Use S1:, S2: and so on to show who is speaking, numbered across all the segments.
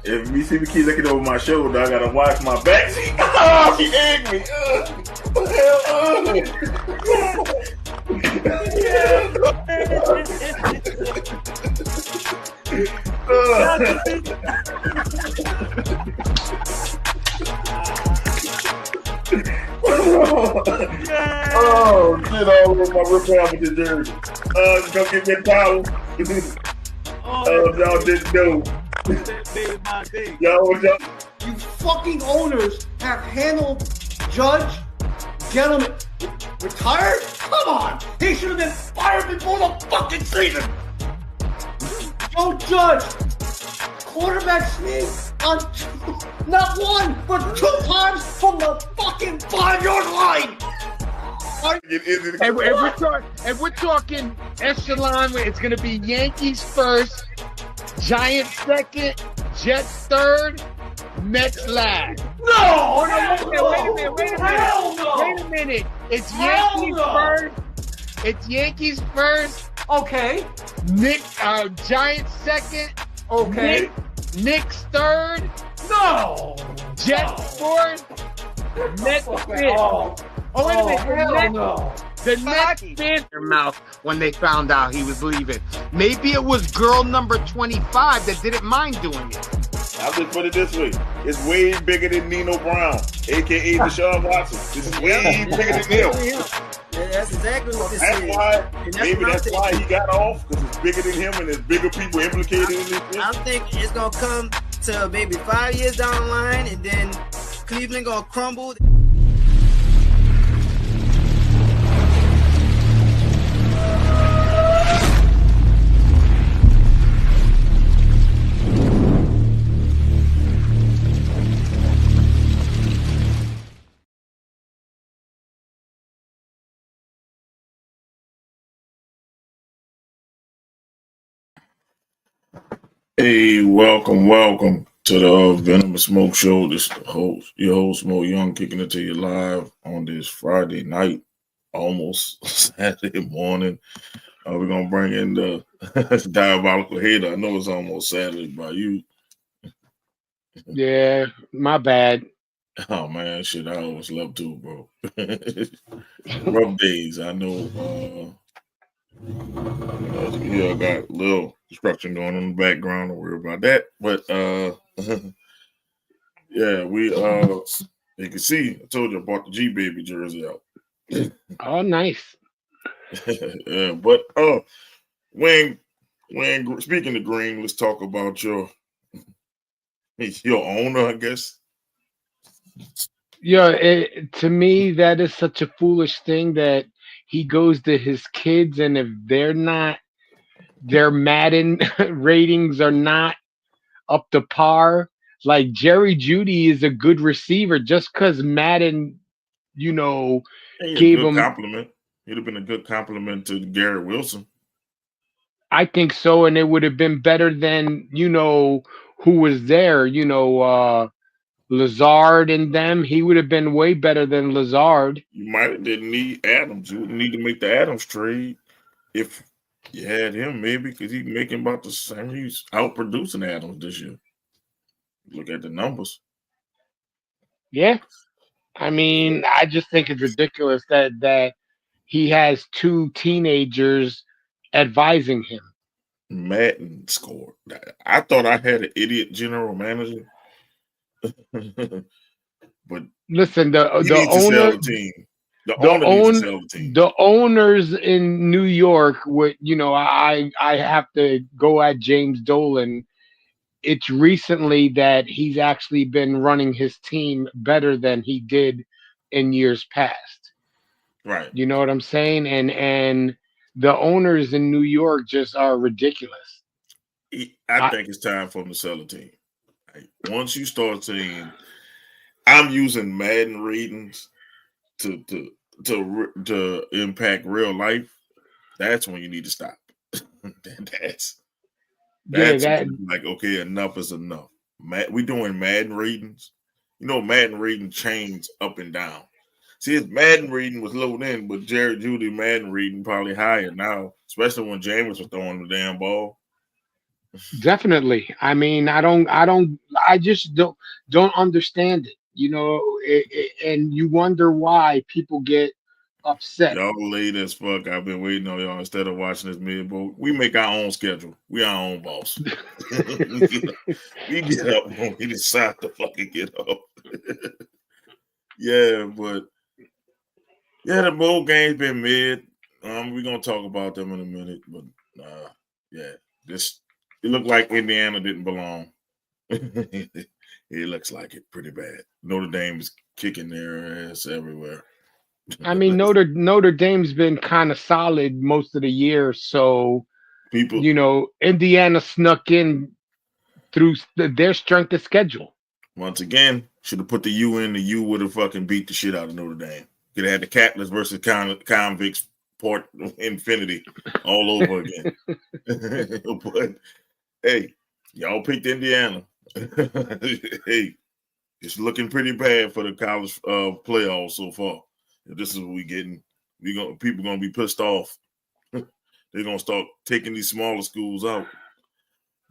S1: If you see me keep looking over my shoulder, I gotta watch my back. Oh, she egged me. What the hell? Oh, shit all over my Rip Hamilton jersey. Go get that towel. Y'all didn't know. Y'all.
S2: You fucking owners have handled Judge, gentlemen, retired? Come on! He should have been fired before the fucking season! Joe Judge, quarterback sneak on not one, but 2 times from the fucking 5-yard line!
S3: And we're talking echelon. It's going to be Yankees first, Giants second, Jets third, Mets last.
S2: No!
S3: Wait a minute. It's
S2: Yankees
S3: first. It's Yankees first.
S2: Okay.
S3: Giants second.
S2: Okay.
S3: Knicks third.
S2: No!
S3: Jets fourth. Mets fifth. Oh, wait a minute. The Nets bit their mouth when they found out he was leaving. Maybe it was girl number 25 that didn't mind doing it.
S1: I'll just put it this way. It's way bigger than Nino Brown, a.k.a. Deshaun Watson. This is way bigger than him.
S4: Yeah, that's exactly what this is.
S1: That's why he got off, because it's bigger than him and there's bigger people implicated in this.
S4: I think it's going to come to maybe 5 years down the line, and then Cleveland going to crumble.
S1: Hey, welcome to the Venom and Smoke Show. This is your host, Mo Young, kicking it to you live on this Friday night, almost Saturday morning. We're going to bring in the Diabolical Hater. I know it's almost Saturday by you.
S3: Yeah, my bad.
S1: Oh, man, shit, I always love to, bro. Rough days, I know. I got a little destruction going on in the background. Don't worry about that. But yeah, we you can see, I told you I bought the G Baby jersey out.
S3: Oh, nice.
S1: Yeah, but when speaking of green, let's talk about your owner, I guess.
S3: Yeah, to me, that is such a foolish thing that he goes to his kids, and if their Madden ratings are not up to par, like Jerry Jeudy is a good receiver just because Madden, gave him
S1: compliment. It'd have been a good compliment to Garrett Wilson.
S3: I think so, and it would have been better than who was there. Lazard and them. He would have been way better than Lazard.
S1: You might have didn't need Adams. You wouldn't need to make the Adams trade if you had him, maybe, because he's making about the same. He's outproducing Adams this year. Look at the numbers.
S3: Yeah. I mean, I just think it's ridiculous that he has 2 teenagers advising him.
S1: Madden scored. I thought I had an idiot general manager. But
S3: listen, the owners in New York would, I have to go at James Dolan. It's recently that he's actually been running his team better than he did in years past.
S1: Right.
S3: You know what I'm saying? And the owners in New York just are ridiculous.
S1: I think it's time for him to sell a team. Once you start saying, I'm using Madden ratings to impact real life, that's when you need to stop. that's like, okay, enough is enough. We doing Madden ratings. Madden rating changed up and down. See, his Madden rating was low then, but Jerry Jeudy Madden rating probably higher now, especially when Jameis was throwing the damn ball.
S3: Definitely. I mean, I just don't understand it. And you wonder why people get upset.
S1: Y'all late as fuck. I've been waiting on y'all instead of watching this mid, but we make our own schedule. We our own boss. we get up when we decide to fucking get up. Yeah, but yeah, the bowl game's been mid. We're gonna talk about them in a minute, but yeah, it looked like Indiana didn't belong. It looks like it pretty bad. Notre Dame's kicking their ass everywhere.
S3: I mean, Notre Dame's been kind of solid most of the year, so
S1: People,
S3: Indiana snuck in through their strength of schedule.
S1: once again, should have put the U in. The U would have fucking beat the shit out of Notre Dame. Could have had the Catlets versus Convicts Port Infinity all over again. But hey, y'all picked Indiana. Hey, it's looking pretty bad for the college playoffs so far. If this is what we getting, people gonna be pissed off. They're gonna start taking these smaller schools out.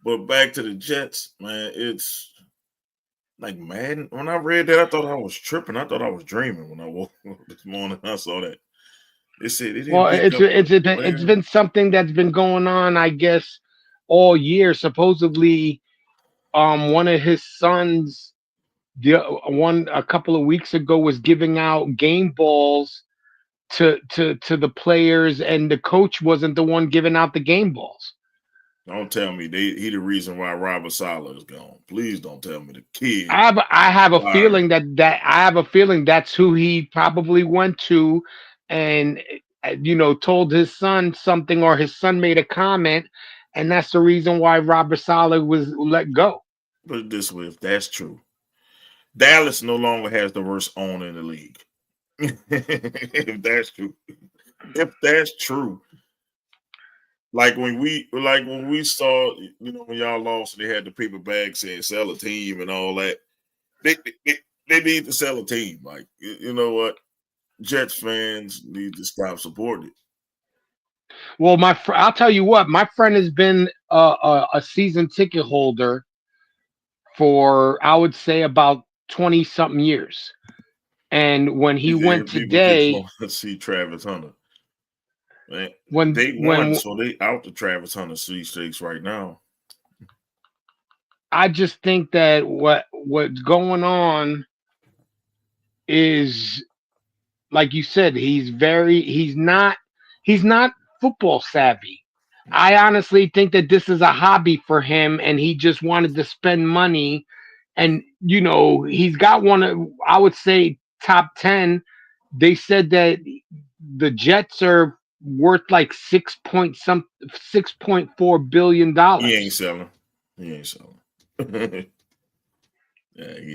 S1: But back to the Jets, man, it's like Madden. When I read that, I thought I was tripping. I thought I was dreaming when I woke up this morning. I saw that. They said it didn't pick up
S3: it's been something that's been going on, I guess, all year. Supposedly, one of his sons, a couple of weeks ago, was giving out game balls to the players, and the coach wasn't the one giving out the game balls.
S1: Don't tell me he the reason why Robert Saleh is gone. Please don't tell me the kid.
S3: I have a feeling that's who he probably went to, and told his son something, or his son made a comment, and that's the reason why Robert Saleh was let go.
S1: Put it this way, if that's true, Dallas no longer has the worst owner in the league. If that's true. Like when we saw, when y'all lost and they had the paper bag saying sell a team and all that, they need to sell a team. Like, you know what? Jets fans need to stop supporting it.
S3: Well, I'll tell you what, my friend has been a season ticket holder for, I would say, about 20 something years. And when he went today,
S1: let's see Travis Hunter. Man,
S3: when
S1: they won, so they out the Travis Hunter sweepstakes right now.
S3: I just think that what's going on is, like you said, he's not football savvy. I honestly think that this is a hobby for him, and he just wanted to spend money. And he's got one of, I would say, top 10. They said that the Jets are worth like $6.4 billion.
S1: He ain't selling. Yeah, he's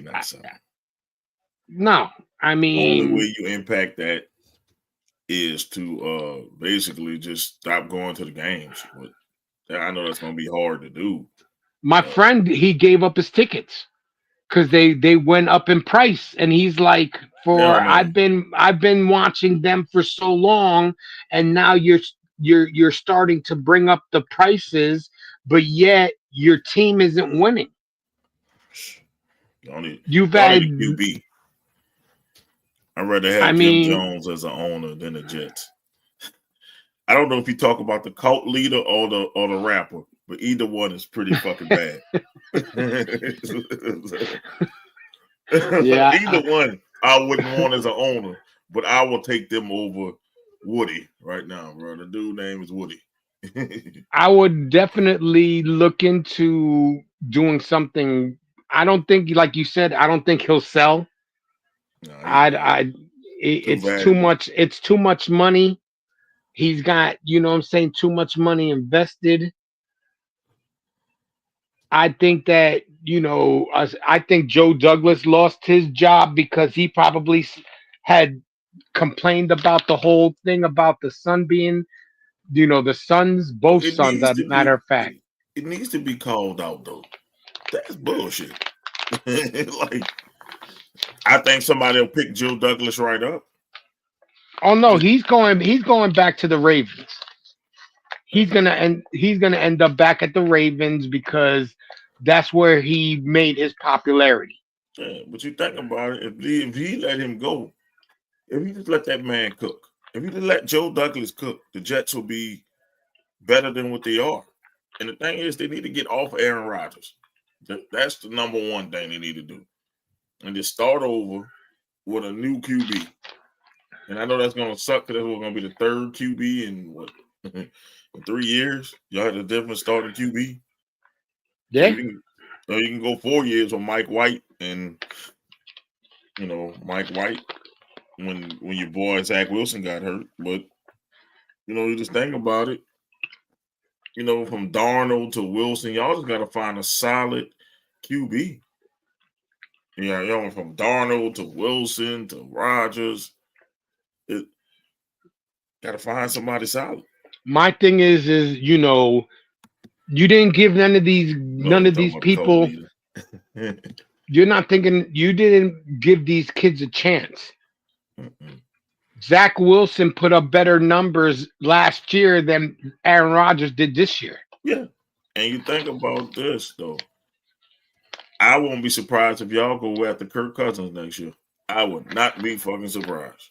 S1: not selling.
S3: No, I mean,
S1: the only way you impact that is to basically just stop going to the games. But I know that's gonna be hard to do.
S3: My friend, he gave up his tickets because they went up in price, and he's like, I've been watching them for so long, and now you're starting to bring up the prices, but yet your team isn't winning. You've had
S1: QB. I'd rather have Jim Jones as an owner than the Jets. I don't know if you talk about the cult leader or the rapper, but either one is pretty fucking bad.
S3: Yeah,
S1: either one I wouldn't want as an owner, but I will take them over Woody right now, bro. The dude name is Woody.
S3: I would definitely look into doing something. I don't think, like you said, I don't think he'll sell. No, it's too much. It's too much money. He's got, too much money invested. I think that, I think Joe Douglas lost his job because he probably had complained about the whole thing about the son being, the sons, both sons, as a matter of fact.
S1: It needs to be called out, though. That's bullshit. Like, I think somebody will pick Joe Douglas right up.
S3: Oh no, he's going back to the Ravens. He's gonna end up back at the Ravens because that's where he made his popularity.
S1: Yeah, but you think about it, if he let him go, if he just let that man cook, if he just let Joe Douglas cook, the Jets will be better than what they are. And the thing is, they need to get off Aaron Rodgers. That's the number one thing they need to do. And just start over with a new QB. And I know that's going to suck because that's going to be the third QB in what, in 3 years? Y'all had a different starting QB.
S3: Yeah.
S1: So you can go 4 years with Mike White and, Mike White when your boy Zach Wilson got hurt. But, you just think about it. From Darnold to Wilson, y'all just got to find a solid QB. Yeah, from Darnold to Wilson to Rodgers, got to find somebody solid.
S3: My thing is you didn't give none of these people. You're not thinking. You didn't give these kids a chance.
S1: Mm-mm.
S3: Zach Wilson put up better numbers last year than Aaron Rodgers did this year.
S1: Yeah, and you think about this though. I won't be surprised if y'all go after Kirk Cousins next year. I would not be fucking surprised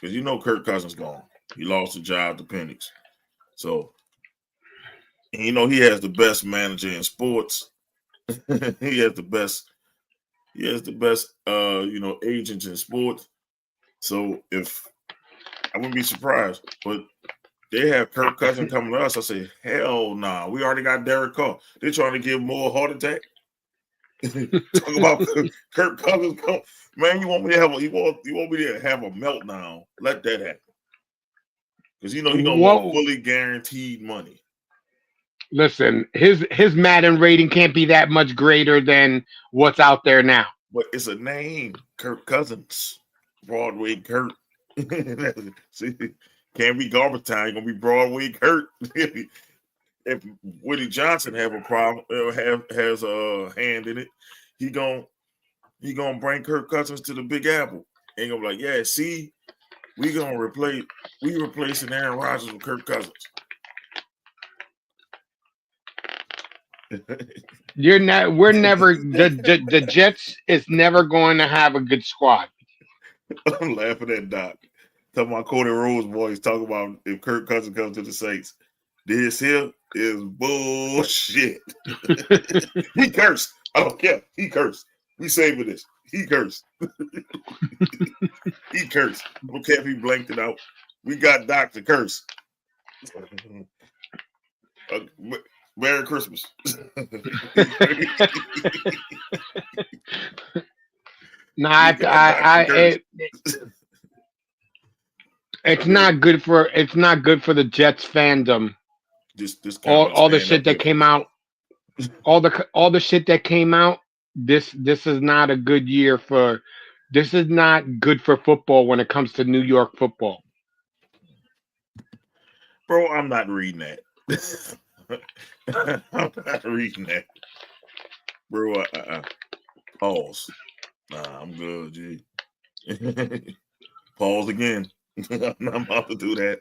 S1: because Kirk Cousins gone. He lost the job to Penix, so and he has the best manager in sports. he has the best. He has the best, agents in sports. So if I wouldn't be surprised, but they have Kirk Cousins coming to us. I say, hell nah. We already got Derek Carr. They're trying to give more heart attack. Talk about Kirk Cousins come. Man, you want me to have you want me to have a meltdown. Let that happen. Because he's gonna want fully guaranteed money.
S3: Listen, his Madden rating can't be that much greater than what's out there now.
S1: But it's a name, Kirk Cousins. Broadway Kurt. See, can't be garbage time. You're gonna be Broadway Kurt. If Woody Johnson have a problem, has a hand in it, he gonna bring Kirk Cousins to the Big Apple. And gonna be like, yeah, see, we replacing Aaron Rodgers with Kirk Cousins.
S3: We're never the Jets is never going to have a good squad.
S1: I'm laughing at Doc. Talking about Cody Rhodes boys talking about if Kirk Cousins comes to the Saints. This here is bullshit. He cursed. I don't care. He cursed. We saving this. He cursed. He cursed. I don't care if he blanked it out. We got Doc to curse. Merry Christmas.
S3: It's not good for the Jets fandom. All the shit that came out, all the shit that came out. This is not a good year for. This is not good for football when it comes to New York football.
S1: Bro, I'm not reading that. I'm not reading that. Bro, pause. Nah, I'm good, G. Pause again. I'm not about to do that.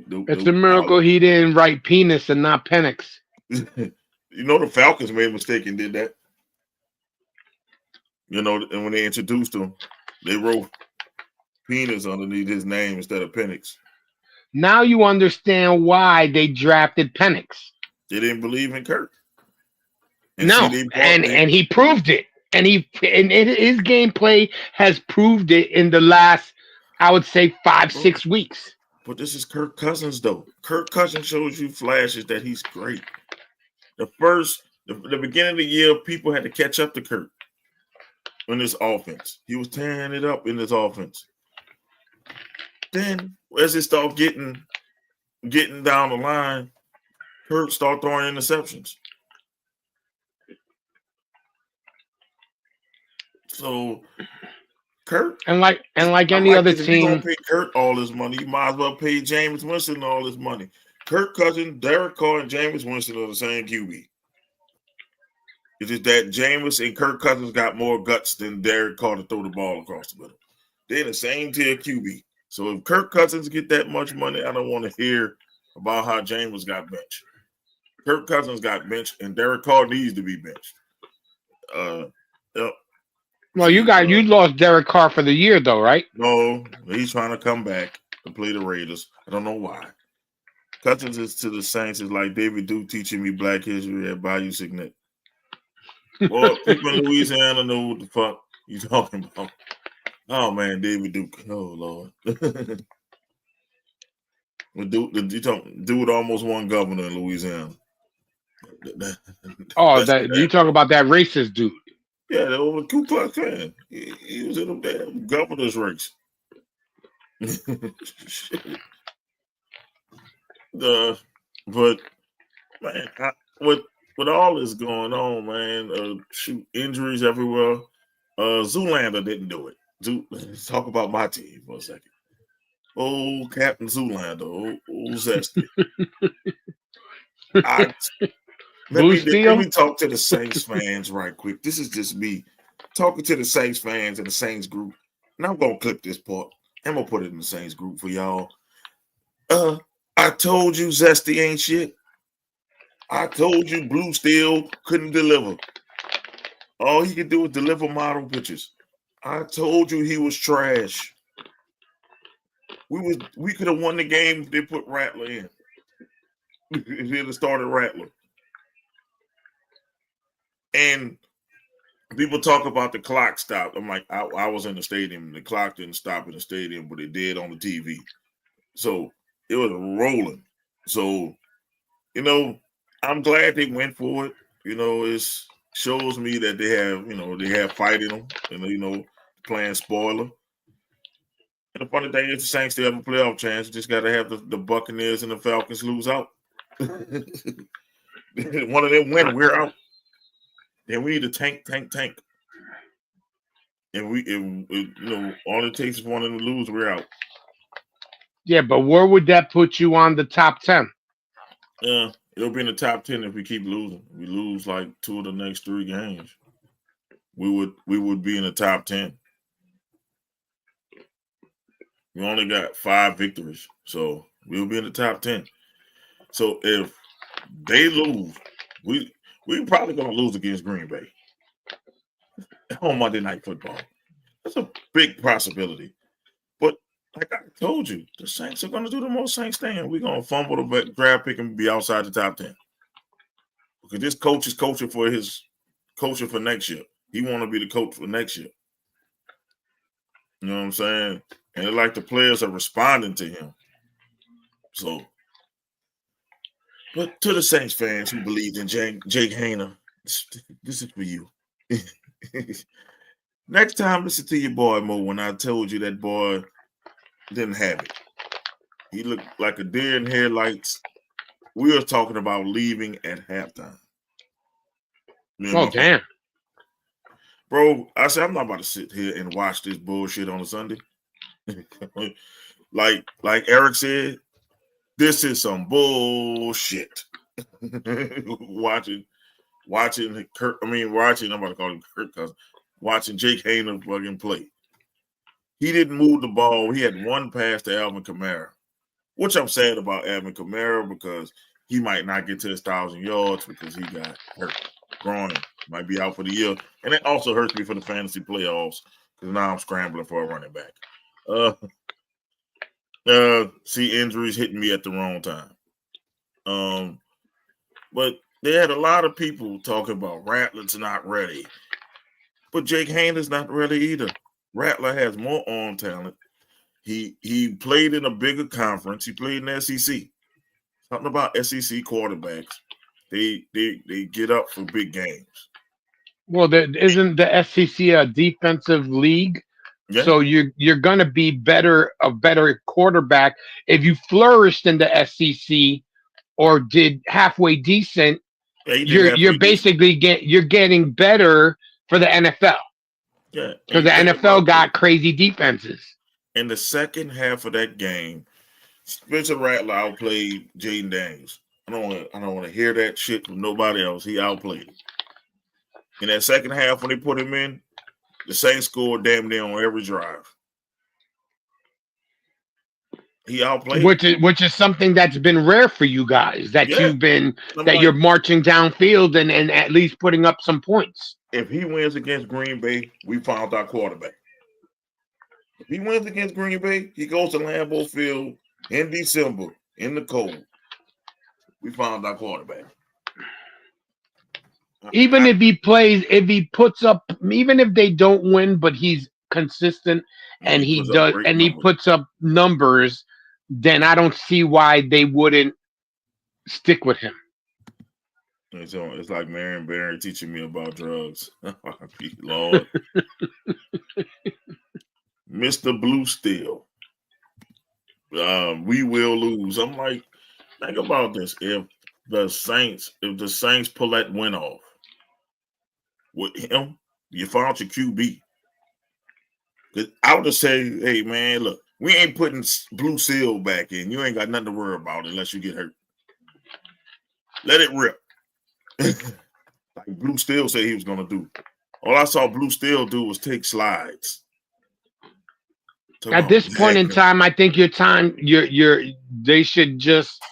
S1: Nope,
S3: it's a miracle he didn't write penis and not Penix.
S1: The Falcons made a mistake and did that. And when they introduced him, they wrote penis underneath his name instead of Penix.
S3: Now you understand why they drafted Penix.
S1: They didn't believe in Kirk.
S3: And he proved it. And his gameplay has proved it in the last, I would say, 5-6 weeks.
S1: But this is Kirk Cousins, though. Kirk Cousins shows you flashes that he's great. The beginning of the year, people had to catch up to Kirk in this offense. He was tearing it up in this offense. Then, as it started getting down the line, Kirk started throwing interceptions. So, Kirk
S3: and like any other team,
S1: you don't pay Kirk all this money. You might as well pay Jameis Winston all this money. Kirk Cousins, Derek Carr, and Jameis Winston are the same QB. It's just that Jameis and Kirk Cousins got more guts than Derek Carr to throw the ball across the middle. They're the same tier QB. So if Kirk Cousins get that much money, I don't want to hear about how Jameis got benched. Kirk Cousins got benched, and Derek Carr needs to be benched. Yep.
S3: Well, you lost Derek Carr for the year, though, right?
S1: No, he's trying to come back to play the Raiders. I don't know why. Cousins is to the Saints is like David Duke teaching me Black history at Bayou Signet. Well, people in Louisiana know what the fuck you talking about. Oh man, David Duke. Oh Lord. Dude almost won governor in Louisiana.
S3: You talk about that racist dude.
S1: Yeah, the old Ku Klux Klan. He was in a damn governor's race. But man, with all this going on, man, injuries everywhere. Zoolander didn't do it. Let's talk about my team for a second. Oh, Captain Zoolander, oh Zesty. Let me talk to the Saints fans right quick. This is just me talking to the Saints fans and the Saints group. And I'm going to clip this part. I'm going to put it in the Saints group for y'all. I told you Zesty ain't shit. I told you Blue Steel couldn't deliver. All he could do was deliver model pictures. I told you he was trash. We could have won the game if they put Rattler in. If they had started Rattler. And people talk about the clock stopped. I'm like, I was in the stadium. The clock didn't stop in the stadium, but it did on the TV. So it was rolling. So, I'm glad they went for it. It shows me that they have fight in them. And, playing spoiler. And the funny thing is the Saints still have a playoff chance. You just got to have the Buccaneers and the Falcons lose out. One of them win, we're out. Then we need to tank. And all it takes is one of them to lose, we're out.
S3: Yeah, but where would that put you on the top 10?
S1: It'll be in the top 10 if we keep losing. We lose like 2 of the next 3 games. We would be in the top 10. We only got 5 victories, so we'll be in the top 10. So if they lose, we're probably going to lose against Green Bay on Monday Night Football. That's a big possibility. But like I told you, the Saints are going to do the most Saints thing. We're going to fumble the draft pick and be outside the top 10. Because this coach is coaching for next year. He want to be the coach for next year. You know what I'm saying? And it's like the players are responding to him. So, but to the Saints fans who believe in Jake Haener, this is for you. Next time, listen to your boy Mo when I told you that boy didn't have it. He looked like a deer in headlights. We were talking about leaving at halftime.
S3: Damn.
S1: Bro, I said, I'm not about to sit here and watch this bullshit on a Sunday. like Eric said, this is some bullshit. watching Kirk. I'm about to call him Kirk Cousins. Watching Jake Haener fucking play. He didn't move the ball. He had one pass to Alvin Kamara, which I'm sad about Alvin Kamara because he might not get to his 1,000 yards because he got hurt. Groin might be out for the year. And it also hurts me for the fantasy playoffs because now I'm scrambling for a running back. See injuries hitting me at the wrong time. But they had a lot of people talking about Rattler's not ready. But Jake Haener's not ready either. Rattler has more arm talent. He played in a bigger conference. He played in the SEC. Something about SEC quarterbacks. They get up for big games.
S3: Well, isn't the SEC a defensive league? Yeah. So you're going to be a better quarterback if you flourished in the SEC or did halfway decent. Yeah, you're basically getting better for the NFL.
S1: Yeah,
S3: because the NFL got crazy defenses.
S1: In the second half of that game, Spencer Rattler outplayed Jaden Daniels. I don't want to hear that shit from nobody else. He outplayed him. In that second half, when they put him in, the Saints scored damn near on every drive. He outplayed.
S3: which is something that's been rare for you guys. That
S1: Yeah.
S3: you've been
S1: I'm
S3: that you're
S1: like,
S3: marching downfield and at least putting up some points.
S1: if he wins against Green Bay, we found our quarterback. If he wins against Green Bay, he goes to Lambeau Field in December in the cold. We found our quarterback.
S3: Even if he plays, if he puts up, even if they don't win, but he's consistent and
S1: He puts up great
S3: he
S1: numbers.
S3: puts up numbers, then I don't see why they wouldn't stick with him.
S1: And so it's like Marion Barry teaching me about drugs. Lord. Mr. Blue Steel. We will lose. I'm like, think about this. If the Saints pull that win off with him, you found your QB. I would just say, hey man, look, we ain't putting Blue Seal back in. You ain't got nothing to worry about unless you get hurt. Let it rip. Like Blue Steel said he was gonna do. All I saw Blue Steel do was take slides.
S3: At this point in time, I think they should just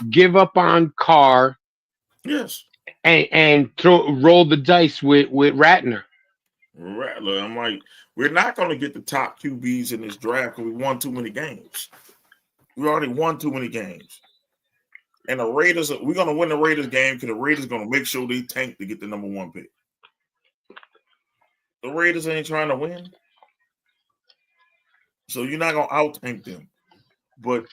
S3: give up on Carr.
S1: Yes.
S3: And roll the dice with Ratner.
S1: Rattler. I'm like, we're not going to get the top QBs in this draft because we won too many games. We already won too many games. And the Raiders, we're going to win the Raiders game because the Raiders are going to make sure they tank to get the number 1 pick. The Raiders ain't trying to win. So you're not going to out-tank them. But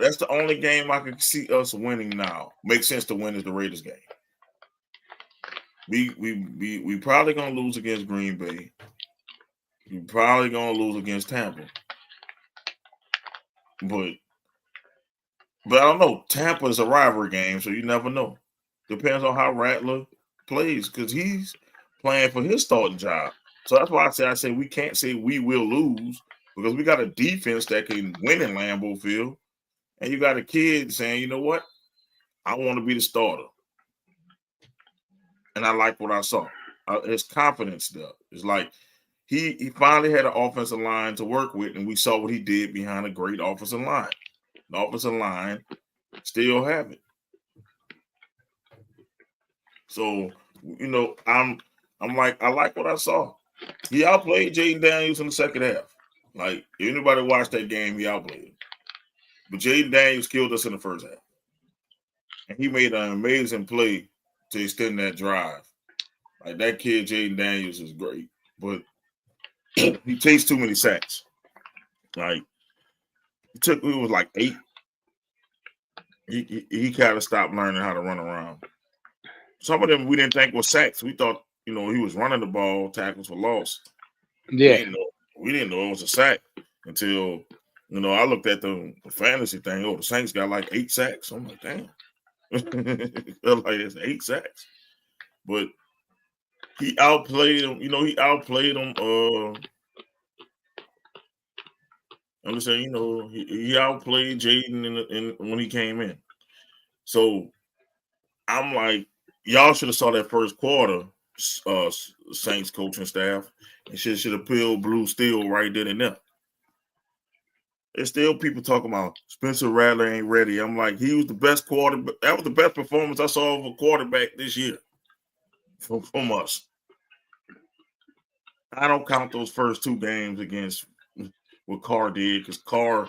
S1: that's the only game I can see us winning now. Makes sense to win is the Raiders game. We probably gonna lose against Green Bay. We probably gonna lose against Tampa. But I don't know. Tampa is a rivalry game, so you never know. Depends on how Rattler plays because he's playing for his starting job. So that's why I say we can't say we will lose because we got a defense that can win in Lambeau Field, and you got a kid saying, you know what, I want to be the starter. And I like what I saw. His confidence there. It's like he finally had an offensive line to work with, and we saw what he did behind a great offensive line. The offensive line still have it. So, you know, I'm like, I like what I saw. He outplayed Jaden Daniels in the second half. Like, if anybody watched that game, he outplayed him. But Jaden Daniels killed us in the first half. And he made an amazing play to extend that drive. Like that kid, Jaden Daniels, is great, but he takes too many sacks. Like it was like 8. He kind of stopped learning how to run around. Some of them we didn't think was sacks. We thought, you know, he was running the ball, tackles for loss.
S3: Yeah,
S1: we didn't know it was a sack until, you know, I looked at the fantasy thing. Oh, the Saints got like 8 sacks. I'm like, damn, like it's 8 sacks, but. He outplayed him. You know, he outplayed him. I'm just saying, you know, he outplayed Jaden in when he came in. So I'm like, y'all should have saw that first quarter, Saints coaching staff, and should have peeled Blue Steel right then and there. There's still people talking about Spencer Rattler ain't ready. I'm like, he was the best quarterback. That was the best performance I saw of a quarterback this year from us. I don't count those first 2 games against what Carr did because Carr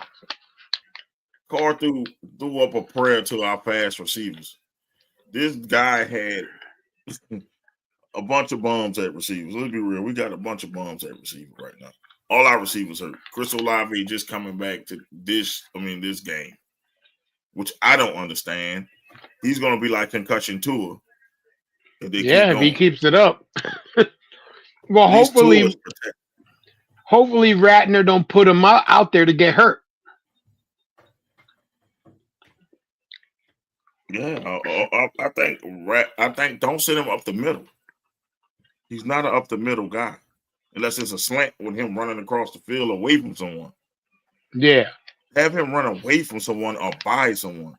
S1: threw up a prayer to our pass receivers. This guy had a bunch of bums at receivers. Let's be real. We got a bunch of bums at receiver right now. All our receivers hurt. Chris Olave just coming back to this game, which I don't understand. He's going to be like concussion tour. If
S3: he keeps it up. Well, hopefully Ratner don't put him out there to get hurt.
S1: Yeah, I think don't send him up the middle. He's not an up the middle guy, unless it's a slant with him running across the field away from someone.
S3: Yeah,
S1: have him run away from someone or by someone.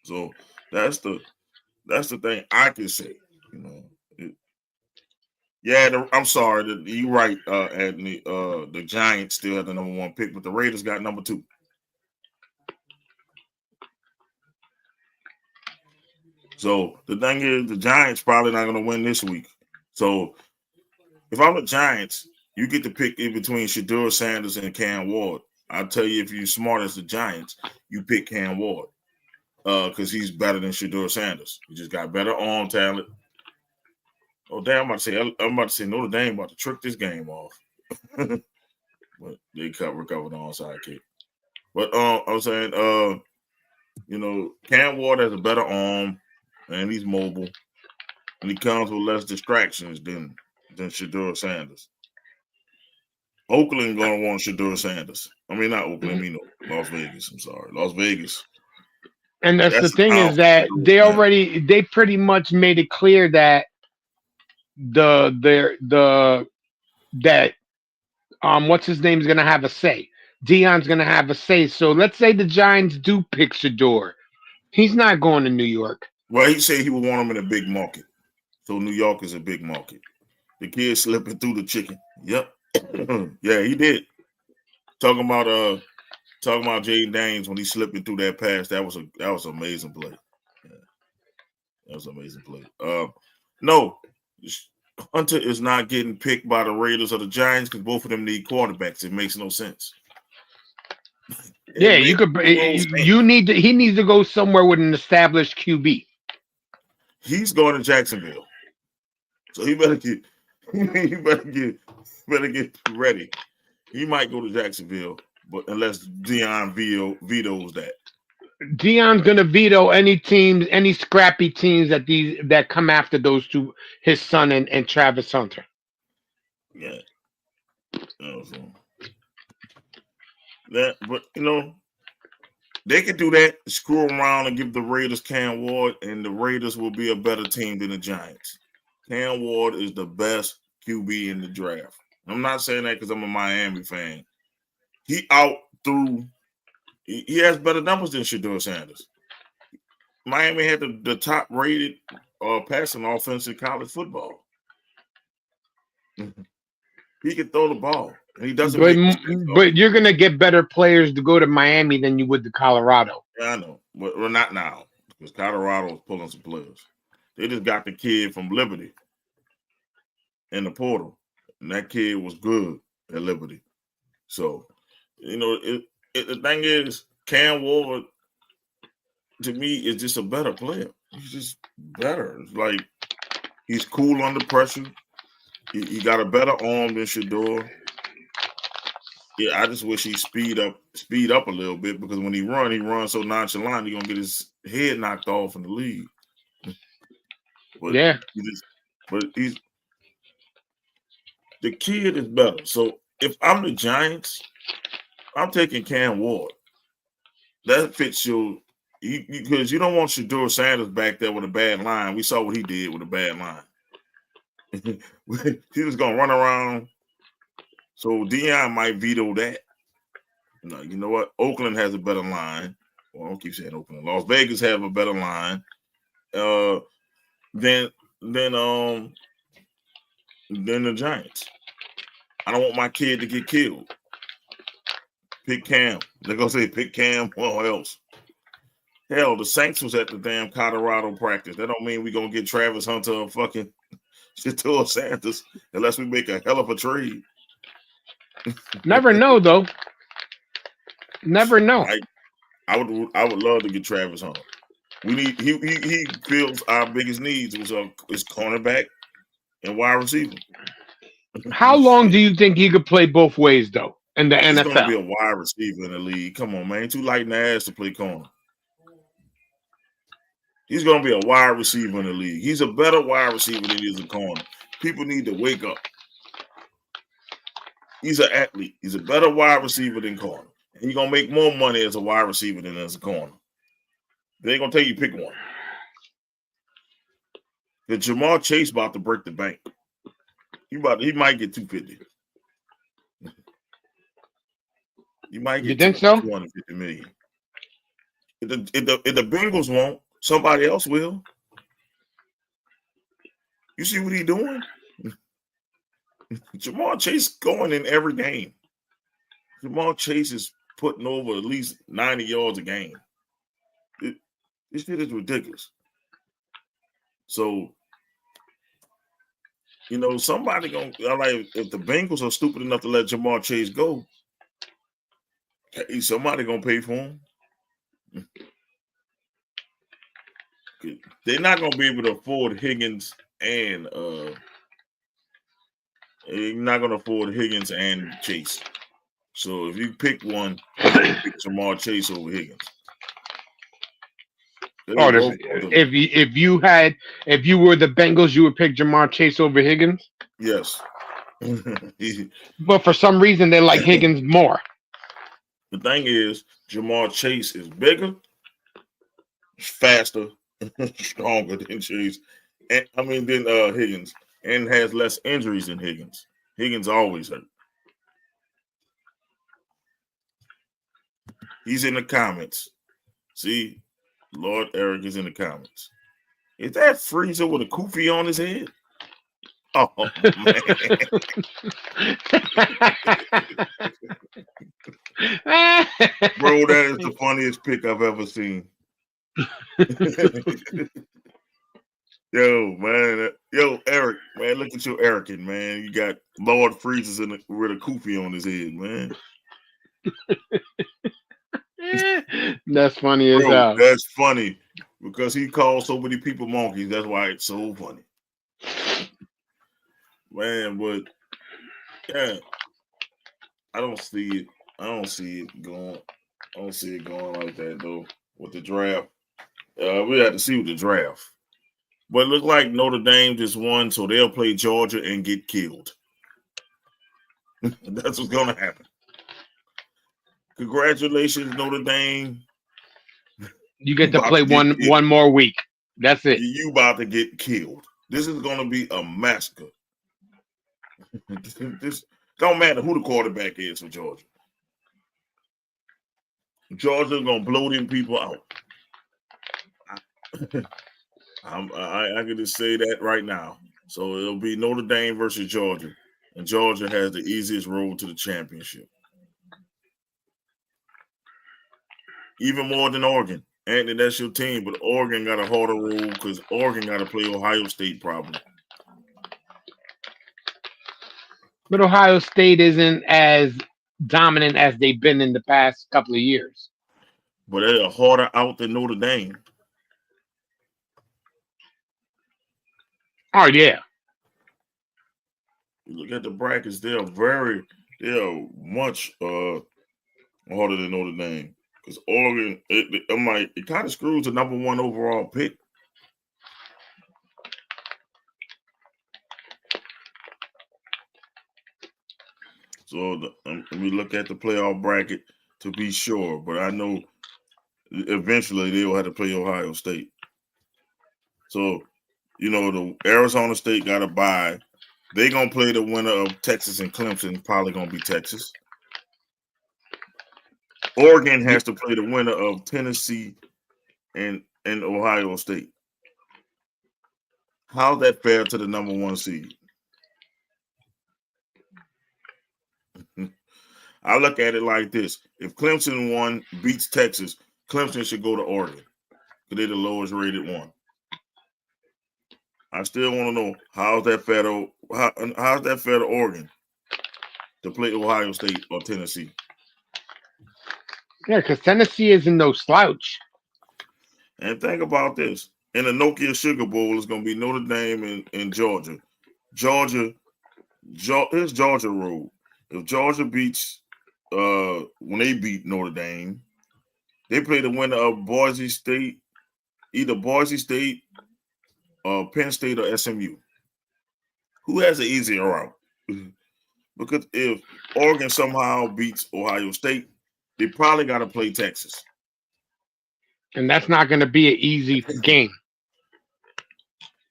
S1: So that's the thing I can say. You know, Yeah, I'm sorry. You're right, Anthony. The Giants still have the number 1 pick, but the Raiders got number 2. So the thing is, the Giants probably not going to win this week. So if I'm the Giants, you get to pick in between Shedeur Sanders and Cam Ward. I'll tell you, if you're smart as the Giants, you pick Cam Ward because he's better than Shedeur Sanders. He just got better arm talent. Oh, damn, I'm about to say Notre Dame about to trick this game off. But they recovered the onside kick. But I was saying, Cam Ward has a better arm and he's mobile. And he comes with less distractions than Shedeur Sanders. Oakland gonna want Shedeur Sanders. I mean, not Oakland, Las Vegas. I'm sorry, Las Vegas.
S3: And that's the thing is that they pretty much made it clear that what's his name is gonna have a say. Dion's gonna have a say. So let's say the Giants do pick Shedeur. He's not going to New York.
S1: Well, he said he would want him in a big market. So New York is a big market. The kid slipping through the chicken. Yep. Yeah, he did. Talking about Jaden Daniels when he slipping through that pass. That was an amazing play. Yeah. That was an amazing play. No, Hunter is not getting picked by the Raiders or the Giants because both of them need quarterbacks. It makes no sense.
S3: Yeah, you could. He needs to go somewhere with an established QB.
S1: He's going to Jacksonville, so he better get ready. He might go to Jacksonville, but unless Dion vetoes that.
S3: Dion's gonna veto any scrappy teams that come after those two, his son and Travis Hunter.
S1: Yeah. But they could do that, screw around and give the Raiders Cam Ward, and the Raiders will be a better team than the Giants. Cam Ward is the best QB in the draft. I'm not saying that because I'm a Miami fan. He has better numbers than Shedeur Sanders. Miami had the top rated passing offense in college football. He can throw the ball. And he doesn't
S3: but you're gonna get better players to go to Miami than you would to Colorado.
S1: Yeah, I know. But we're not now because Colorado is pulling some players. They just got the kid from Liberty in the portal. And that kid was good at Liberty. So, the thing is, Cam Ward, to me, is just a better player. He's just better. It's like he's cool under pressure. He got a better arm than Shedeur. Yeah, I just wish he speed up a little bit because when he runs so nonchalant, he's gonna get his head knocked off in the league. But
S3: yeah.
S1: The kid is better. So if I'm the Giants, I'm taking Cam Ward. That fits because you don't want Shedeur Sanders back there with a bad line. We saw what he did with a bad line. He was gonna run around. So Dion might veto that. No, you know what? Oakland has a better line. Well, I don't keep saying Oakland. Las Vegas have a better line. Than the Giants. I don't want my kid to get killed. Pick Cam. They're gonna say pick Cam. What else? Hell, the Saints was at the damn Colorado practice. That don't mean we're gonna get Travis Hunter or fucking Shedeur Sanders unless we make a hell of a trade.
S3: Never know though. Never know.
S1: I would love to get Travis Hunter. We need he fills our biggest needs, which is cornerback and wide receiver.
S3: How long do you think he could play both ways though in the NFL?
S1: He's gonna be a wide receiver in the league. Come on, man. Too light in the ass to play corner. He's gonna be a wide receiver in the league. He's a better wide receiver than he is a corner. People need to wake up. He's an athlete. He's a better wide receiver than corner. And you're going to make more money as a wide receiver than as a corner. They ain't going to tell you pick one. The Jamar Chase about to break the bank. He might get 250. You might get.
S3: You think so?
S1: 250 million. If the Bengals won't, somebody else will. You see what he's doing? Jamar Chase going in every game. Jamar Chase is putting over at least 90 yards a game. This shit is ridiculous. So, somebody gonna like if the Bengals are stupid enough to let Jamar Chase go, hey, somebody gonna pay for him. They're not gonna be able to afford Higgins and they're not gonna afford Higgins and Chase. So if you pick one, pick Jamar Chase over Higgins.
S3: If you were the Bengals, you would pick Jamar Chase over Higgins.
S1: Yes.
S3: But for some reason, they like Higgins more.
S1: The thing is, Jamar Chase is bigger, faster, stronger than Chase. Than Higgins, and has less injuries than Higgins. Higgins always hurt. He's in the comments. See, Lord Eric is in the comments. Is that Freezer with a kufi on his head? Oh, man. Bro, that is the funniest pick I've ever seen. Yo, man. Yo, Eric, man, look at your Erican, man. You got Lord Freezers with a kufi on his head, man.
S3: That's funny as hell.
S1: That's funny because he calls so many people monkeys. That's why it's so funny. Man, but yeah, I don't see it. I don't see it going like that though with the draft. We have to see with the draft. But it looked like Notre Dame just won, so they'll play Georgia and get killed. That's what's gonna happen. Congratulations, Notre Dame.
S3: You get to play one more week. That's it.
S1: You about to get killed. This is gonna be a massacre. This don't matter who the quarterback is for Georgia. Georgia's gonna blow them people out. I can just say that right now. So it'll be Notre Dame versus Georgia, and Georgia has the easiest road to the championship, even more than Oregon. Anthony, that's your team, but Oregon got a harder road because Oregon got to play Ohio State probably.
S3: But Ohio State isn't as dominant as they've been in the past couple of years.
S1: But they're harder out than Notre Dame.
S3: Oh, yeah.
S1: You look at the brackets, they are much harder than Notre Dame. Because Oregon, it kind of screws the number one overall pick. So we look at the playoff bracket to be sure, but I know eventually they'll have to play Ohio State. So, the Arizona State got a bye. They're going to play the winner of Texas and Clemson, probably going to be Texas. Oregon has to play the winner of Tennessee and Ohio State. How's that fair to the number one seed? I look at it like this. If Clemson beats Texas, Clemson should go to Oregon because they're the lowest rated one. I still want to know how's that fair to Oregon to play Ohio State or Tennessee?
S3: Yeah, because Tennessee isn't no slouch.
S1: And think about this. In the Nokia Sugar Bowl, it's going to be Notre Dame and Georgia. Here's Georgia road. If Georgia beats when they beat Notre Dame, they play the winner of Boise State, either Boise State, Penn State, or SMU. Who has an easier route? Because if Oregon somehow beats Ohio State, they probably got to play Texas.
S3: And that's not going to be an easy game.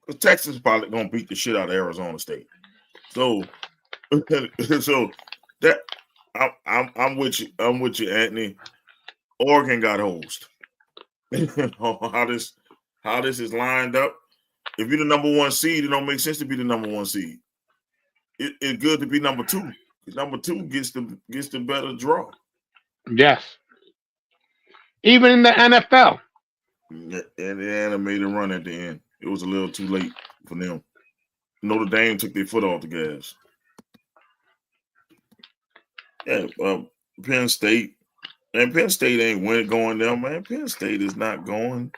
S1: Because Texas is probably going to beat the shit out of Arizona State. So that I'm with you. I'm with you, Anthony. Oregon got hosed. How this is lined up. If you're the number one seed, it don't make sense to be the number one seed. it's good to be number 2. Number 2 gets the better draw.
S3: Yes. Even in the NFL.
S1: And the animated run at the end. It was a little too late for them. Notre Dame took their foot off the gas. Yeah, Penn State. And Penn State ain't going there, man. Penn State is not going.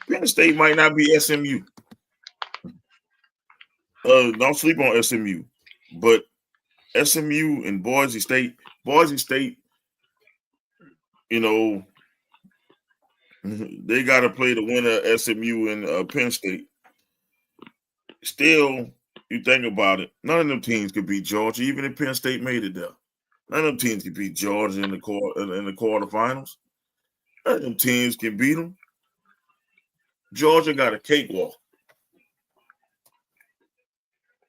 S1: Penn State might not be SMU. Don't sleep on SMU. But SMU and Boise State, you know, they got to play the winner of SMU and Penn State. Still, you think about it, none of them teams could beat Georgia, even if Penn State made it there. None of them teams can beat Georgia in the quarterfinals. None of them teams can beat them. Georgia got a cakewalk.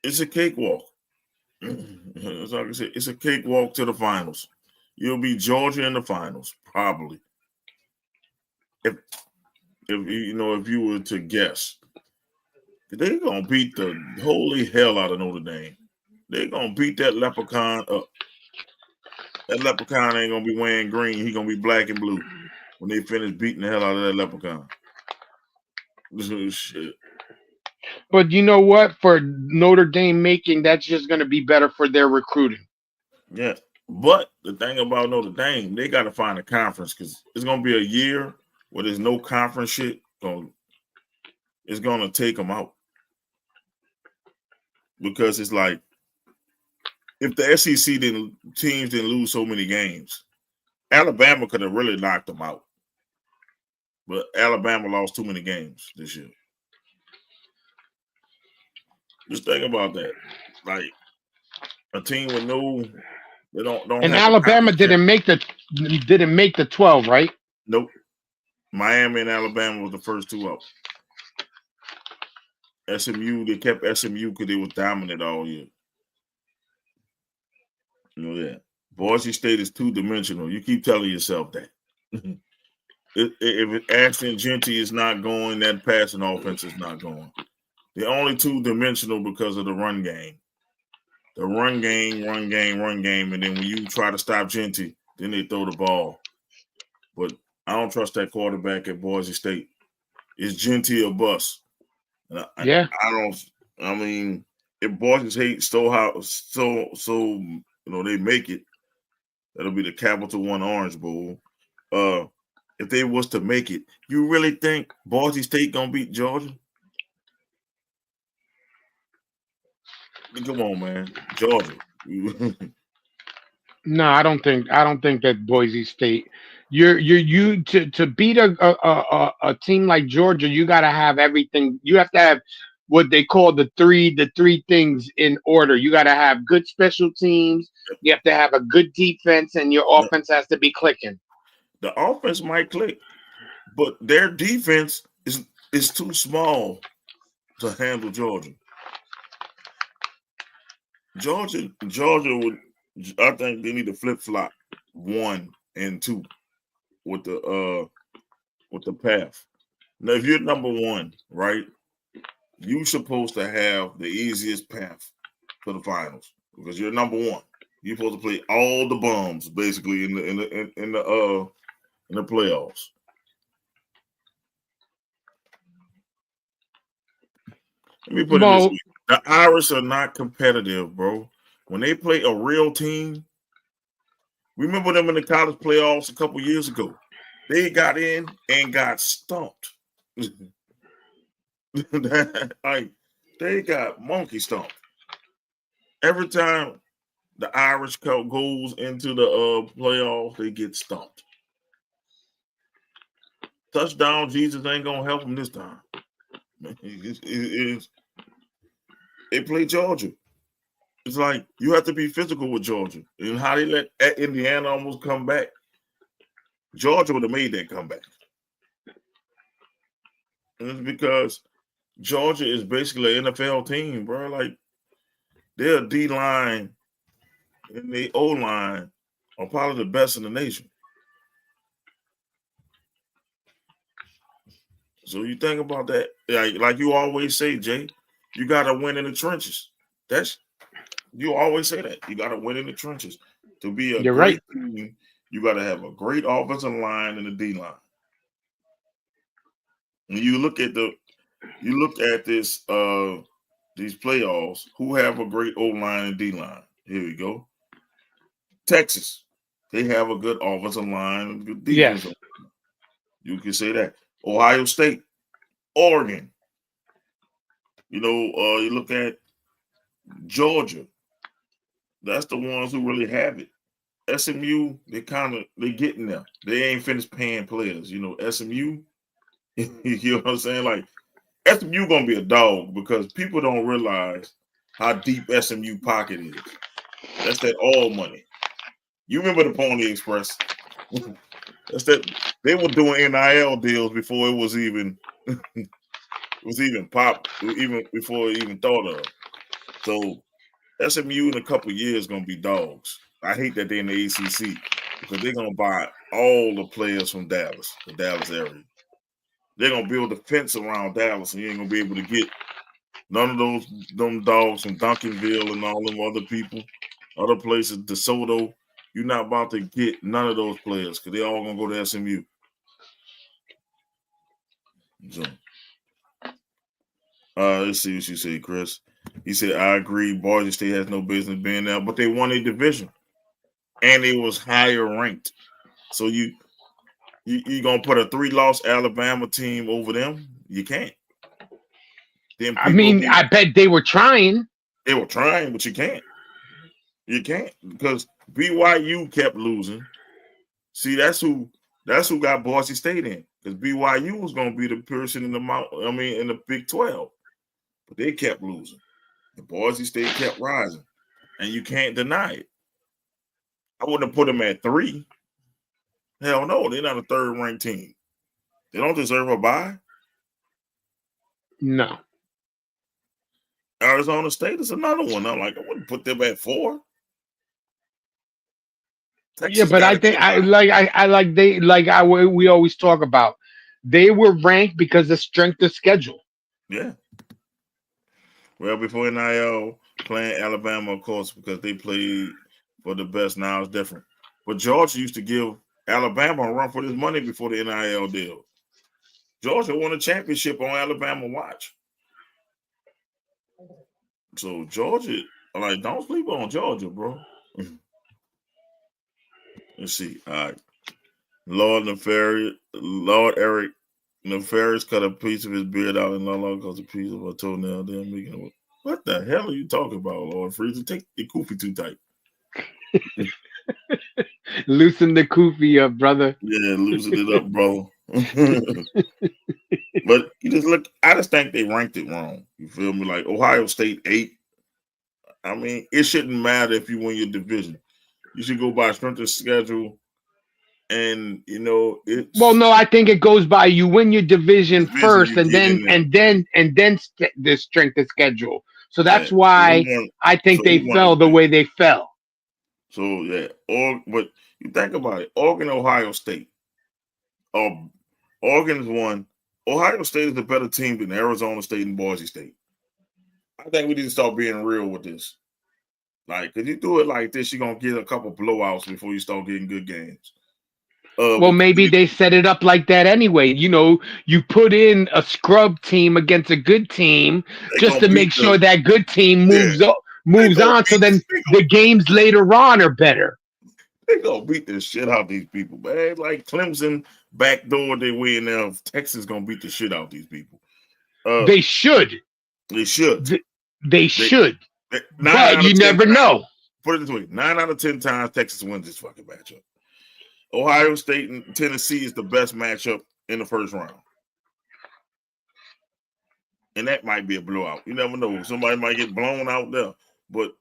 S1: It's a cakewalk. That's like I said, it's a cakewalk to the finals. You'll be Georgia in the finals, probably. If you were to guess, they're gonna beat the holy hell out of Notre Dame. They're gonna beat that leprechaun up. That leprechaun ain't gonna be wearing green. He's gonna be black and blue when they finish beating the hell out of that leprechaun. Shit.
S3: But you know what? For Notre Dame making, that's just going to be better for their recruiting.
S1: Yeah. But the thing about Notre Dame, they got to find a conference because it's going to be a year where there's no conference shit. It's going to take them out. Because it's like, if the SEC teams didn't lose so many games, Alabama could have really knocked them out. But Alabama lost too many games this year. Just think about that. Like a team with they don't.
S3: And Alabama didn't make the 12, right?
S1: Nope. Miami and Alabama was the first 2 out. SMU, they kept SMU because they was dominant all year. You know that. Boise State is 2-dimensional. You keep telling yourself that. If Ashton Genty is not going, that passing offense is not going. They're only 2-dimensional because of the run game. The run game, and then when you try to stop Genty, then they throw the ball. But I don't trust that quarterback at Boise State. Is Genty a bust?
S3: Yeah.
S1: I mean, if Boise State they make it, that'll be the Capital One Orange Bowl. If they was to make it, you really think Boise State gonna beat Georgia? Come on, man, Georgia.
S3: No, I don't think that Boise State. You to beat a team like Georgia, you got to have everything. You have to have what they call the three things in order. You got to have good special teams. You have to have a good defense, and your offense has to be clicking.
S1: The offense might click, but their defense is too small to handle Georgia. Georgia would. I think they need to flip-flop 1 and 2 with the path. Now, if you're number 1, right, you're supposed to have the easiest path to the finals because you're number 1. You're supposed to play all the bums basically in the playoffs. Let me put it this way. The Irish are not competitive, bro. When they play a real team, remember them in the college playoffs a couple years ago. They got in and got stumped. They got monkey stomped. Every time the Irish goes into the playoffs, they get stumped. Touchdown Jesus ain't gonna help them this time. They play Georgia. It's like you have to be physical with Georgia. And how they let Indiana almost come back. Georgia would have made that comeback. And it's because Georgia is basically an NFL team, bro. Like their D-line and the O-line are probably the best in the nation. So you think about that. Like you always say, Jay, you got to win in the trenches. You always say that. You got to win in the trenches. To be a
S3: You're
S1: great
S3: right.
S1: team, you got to have a great offensive line and a D line. And you look at this these playoffs, who have a great O line and D line. Here we go. Texas. They have a good offensive line and good defense.
S3: Yes.
S1: You can say that. Ohio State, Oregon. You look at Georgia. That's the ones who really have it. SMU, they getting there. They ain't finished paying players. SMU, you know what I'm saying? Like SMU gonna be a dog because people don't realize how deep SMU pocket is. That's that all money. You remember the Pony Express? That's that they were doing NIL deals before it was even even before it even thought of. So SMU in a couple of years gonna be dogs. I hate that they're in the ACC because they're gonna buy all the players from Dallas, the Dallas area. They're gonna build a fence around Dallas, and you ain't gonna be able to get none of them dogs from Duncanville and all them other people, other places, DeSoto. You're not about to get none of those players because they're all gonna go to SMU. So, let's see what you say, Chris. He said, "I agree. Boise State has no business being there, but they won a division, and it was higher ranked. So you gonna put a 3-loss Alabama team over them? You can't. Then
S3: I mean, I bet they were trying.
S1: They were trying, but you can't. You can't because BYU kept losing. See, that's who got Boise State in because BYU was gonna be the person in the Big 12, but they kept losing. The Boise State kept rising, and you can't deny it. I wouldn't have put them at 3. Hell no, they're not a third-ranked team. They don't deserve a bye.
S3: No.
S1: Arizona State is another one. I wouldn't put them at 4.
S3: Yeah, but I think we always talk about. They were ranked because of strength of schedule.
S1: Yeah. Well, before NIL, playing Alabama, of course, because they played for the best. Now it's different. But Georgia used to give Alabama a run for this money before the NIL deal. Georgia won a championship on Alabama watch. So Georgia, don't sleep on Georgia, bro. Let's see. All right. Lord Eric Nefarious cut a piece of his beard out and Lord caused a piece of a toenail. Then making it. What the hell are you talking about, Lord Freezer? Take your kufi too tight.
S3: Loosen the kufi up, brother.
S1: Yeah, loosen it up, bro. But I just think they ranked it wrong. You feel me? Like Ohio State 8. I mean, it shouldn't matter if you win your division. You should go by strength of schedule. And it's
S3: well, no, I think it goes by you win your division first,
S1: you
S3: and then the strength of schedule. So that's why I think they fell the way they fell.
S1: So yeah, but you think about it, Oregon, Ohio State. Oregon's won. Ohio State is a better team than Arizona State and Boise State. I think we need to start being real with this. Like, if you do it like this, you're gonna get a couple blowouts before you start getting good games.
S3: Well, maybe they set it up like that anyway. You put in a scrub team against a good team just to make sure that good team moves on. So then the games later on are better.
S1: They gonna beat the shit out of these people, man. Like Clemson backdoor their way in there. Texas gonna beat the shit out of these people.
S3: They should.
S1: They should.
S3: They should.
S1: But
S3: you never know.
S1: Put it this way: 9 out of 10 times Texas wins this fucking matchup. Ohio State and Tennessee is the best matchup in the first round. And that might be a blowout. You never know. Somebody might get blown out there. But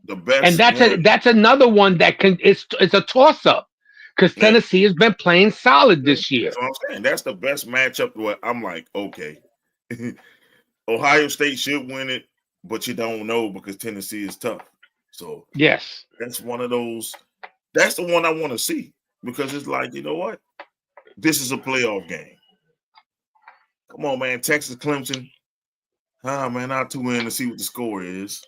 S1: the best.
S3: And that's another one that it's a toss-up. Because Tennessee has been playing solid this year.
S1: That's what I'm saying. That's the best matchup where I'm like, okay. Ohio State should win it, but you don't know because Tennessee is tough. So
S3: yes.
S1: That's one of those. That's the one I want to see. Because it's like, you know what? This is a playoff game. Come on, man. Texas, Clemson. Man, I'll tune in to see what the score is.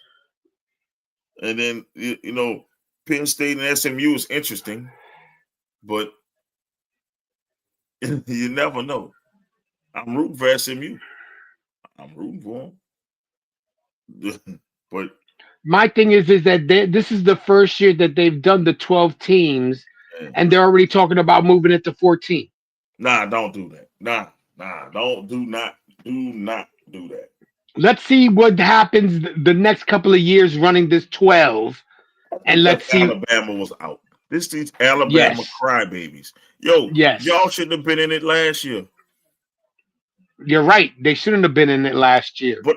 S1: And then you know, Penn State and SMU is interesting, but you never know. I'm rooting for SMU. I'm rooting for them. But
S3: My thing is that this is the first year that they've done the 12 teams,
S1: man,
S3: and they're already talking about moving it to 14.
S1: nah, don't do that. Nah, do not do that.
S3: Let's see what happens the next couple of years running this 12, and
S1: Because
S3: let's see.
S1: Alabama was out. These Alabama
S3: Yes,
S1: crybabies. Yo, y'all
S3: yes,
S1: shouldn't have been in it last year.
S3: you're right. They shouldn't have been in it last year.
S1: But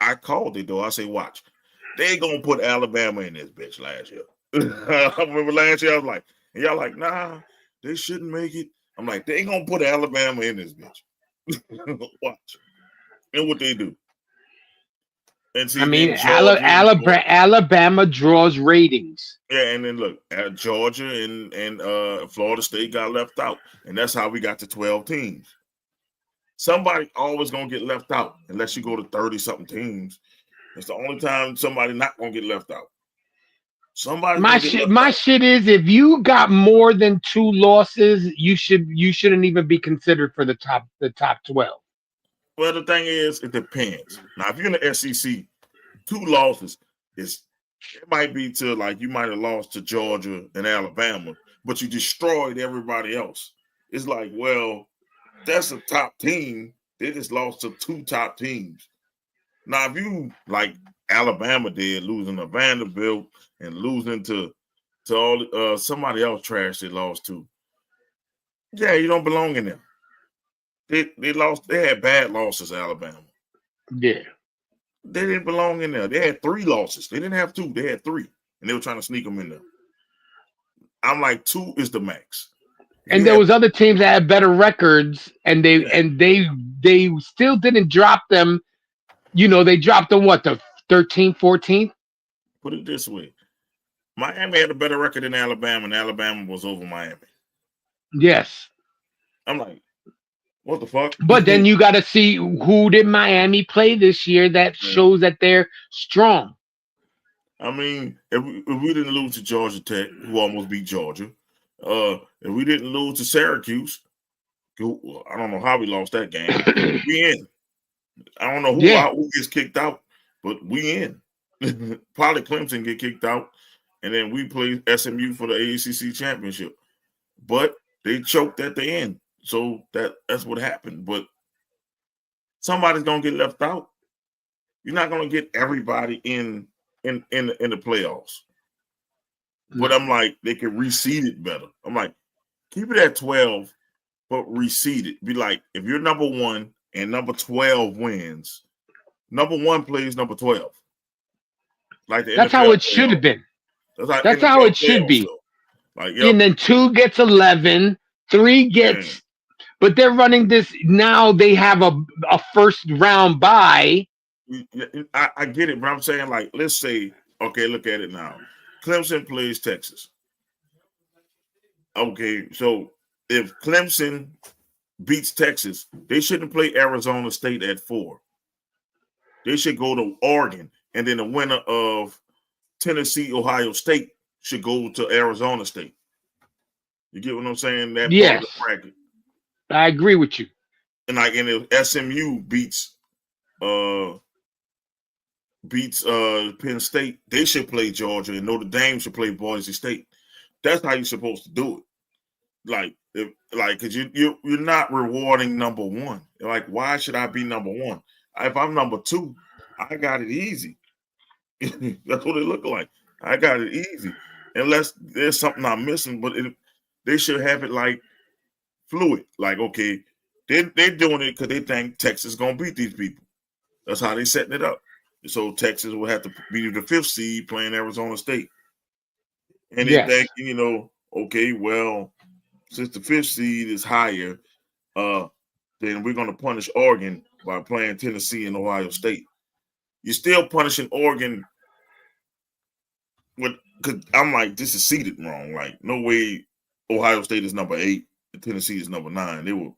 S1: I called it though. I say, watch, they gonna put Alabama in this bitch last year. I remember last year I was like, and y'all like, nah, they shouldn't make it. I'm like, they gonna put Alabama in this bitch. Watch. And what they do. And
S3: I
S1: see,
S3: mean,
S1: then Georgia,
S3: Alabama draws ratings.
S1: yeah, and then look, Georgia and Florida State got left out, and that's how we got to 12 teams. Somebody always gonna get left out unless you go to 30 something teams. It's the only time somebody not gonna get left out. Somebody's
S3: My
S1: gonna get
S3: shit,
S1: left
S3: my
S1: out.
S3: shit is if you got more than 2 losses, you shouldn't even be considered for the top 12.
S1: Well, the thing is, it depends. Now, if you're in the SEC, 2 losses is it might be to like you might have lost to Georgia and Alabama, but you destroyed everybody else. It's like, well, that's a top team. They just lost to 2 top teams. Now, if you like Alabama did, losing to Vanderbilt and losing to all somebody else trash they lost to, yeah, you don't belong in there. They lost. They had bad losses. Alabama.
S3: Yeah.
S1: They didn't belong in there. They had 3 losses. They didn't have 2. They had 3, and they were trying to sneak them in there. I'm like 2 is the max. If
S3: And
S1: you
S3: there
S1: have,
S3: was other teams that had better records, and they
S1: yeah,
S3: and they still didn't drop them. They dropped them what, the 13th, 14th?
S1: put it this way: Miami had a better record than Alabama, and Alabama was over Miami.
S3: Yes.
S1: I'm like, what the fuck?
S3: But then you got to see who did Miami play this year that shows that they're strong.
S1: I mean, if we didn't lose to Georgia Tech, who almost beat Georgia, if we didn't lose to Syracuse, I don't know how we lost that game. We in. I don't know
S3: Yeah.
S1: who gets kicked out, but we in. Probably Clemson get kicked out, and then we play SMU for the AACC championship. But they choked at the end, so that's what happened. But somebody's gonna get left out. You're not gonna get everybody in the playoffs. But I'm like, they can reseed it better. I'm like, keep it at 12, but reseed it. Be like, if you're number 1 and number 12 wins, number 1 plays number 12. Like the
S3: That's how
S1: NFL
S3: it should have
S1: playoffs.
S3: been.
S1: That's how
S3: That's how
S1: NFL
S3: it should
S1: playoffs
S3: be.
S1: go. Like,
S3: And
S1: yep.
S3: then 2 gets 11, 3 gets. But they're running this now. They have a first round bye.
S1: I get it, but I'm saying, like, let's say, okay, look at it now. Clemson plays Texas. Okay, so if Clemson beats Texas, they shouldn't play Arizona State at 4. They should go to Oregon, and then the winner of Tennessee, Ohio State should go to Arizona State. You get what I'm saying? That part of the
S3: Yes,
S1: bracket.
S3: I agree with you.
S1: And like, and if SMU beats Penn State, they should play Georgia, and Notre Dame should play Boise State. That's how you're supposed to do it. Because you're not rewarding number 1. Like, why should I be number 1? If I'm number 2, I got it easy. That's what it looked like. I got it easy, unless there's something I'm missing. But they should have it like fluid. Like, okay, they're doing it because they think Texas is gonna beat these people. That's how they're setting it up. So Texas will have to be the 5th seed playing Arizona State, and they
S3: Yes.
S1: think, okay, well, since the 5th seed is higher, then we're going to punish Oregon by playing Tennessee and Ohio State. You're still punishing Oregon because I'm like, this is seeded wrong. Like, no way Ohio State is number 8 and Tennessee is number 9.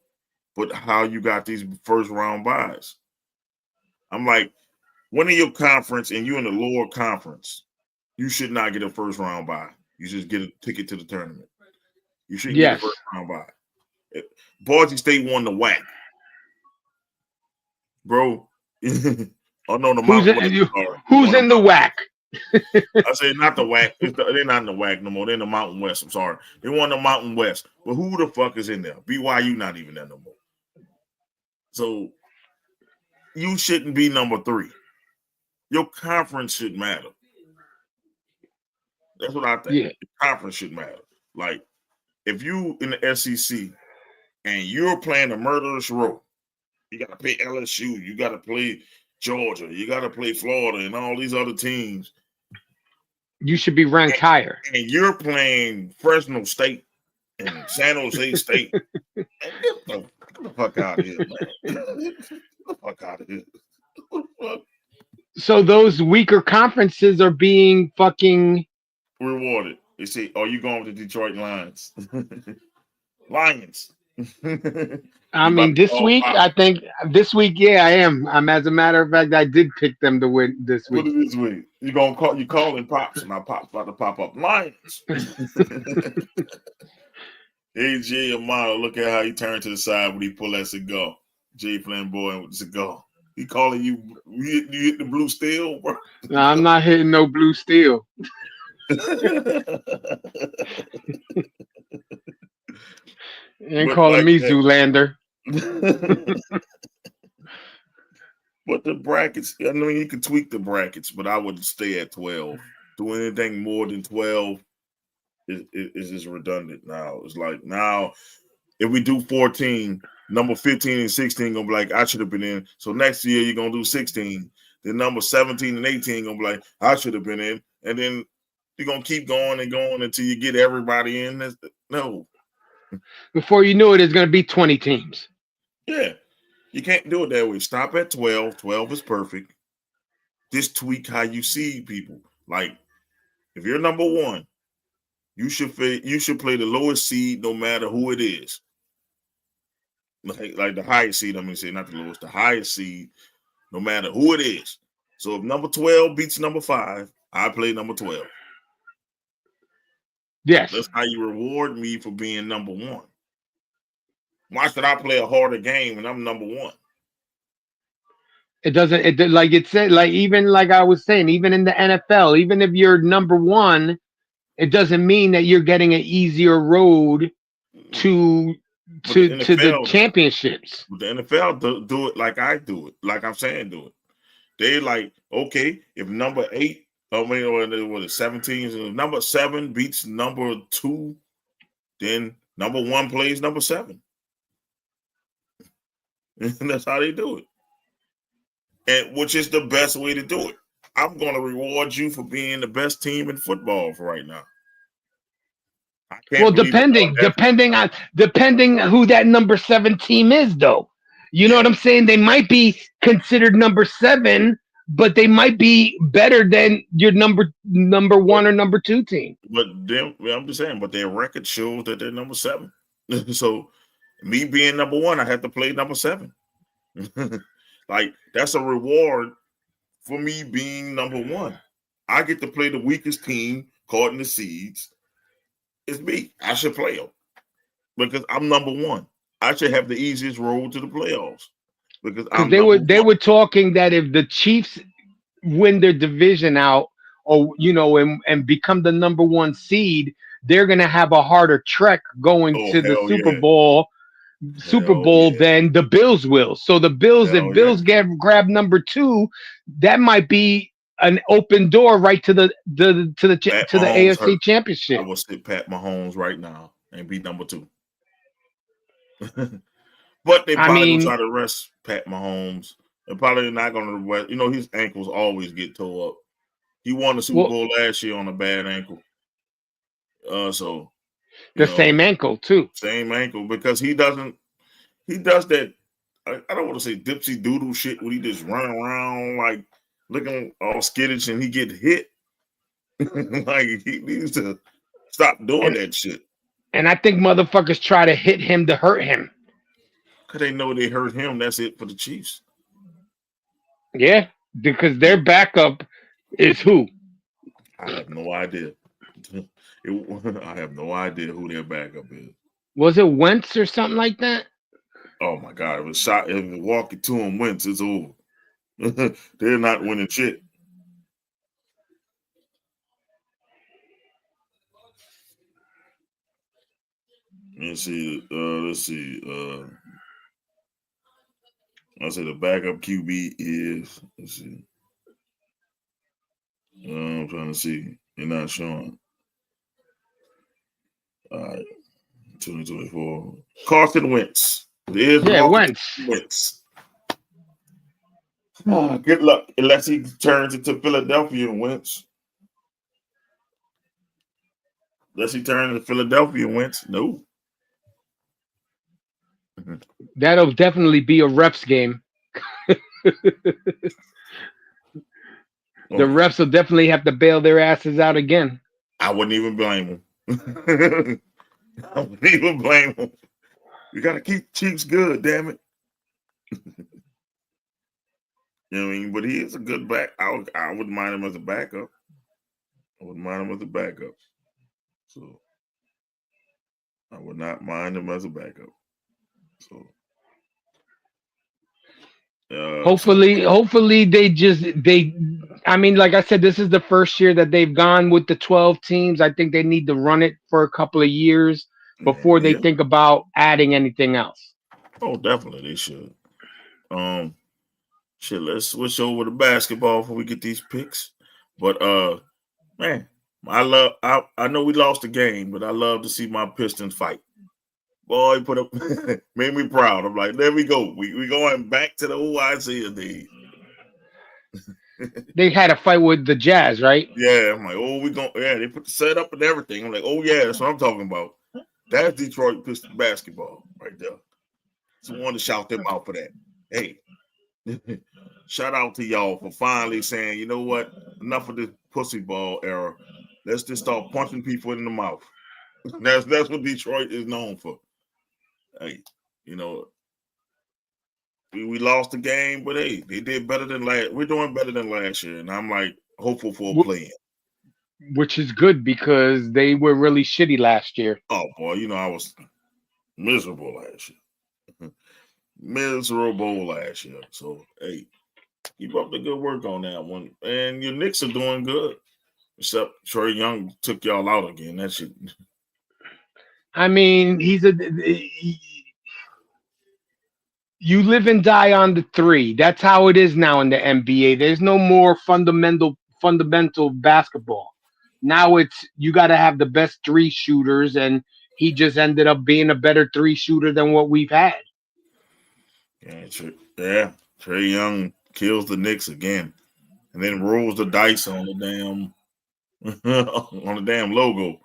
S1: But how you got these first round buys? I'm like, when in your conference and you're in the lower conference, you should not get a first round bye. You just get a ticket to the tournament. You shouldn't get a
S3: Yes.
S1: first round bye. Boise State won the WAC, bro. Oh no, the
S3: Who's
S1: Mountain West.
S3: who's in the WAC?
S1: I say not the WAC. They're not in the WAC no more. They're in the Mountain West. I'm sorry. They won the Mountain West. But who the fuck is in there? BYU not even there no more. So you shouldn't be number 3. Your conference should matter. That's what I think.
S3: Yeah.
S1: The conference should matter. Like if you in the SEC and you're playing a murderous row, you got to play LSU, you got to play Georgia, you got to play Florida, and all these other teams.
S3: You should be ranked higher.
S1: And you're playing Fresno State and San Jose State. Man, get the fuck out of here, man. Get the fuck out of here.
S3: So those weaker conferences are being fucking
S1: rewarded. They say, "Are you going with the Detroit Lions?" Lions.
S3: I mean, this week, I think this week, yeah, I am. As a matter of fact, I did pick them to win this week.
S1: What is this week? You calling Pops, and my Pops about to pop up. Lions. Hey, Jay Amano, look at how he turned to the side when he pulled that cigar. Jay Flamboyant with the cigar. He calling you hit the blue steel, bro?
S3: No, I'm not hitting no blue steel. You ain't calling me Zoolander.
S1: But the brackets, I mean, you can tweak the brackets, but I would stay at 12. Do anything more than 12 is just redundant now. It's like now, if we do 14, number 15 and 16 gonna be like, I should have been in. So next year you're gonna do 16. Then number 17 and 18 gonna be like, I should have been in. And then you're gonna keep going and going until you get everybody in. No.
S3: Before you know it, it's gonna be 20 teams.
S1: Yeah. You can't do it that way. Stop at 12. 12 is perfect. Just tweak how you see people. Like, if you're number 1, you should play the lowest seed no matter who it is. Like the highest seed, not the lowest, the highest seed, no matter who it is. So if number 12 beats number 5, I play number 12.
S3: Yes.
S1: That's how you reward me for being number 1. Why should I play a harder game when I'm number 1?
S3: It doesn't. Like it said. Like even like I was saying, even in the NFL, even if you're number 1, it doesn't mean that you're getting an easier road to the championships.
S1: But the NFL do it like I do it. Like I'm saying, do it. They like, okay, if number 8, what 17, so number 7 beats number 2, then number 1 plays number 7. And that's how they do it. And which is the best way to do it. I'm going to reward you for being the best team in football for right now.
S3: Well, depending who that number 7 team is, though. You know what I'm saying? They might be considered number 7, but they might be better than your number 1 or number 2 team.
S1: But I'm just saying, but their record shows that they're number 7. So me being number 1, I have to play number 7. Like that's a reward for me being number 1. I get to play the weakest team caught in the seeds. It's me. I should play them because I'm number 1. I should have the easiest road to the playoffs because
S3: they were talking that if the Chiefs win their division out, or and become the number 1 seed, they're gonna have a harder trek going to the Super Bowl. Than the Bills will. So the Bills, if Bills grab number 2, that might be an open door right to the AFC Championship.
S1: I will sit Pat Mahomes right now and be number 2. But they probably try to rest Pat Mahomes. They're probably not going to rest. His ankles always get tore up. He won the Super Bowl last year on a bad ankle.
S3: Same ankle too.
S1: Same ankle because he does that. I don't want to say dipsy doodle shit when he just run around like looking all skittish and he get hit. Like he needs to stop doing that shit.
S3: And I think motherfuckers try to hit him to hurt him.
S1: Cause they know they hurt him. That's it for the Chiefs.
S3: Yeah, because their backup is who?
S1: I have no idea. I have no idea who their backup is.
S3: Was it Wentz or something like that?
S1: Oh my God! If it walking to him Wentz, it's over. They're not winning shit. Let's see. I say the backup QB is. Let's see. I'm trying to see. They're not showing. All right. 2024. Carson Wentz. There's
S3: Yeah,
S1: walking
S3: Wentz.
S1: Wentz. Good luck unless he turns into Philadelphia Wentz. Unless he turns into Philadelphia Wentz. No.
S3: That'll definitely be a refs game. The refs will definitely have to bail their asses out again.
S1: I wouldn't even blame him. I wouldn't even blame him. You got to keep Chiefs good, damn it. You know what I mean? But he is a good back. I wouldn't mind him as a backup. I wouldn't mind him as a backup. So I would not mind him as a backup. So
S3: hopefully they I mean, like I said, this is the first year that they've gone with the 12 teams. I think they need to run it for a couple of years before they think about adding anything else.
S1: Oh, definitely they should. Let's switch over to basketball before we get these picks. But man, I know we lost the game, but I love to see my Pistons fight. Boy, put up made me proud. I'm like, there we go. We going back to the old Isaiah days.
S3: They had a fight with the Jazz, right?
S1: Yeah, I'm like, they put the set up and everything. I'm like, oh yeah, that's what I'm talking about. That's Detroit Pistons basketball right there. So I want to shout them out for that. Hey, shout out to y'all for finally saying, you know what? Enough of this pussy ball era. Let's just start punching people in the mouth. That's what Detroit is known for. Hey, you know, we lost the game, but hey, they did better than last. We're doing better than last year, and I'm like hopeful for a play-in.
S3: Which is good because they were really shitty last year.
S1: Oh boy, you know I was miserable last year. Miserable last year. So hey, keep up the good work on that one. And your Knicks are doing good. Except Trae Young took y'all out again. That shit.
S3: I mean, you live and die on the three. That's how it is now in the NBA. There's no more fundamental basketball. Now it's you got to have the best three shooters, and he just ended up being a better three shooter than what we've had.
S1: Yeah, Trae Young kills the Knicks again, and then rolls the dice on the damn logo.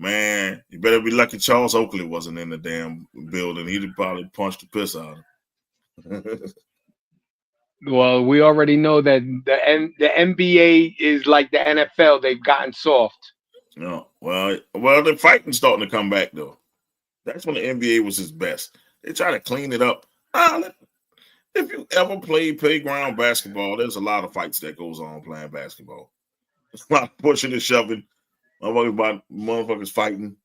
S1: Man, you better be lucky Charles Oakley wasn't in the damn building. He'd probably punched the piss out of him.
S3: Well, we already know that the NBA is like the NFL. They've gotten soft.
S1: No, well, the fighting's starting to come back though. That's when the NBA was its best. They try to clean it up. If you ever played playground basketball, there's a lot of fights that goes on playing basketball. There's a lot of pushing and shoving. Motherfuckers fighting.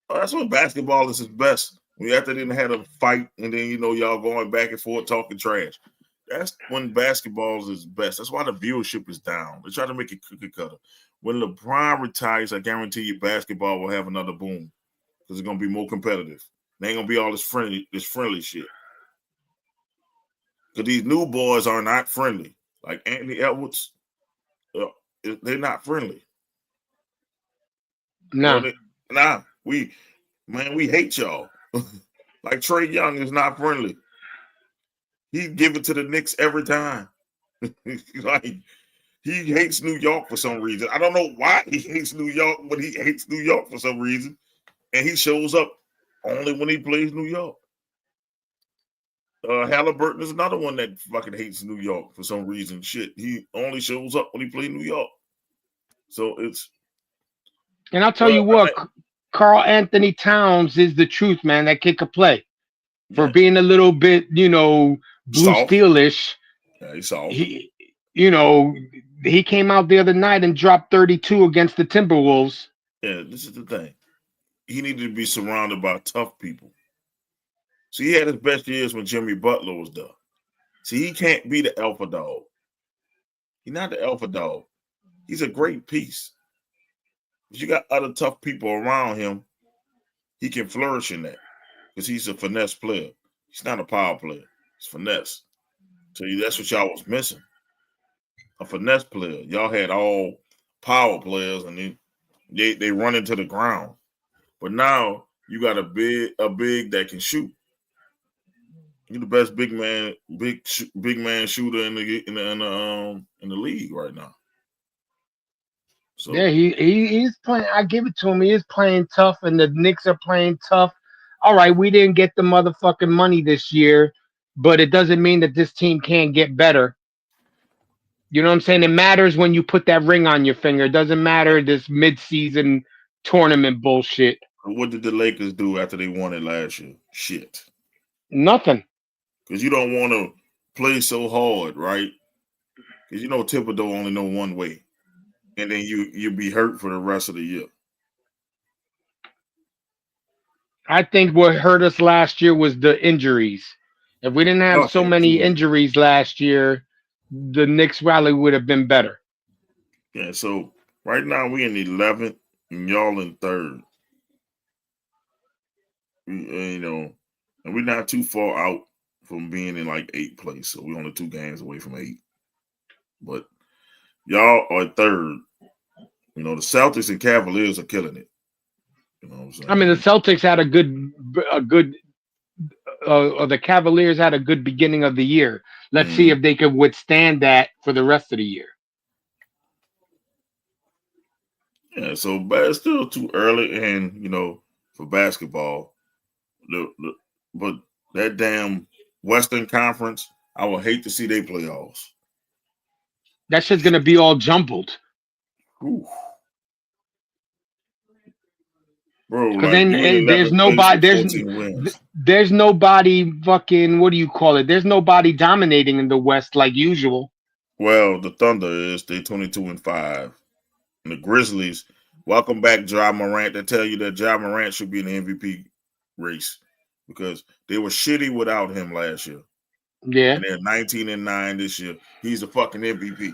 S1: That's when basketball is its best. We after didn't have a fight, and then y'all going back and forth talking trash. That's when basketball is best. That's why the viewership is down. They try to make it cookie cutter. When LeBron retires, I guarantee you basketball will have another boom because it's gonna be more competitive. They ain't gonna be all this friendly shit. Because these new boys are not friendly. Like Anthony Edwards, they're not friendly.
S3: No.
S1: We hate y'all. Like Trae Young is not friendly. He give it to the Knicks every time. Like he hates New York for some reason. I don't know why he hates New York, but he hates New York for some reason. And he shows up only when he plays New York. Halliburton is another one that fucking hates New York for some reason. Shit, he only shows up when he plays New York. So it's.
S3: And I'll tell you what, Karl Anthony Towns is the truth, man. That kid could play. For being a little bit, blue steelish.
S1: Yeah, he's soft.
S3: he came out the other night and dropped 32 against the Timberwolves.
S1: Yeah, this is the thing. He needed to be surrounded by tough people. See, he had his best years when Jimmy Butler was there. See, he can't be the alpha dog. He's not the alpha dog. He's a great piece. If you got other tough people around him, he can flourish in that because he's a finesse player. He's not a power player. He's finesse. So that's what y'all was missing. A finesse player. Y'all had all power players and they run into the ground. But now you got a big that can shoot. You're the best big man shooter in the league right now. So
S3: Yeah, he's playing. I give it to him. He is playing tough, and the Knicks are playing tough. All right, we didn't get the motherfucking money this year, but it doesn't mean that this team can't get better. You know what I'm saying? It matters when you put that ring on your finger. It doesn't matter this mid-season tournament bullshit.
S1: what did the Lakers do after they won it last year? Shit.
S3: Nothing.
S1: Because you don't want to play so hard, right? Because you know Thibodeau only know one way. And then you'll be hurt for the rest of the year.
S3: I think what hurt us last year was the injuries. If we didn't have so many injuries last year, the Knicks rally would have been better.
S1: Yeah, so right now we in 11th and y'all in 3rd. You know, and we're not too far out from being in like 8th place. So we're only 2 games away from 8. But y'all are 3rd. You know, the Celtics and Cavaliers are killing it. You know what I'm saying?
S3: I mean, the Celtics had the Cavaliers had a good beginning of the year. Let's see if they could withstand that for the rest of the year.
S1: Yeah, so but it's still too early, and you know, for basketball, but that damn Western Conference, I would hate to see they playoffs.
S3: That shit's gonna be all jumbled.
S1: Ooh. Bro,
S3: Because
S1: like
S3: then there's nobody, there's nobody fucking, what do you call it? There's nobody dominating in the West like usual.
S1: Well, the Thunder is they 22-5, and the Grizzlies. Welcome back, Ja Morant. They tell you that Ja Morant should be in the MVP race because they were shitty without him last year.
S3: Yeah,
S1: and they're 19-9 this year. He's a fucking MVP.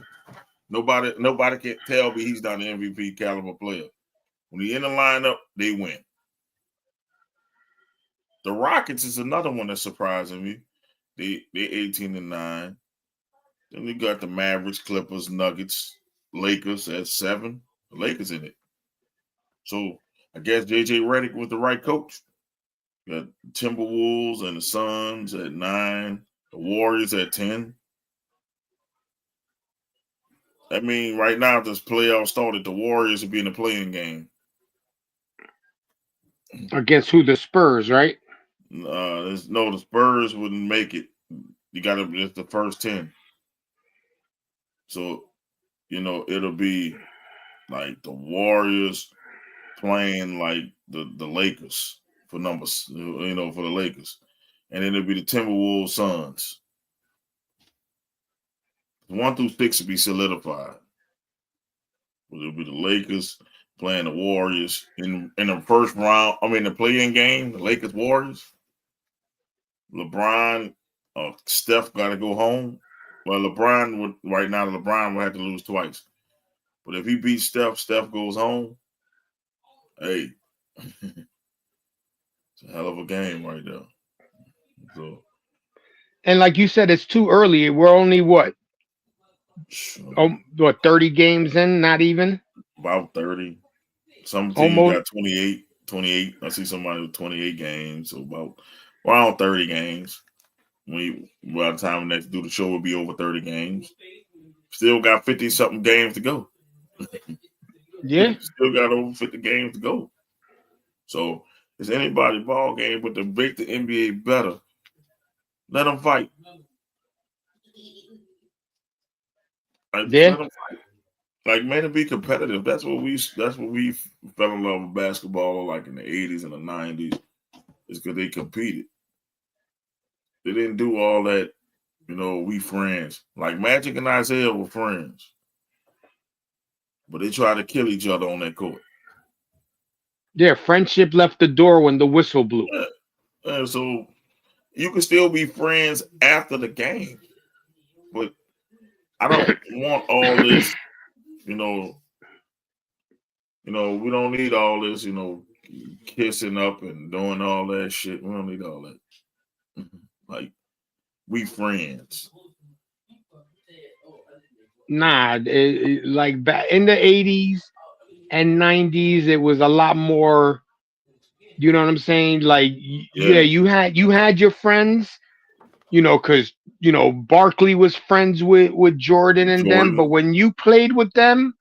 S1: Nobody can tell me he's not an MVP caliber player. When he's in the lineup, they win. The Rockets is another one that's surprising me. They 18-9. Then we got the Mavericks, Clippers, Nuggets, Lakers at 7. The Lakers in it. So I guess JJ Redick was the right coach. You got Timberwolves and the Suns at 9. The Warriors at 10. I mean, right now, if this playoff started, the Warriors would be in the playing game.
S3: against who? The Spurs, right?
S1: No, the Spurs wouldn't make it. You got to it's the first 10. So, you know, it'll be like the Warriors playing like the Lakers for numbers, you know, for the Lakers. And then it'll be the Timberwolves Suns. 1 through 6 will be solidified. It'll be the Lakers playing the Warriors in the first round. I mean, the play-in game, the Lakers Warriors. LeBron, Steph got to go home. Well, LeBron will have to lose twice. But if he beats Steph, Steph goes home. Hey, it's a hell of a game right there. So,
S3: and like you said, it's too early. We're only what 30 games in? Not even
S1: about 30. Some teams
S3: almost
S1: got 28. I see somebody with 28 games. So about around 30 games. By the time next do the show, will be over 30 games. Still got 50-something games to go.
S3: Yeah.
S1: Still got over 50 games to go. So it's anybody ball game, but to make the NBA better, let them fight. Let them fight. Like, man, to be competitive. That's what we fell in love with basketball like in the 80s and the 90s. Is because they competed. They didn't do all that, you know, we friends. Like Magic and Isaiah were friends. but they try to kill each other on that court.
S3: Yeah, friendship left the door when the whistle blew.
S1: And so you can still be friends after the game, but I don't want all this, you know, we don't need all this, kissing up and doing all that shit. We don't need all that. Like, we friends.
S3: Nah, like back in the 80s and 90s, it was a lot more. You know what I'm saying? Like, yeah, you had your friends, because Barkley was friends with Jordan and them. But when you played with them,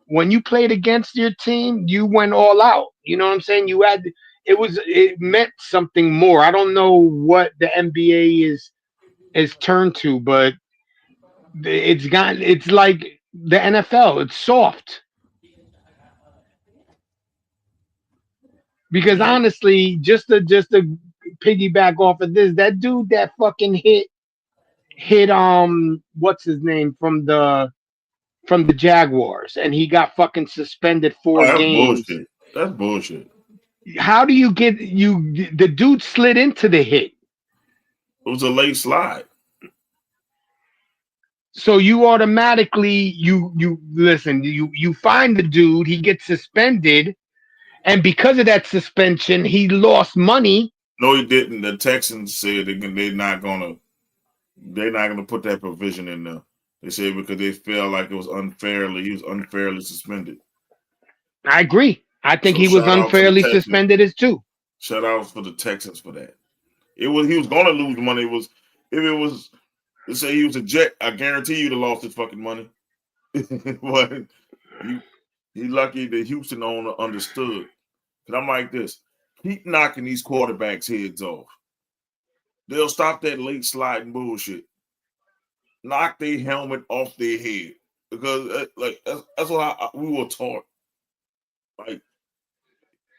S3: when you played against your team, you went all out. You know what I'm saying? It meant something more. I don't know what the NBA is turned to, but it's like the NFL. It's soft. Because honestly, just to piggyback off of this, that dude that fucking hit what's his name from the Jaguars, and he got fucking suspended
S1: Oh,
S3: 4
S1: that's
S3: games.
S1: bullshit. That's bullshit.
S3: How do you get the dude slid into the hit?
S1: It was a late slide.
S3: So you automatically you find the dude, he gets suspended, and because of that suspension, he lost money.
S1: No, he didn't. The Texans said they're not gonna put that provision in there. They said because they felt like he was unfairly suspended.
S3: I agree. I think
S1: So
S3: he was
S1: shout out to the
S3: unfairly
S1: Texans.
S3: suspended as too.
S1: Shout out for the Texans for that. He was gonna lose money. If it was, let's say he was a Jet, I guarantee you'd have lost his fucking money. But he lucky that Houston owner understood. Cause I'm like this: keep knocking these quarterbacks' heads off. They'll stop that late sliding bullshit. Knock their helmet off their head because that's what we were taught. Like,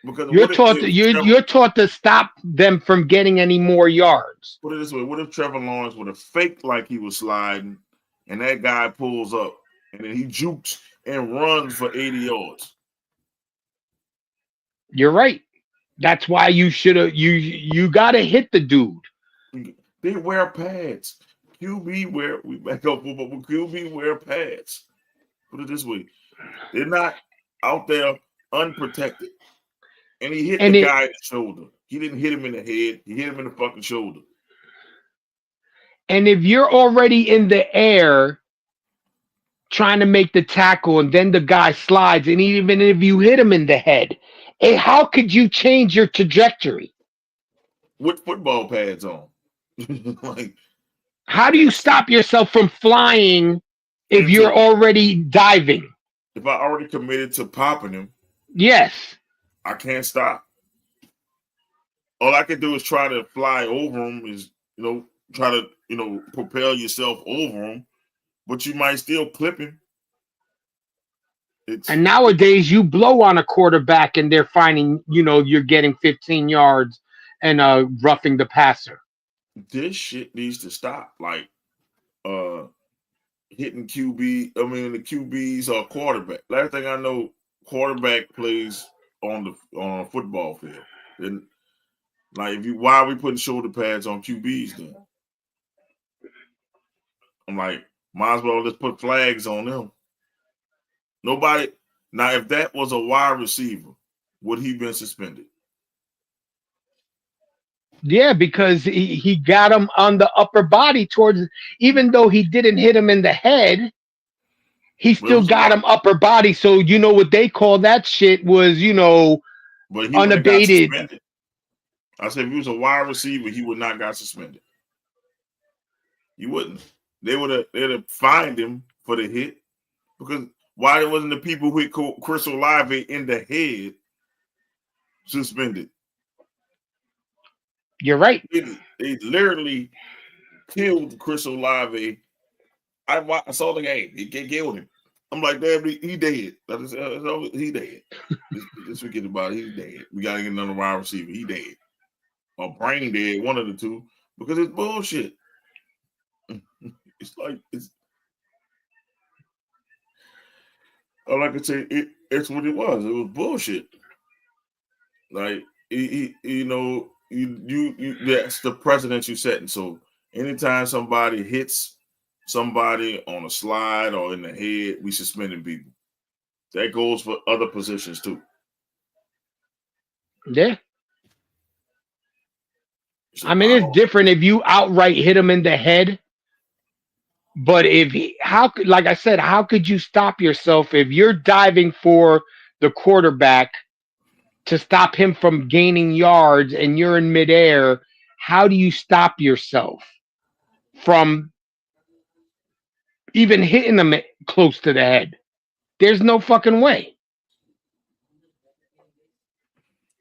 S1: because
S3: You're
S1: what
S3: taught
S1: if
S3: you're taught to stop them from getting any more yards.
S1: put it this way: what if Trevor Lawrence would have faked like he was sliding, and that guy pulls up, and then he jukes and runs for 80 yards?
S3: You're right. That's why you should have you got to hit the dude.
S1: They wear pads. QB wear we back up, but QB wear pads. Put it this way: they're not out there unprotected. And he hit the guy in the shoulder. He didn't hit him in the head. He hit him in the fucking shoulder.
S3: And if you're already in the air trying to make the tackle and then the guy slides, and even if you hit him in the head, how could you change your trajectory?
S1: With football pads on. Like,
S3: how do you stop yourself from flying if you're already diving?
S1: If I already committed to popping him,
S3: yes,
S1: I can't stop. All I can do is try to fly over him, try to, propel yourself over him, but you might still clip him.
S3: And nowadays you blow on a quarterback and they're finding, you're getting 15 yards and roughing the passer.
S1: This shit needs to stop. Like, hitting QB. I mean, the QBs are quarterback. Last thing I know, quarterback plays on a football field. Then, like, why are we putting shoulder pads on QBs then? I'm like, might as well just put flags on them. Nobody. Now, if that was a wide receiver, would he been suspended?
S3: Yeah, because he got him on the upper body even though he didn't hit him in the head, he still got him upper body. So you know what they call that shit was,
S1: but he
S3: unabated.
S1: Got suspended. I said if he was a wide receiver, he would not got suspended. He wouldn't. They'd have fined him for the hit because why wasn't the people who hit Chris Olave in the head suspended?
S3: You're right.
S1: They literally killed Chris Olave. I saw the game. He killed him. I'm like, damn, he dead. He dead. Just forget about it. He's dead. We gotta get another wide receiver. He dead. Or brain dead, one of the two, because it's bullshit. It's like All I can say, it's what it was. It was bullshit. Like that's the precedent you setting. So anytime somebody hits somebody on a slide or in the head, we suspending people. That goes for other positions too.
S3: Yeah.
S1: So
S3: I mean, it's different if you outright hit him in the head. But like I said, how could you stop yourself if you're diving for the quarterback to stop him from gaining yards and you're in midair? How do you stop yourself from even hitting him close to the head? There's no fucking way.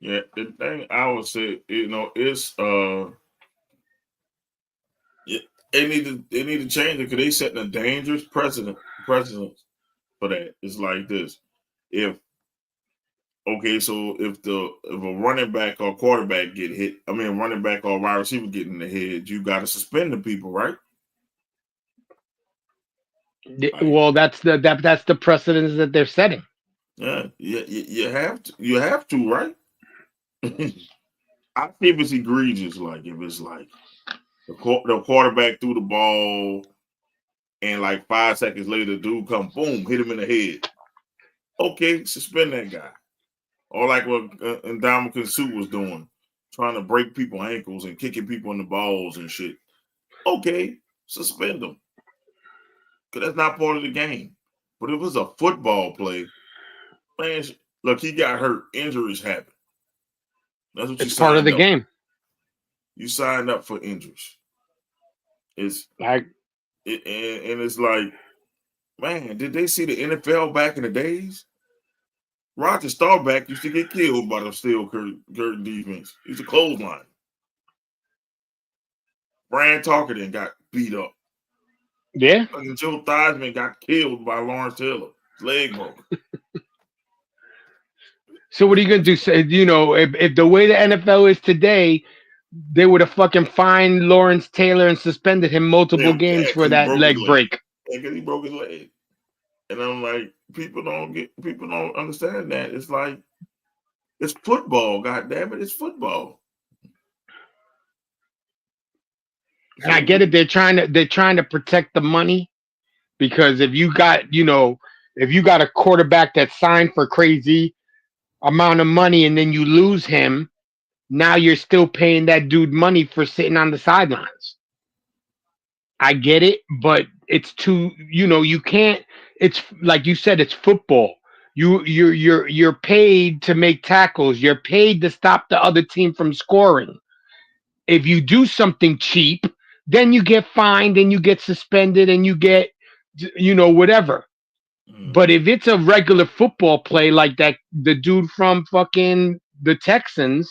S1: yeah, the thing I would say, it's yeah, they need to change it because they setting a dangerous precedent for that. It's like this. If Okay, so if a running back or quarterback get hit, I mean running back or wide receiver get in the head, you got to suspend the people, right? Like,
S3: Well, that's the precedence that they're setting.
S1: yeah, you have to, right? I think it's egregious. Like if it's like the quarterback threw the ball, and like 5 seconds later, dude come boom, hit him in the head. Okay, suspend that guy. Or like what Diabolical was doing, trying to break people's ankles and kicking people in the balls and shit. Okay, suspend them. Because that's not part of the game. But if it's a football play, man, look, he got hurt. Injuries happen. That's what you
S3: It's part of
S1: signed
S3: the
S1: up.
S3: game.
S1: You signed up for injuries. It's
S3: Like,
S1: and it's like, man, did they see the NFL back in the days? Roger Staubach used to get killed by the steel curtain defense. He's a clothesline. Brian Tarkenton got beat up.
S3: yeah.
S1: Fucking Joe Theismann got killed by Lawrence Taylor. His leg broke.
S3: So what are you gonna do? Say, if the way the NFL is today, they would have fucking fined Lawrence Taylor and suspended him multiple
S1: Yeah,
S3: games for
S1: because he
S3: that
S1: broke his
S3: leg
S1: leg.
S3: break.
S1: Yeah, because he broke his leg. And I'm like, people don't understand that. It's like, it's football, god damn it, it's football.
S3: And I get it. They're trying to protect the money because if you got a quarterback that's signed for crazy amount of money and then you lose him, now you're still paying that dude money for sitting on the sidelines. I get it, but it's too, you can't. It's like you said, it's football. You're paid to make tackles. You're paid to stop the other team from scoring. If you do something cheap, then you get fined and you get suspended and you get, whatever. But if it's a regular football play like that, the dude from fucking the Texans,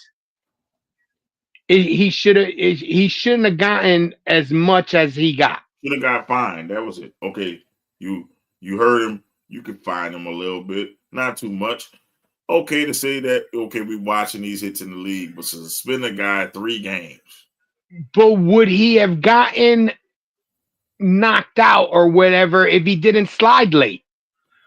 S3: he shouldn't have gotten as much as he got.
S1: Should have got fined. That was it. Okay, you heard him. You could fine him a little bit, not too much. Okay to say that. Okay, we watching these hits in the league, but suspend a guy 3 games.
S3: But would he have gotten knocked out or whatever if he didn't slide late?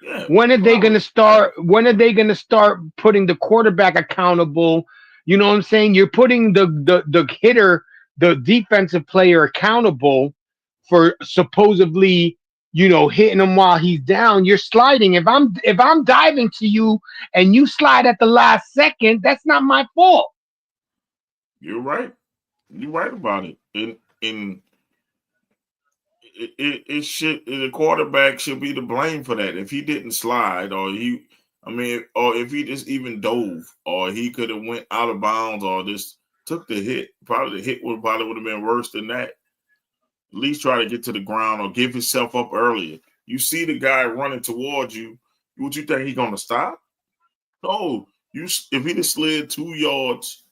S1: Yeah.
S3: When are they going to start? When are they going to start putting the quarterback accountable? You know what I'm saying? You're putting the hitter, the defensive player accountable for supposedly, hitting him while he's down. You're sliding. If I'm diving to you and you slide at the last second, that's not my fault.
S1: You're right. You're right about it. The quarterback should be to blame for that. If he didn't slide, or if he just even dove, or he could have went out of bounds, or just took the hit. Probably the hit would have been worse than that. At least try to get to the ground or give himself up earlier. You see the guy running towards you. Would you think he's gonna stop? No. If he just slid 2 yards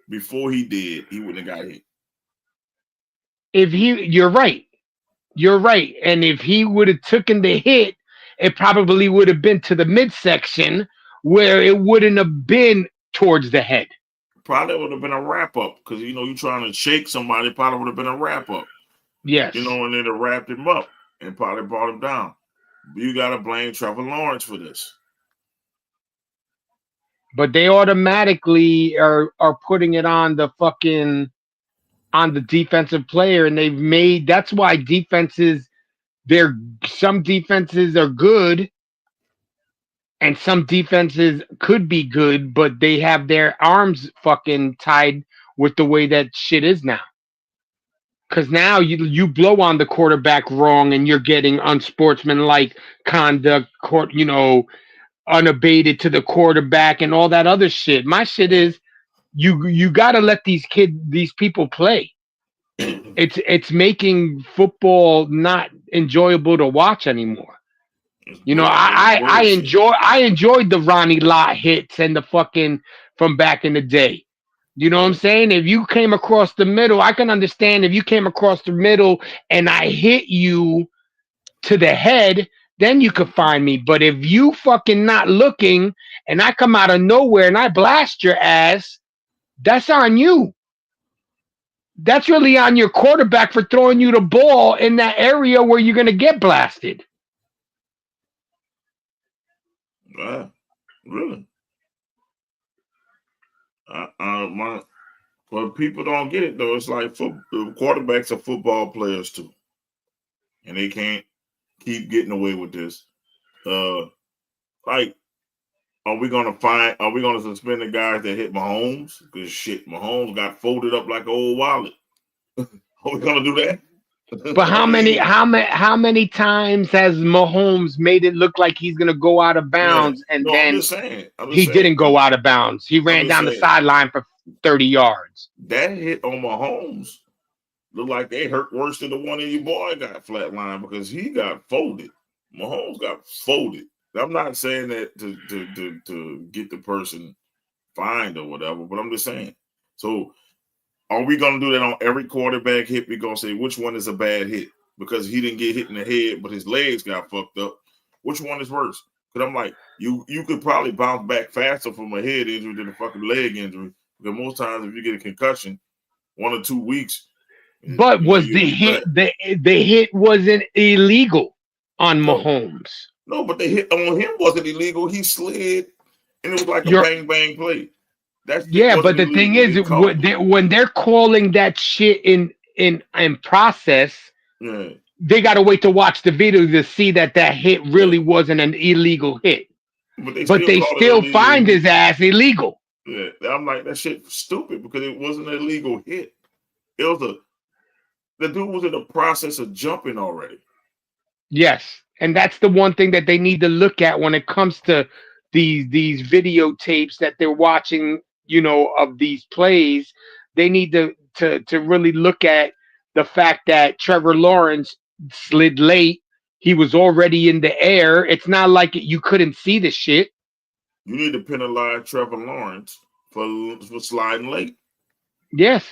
S1: before he did, he wouldn't have got hit.
S3: You're right. You're right. And if he would have taken the hit, it probably would have been to the midsection where it wouldn't have been towards the head.
S1: Probably would have been a wrap up because you're trying to shake somebody. Probably would have been a wrap up.
S3: Yes.
S1: And then it wrapped him up and probably brought him down. You got to blame Trevor Lawrence for this.
S3: But they automatically are putting it on the defensive player, and they've made that's why some defenses are good and some defenses could be good, but they have their arms fucking tied with the way that shit is now. Because now you blow on the quarterback wrong, and you're getting unsportsmanlike conduct, unabated to the quarterback, and all that other shit. My shit is you got to let these people play. It's making football not enjoyable to watch anymore. I enjoyed the Ronnie Lott hits and the fucking from back in the day. You know what I'm saying? If you came across the middle, I can understand if you came across the middle and I hit you to the head, then you could find me. But if you fucking not looking and I come out of nowhere and I blast your ass, that's on you. That's really on your quarterback for throwing you the ball in that area where you're going to get blasted.
S1: Really? But people don't get it though. It's like quarterbacks are football players too, and they can't keep getting away with this. Like, are we gonna suspend the guys that hit Mahomes? Because shit, Mahomes got folded up like an old wallet. Are we gonna do that?
S3: But how many times has Mahomes made it look like he's gonna go out of bounds and then he didn't go out of bounds? He ran down the sideline for 30 yards.
S1: That hit on Mahomes looked like they hurt worse than the one that your boy got flatlined because he got folded. Mahomes got folded. I'm not saying that to get the person fined or whatever, but I'm just saying. So are we going to do that on every quarterback hit? We're going to say which one is a bad hit because he didn't get hit in the head, but his legs got fucked up. Which one is worse? Because I'm like, you could probably bounce back faster from a head injury than a fucking leg injury. Because most times if you get a concussion, 1 or 2 weeks.
S3: But was the hit the hit wasn't illegal on Mahomes?
S1: No, but the hit on him wasn't illegal. He slid, and it was like a bang play.
S3: But the thing is, when they're calling that shit in process, they got to wait to watch the video to see that hit really wasn't an illegal hit. But they still find his ass illegal.
S1: Yeah, I'm like, that shit stupid because it wasn't an illegal hit. It was the dude was in the process of jumping already.
S3: Yes, and that's the one thing that they need to look at when it comes to these videotapes that they're watching, of these plays. They need to really look at the fact that Trevor Lawrence slid late. He was already in the air. It's not like you couldn't see the shit.
S1: You need to penalize Trevor Lawrence for sliding late.
S3: Yes.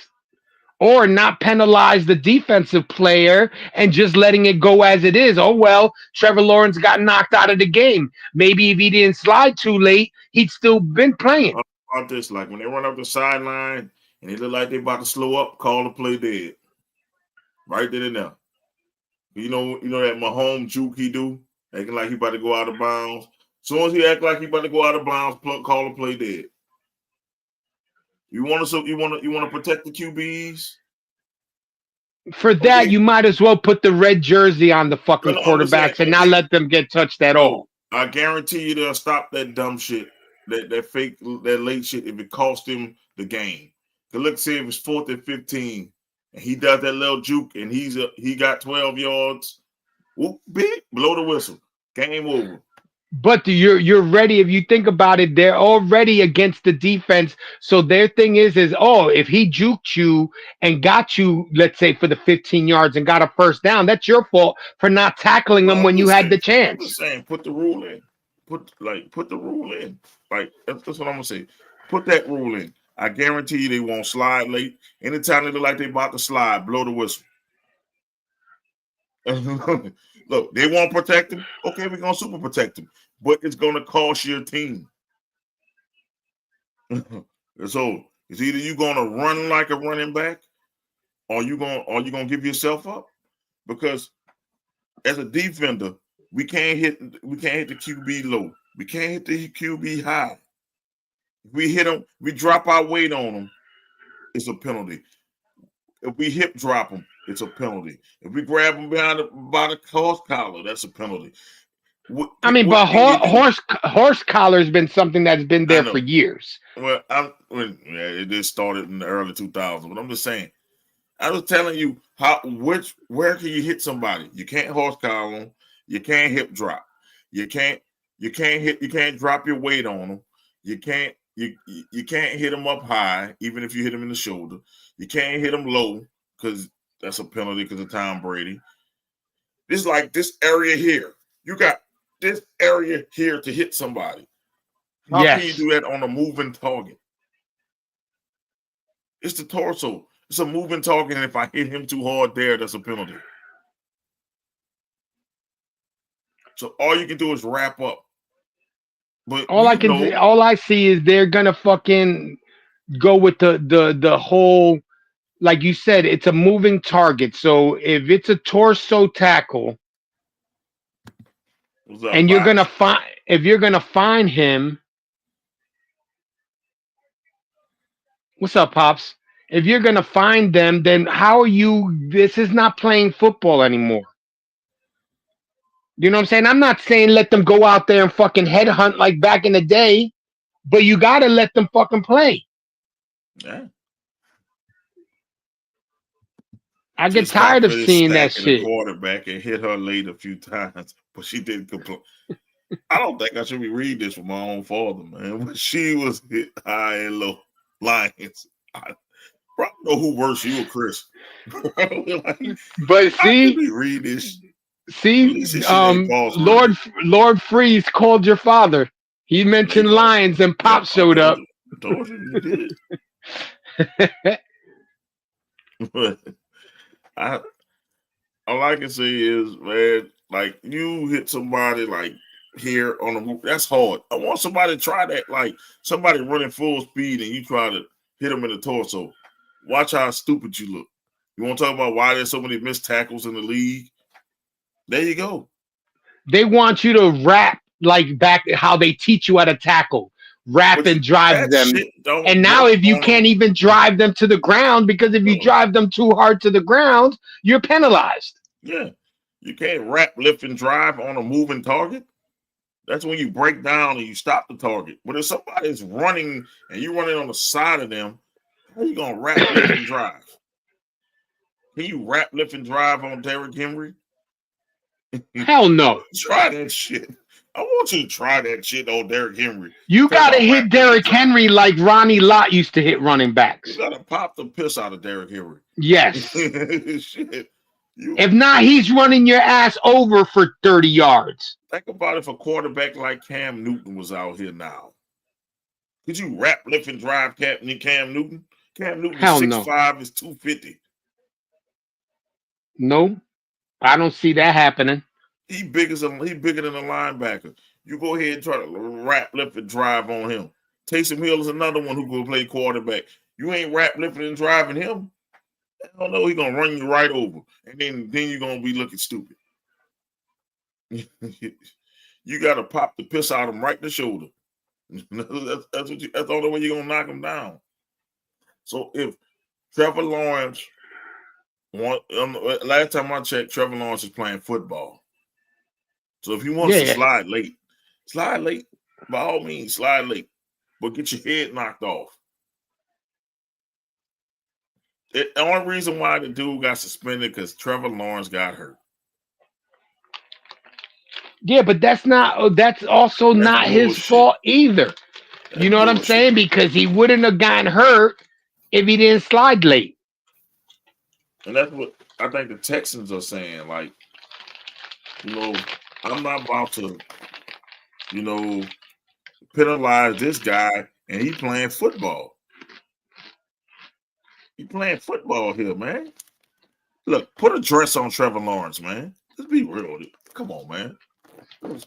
S3: Or not penalize the defensive player and just letting it go as it is. Oh, well, Trevor Lawrence got knocked out of the game. Maybe if he didn't slide too late, he'd still been playing.
S1: How about this? Like when they run up the sideline and they look like they're about to slow up, call the play dead. Right then and there. You know that Mahomes juke he do? Acting like he about to go out of bounds. As soon as he act like he about to go out of bounds, call the play dead. You want to protect the QBs?
S3: For that, you might as well put the red jersey on the fucking quarterbacks and not let them get touched at all.
S1: I guarantee you they'll stop that dumb shit, that fake, that late shit if it cost him the game. Cause look, say if it's 4th and 15, and he does that little juke, and he got 12 yards. Whoop, big, blow the whistle, game over.
S3: But you're ready. If you think about it, they're already against the defense. So their thing is if he juked you and got you, let's say for the 15 yards and got a first down, that's your fault for not tackling them when you had the chance.
S1: I'm just saying, put the rule in. Put the rule in. Like that's what I'm gonna say. Put that rule in. I guarantee you they won't slide late. Anytime they look like they're about to slide, blow the whistle. Look, they won't protect him. Okay, we're going to super protect him. But it's going to cost your team. So it's either you're going to run like a running back or you're going to give yourself up. Because as a defender, We can't hit the QB low. We can't hit the QB high. If we hit them, we drop our weight on them, it's a penalty. If we hip drop them, it's a penalty. If we grab them by the horse collar, that's a penalty. What
S3: horse collar has been something that's been there for years.
S1: Well, it just started in the early 2000s, but I'm just saying. I was telling you where can you hit somebody? You can't horse collar them. You can't hip drop. You can't drop your weight on them. You can't hit them up high, even if you hit them in the shoulder. You can't hit them low because that's a penalty because of Tom Brady. This is like this area here. You got this area here to hit somebody. How can you do that on a moving target? It's the torso. It's a moving target, and if I hit him too hard there, that's a penalty. So all you can do is wrap up. But
S3: all I see is they're gonna fucking go with the whole, like you said, it's a moving target. So if it's a torso tackle, and you're gonna find him, what's up, Pops? If you're gonna find them, then how are you? This is not playing football anymore. You know what I'm saying? I'm not saying let them go out there and fucking headhunt like back in the day, but you gotta let them fucking play.
S1: Yeah.
S3: I get tired of seeing that shit.
S1: The quarterback and hit her late a few times, but she didn't complain. I don't think I should be reading this from my own father, man. When she was hit high and low, Lions. I probably know who worse, you or Chris.
S3: But see,
S1: read this.
S3: See, Lord Freeze called your father. He mentioned Lions, and Pop showed up.
S1: I told you he did. But all I can say is, man, like you hit somebody like here on the move. That's hard. I want somebody to try that, like somebody running full speed and you try to hit them in the torso. Watch how stupid you look. You want to talk about why there's so many missed tackles in the league? There you go.
S3: They want you to wrap like back how they teach you how to tackle. Wrap and drive them. And now if you can't even drive them to the ground, because if you drive them too hard to the ground, you're penalized.
S1: Yeah. You can't wrap, lift, and drive on a moving target. That's when you break down and you stop the target. But if somebody's running and you're running on the side of them, how are you going to wrap, lift, and drive? Can you wrap, lift, and drive on Derrick Henry?
S3: Hell no.
S1: Try that shit. I want you to try that shit on Derrick Henry.
S3: You got to hit Derrick Henry like Ronnie Lott used to hit running backs.
S1: You got to pop the piss out of Derrick Henry.
S3: Yes.
S1: Shit.
S3: If not, he's running your ass over for 30 yards.
S1: Think about if a quarterback like Cam Newton was out here now. Could you wrap, lift, and drive Cam Newton? Cam Newton is 6'5", is 250.
S3: No, I don't see that happening.
S1: He bigger than a linebacker. You go ahead and try to wrap, lift, and drive on him. Taysom Hill is another one who will play quarterback. You ain't wrap, lifting, and driving him. I don't know. He's gonna run you right over, and then you're gonna be looking stupid. You got to pop the piss out of him right in the shoulder. That's the only way you're gonna knock him down. So if Trevor Lawrence, last time I checked, Trevor Lawrence is playing football. So if he wants to slide late. By all means, slide late, but get your head knocked off. The only reason why the dude got suspended because Trevor Lawrence got hurt.
S3: Yeah, but that's also not his fault either. You know what I'm saying? Because he wouldn't have gotten hurt if he didn't slide late.
S1: And that's what I think the Texans are saying. Like, I'm not about to, penalize this guy, and he playing football. He playing football here, man. Look, put a dress on Trevor Lawrence, man. Let's be real. Come on, man. Put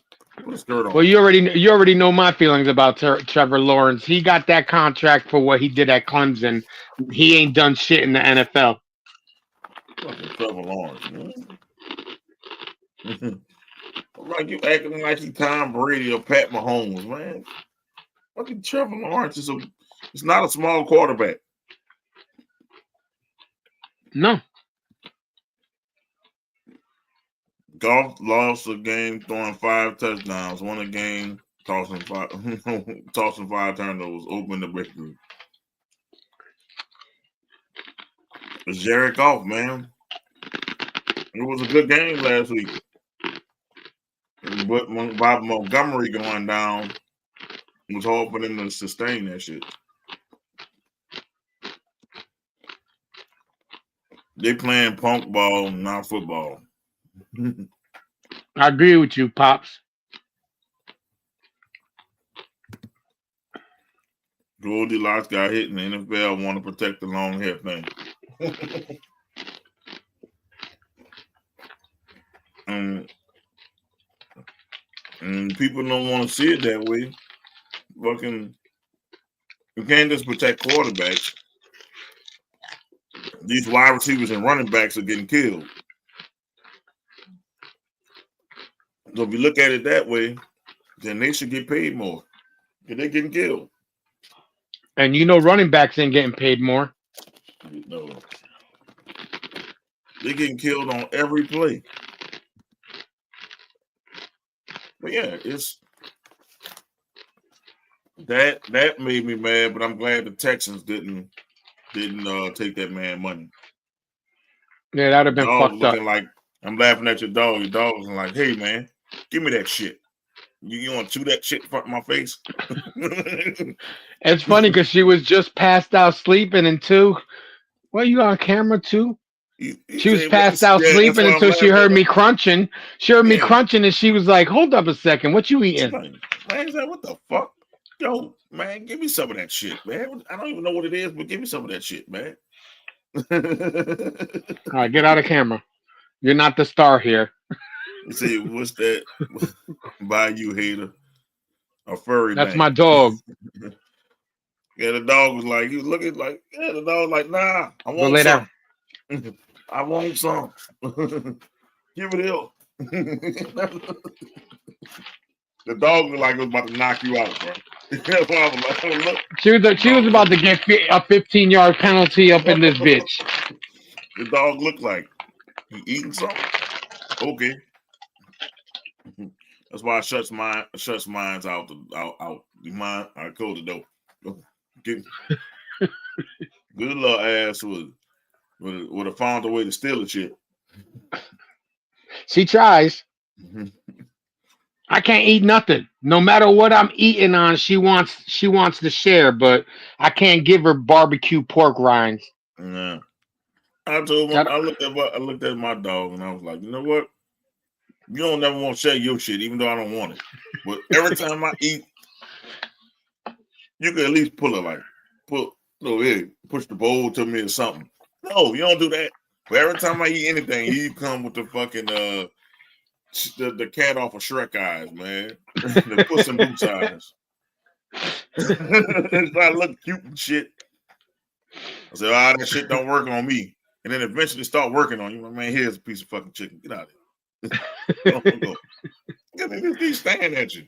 S1: a skirt on.
S3: Well, you already know my feelings about Trevor Lawrence. He got that contract for what he did at Clemson. He ain't done shit in the NFL.
S1: Fucking Trevor Lawrence, man. Like you acting like you Tom Brady or Pat Mahomes, man. Fucking Trevor Lawrence it's not a small quarterback.
S3: No.
S1: Goff lost a game throwing 5 touchdowns, won a game tossing 5 tossing 5 turnovers, opened the breakthrough. It's Jared Goff, man. It was a good game last week. But when Bob Montgomery going down, it was hard for them to sustain that shit. They playing punk ball, not football.
S3: I agree with you, Pops.
S1: Goldilocks got hit, and the NFL want to protect the long hair thing. And people don't want to see it that way. Fucking, you can't just protect quarterbacks. These wide receivers and running backs are getting killed. So if you look at it that way, then they should get paid more. Because they're getting killed.
S3: And you know running backs ain't getting paid more.
S1: No. They're getting killed on every play. But yeah, it's that made me mad, but I'm glad the Texans didn't take that man money.
S3: Yeah, that'd have been
S1: Dog
S3: fucked up.
S1: looking like I'm laughing at your dog. Your dog was like, "Hey man, give me that shit. You want to chew that shit in front of my face?"
S3: It's funny because she was just passed out sleeping until. Well, you on camera too? She was passed out sleeping until she heard me crunching. She heard me crunching, and she was like, "Hold up a second, what you eating?"
S1: Like, man, is that what the fuck? Yo, man, give me some of that shit, man. I don't even know what it is, but give me some of that shit, man.
S3: All right, get out of camera. You're not the star here.
S1: You see, what's that? By you, hater. A furry
S3: That's
S1: man.
S3: my dog.
S1: Yeah, the dog was like, he was looking like, yeah, the dog was like, nah, I
S3: Go
S1: want
S3: lay
S1: some.
S3: down.
S1: I want some. Give it here. The dog looked like it was about to knock you out, bro. That's why I was like, oh, look.
S3: She was about to get a 15-yard penalty up in this bitch.
S1: The dog looked like he eating something. Okay. That's why I shuts mines out. The mind, I close the door. Good little ass would have found a way to steal the shit.
S3: She tries. I can't eat nothing. No matter what I'm eating on, she wants to share, but I can't give her barbecue pork rinds.
S1: Yeah. I told him, I looked at my dog and I was like, you know what? You don't never want to share your shit, even though I don't want it. But every time I eat, you can at least pull it like push the bowl to me or something. No, you don't do that. But every time I eat anything, you come with the fucking the cat off of Shrek eyes, man. The Puss in Boots eyes. I look cute and shit. I said, that shit don't work on me. And then eventually start working on you. Man, here's a piece of fucking chicken. Get out of here. Go. He's staring at you.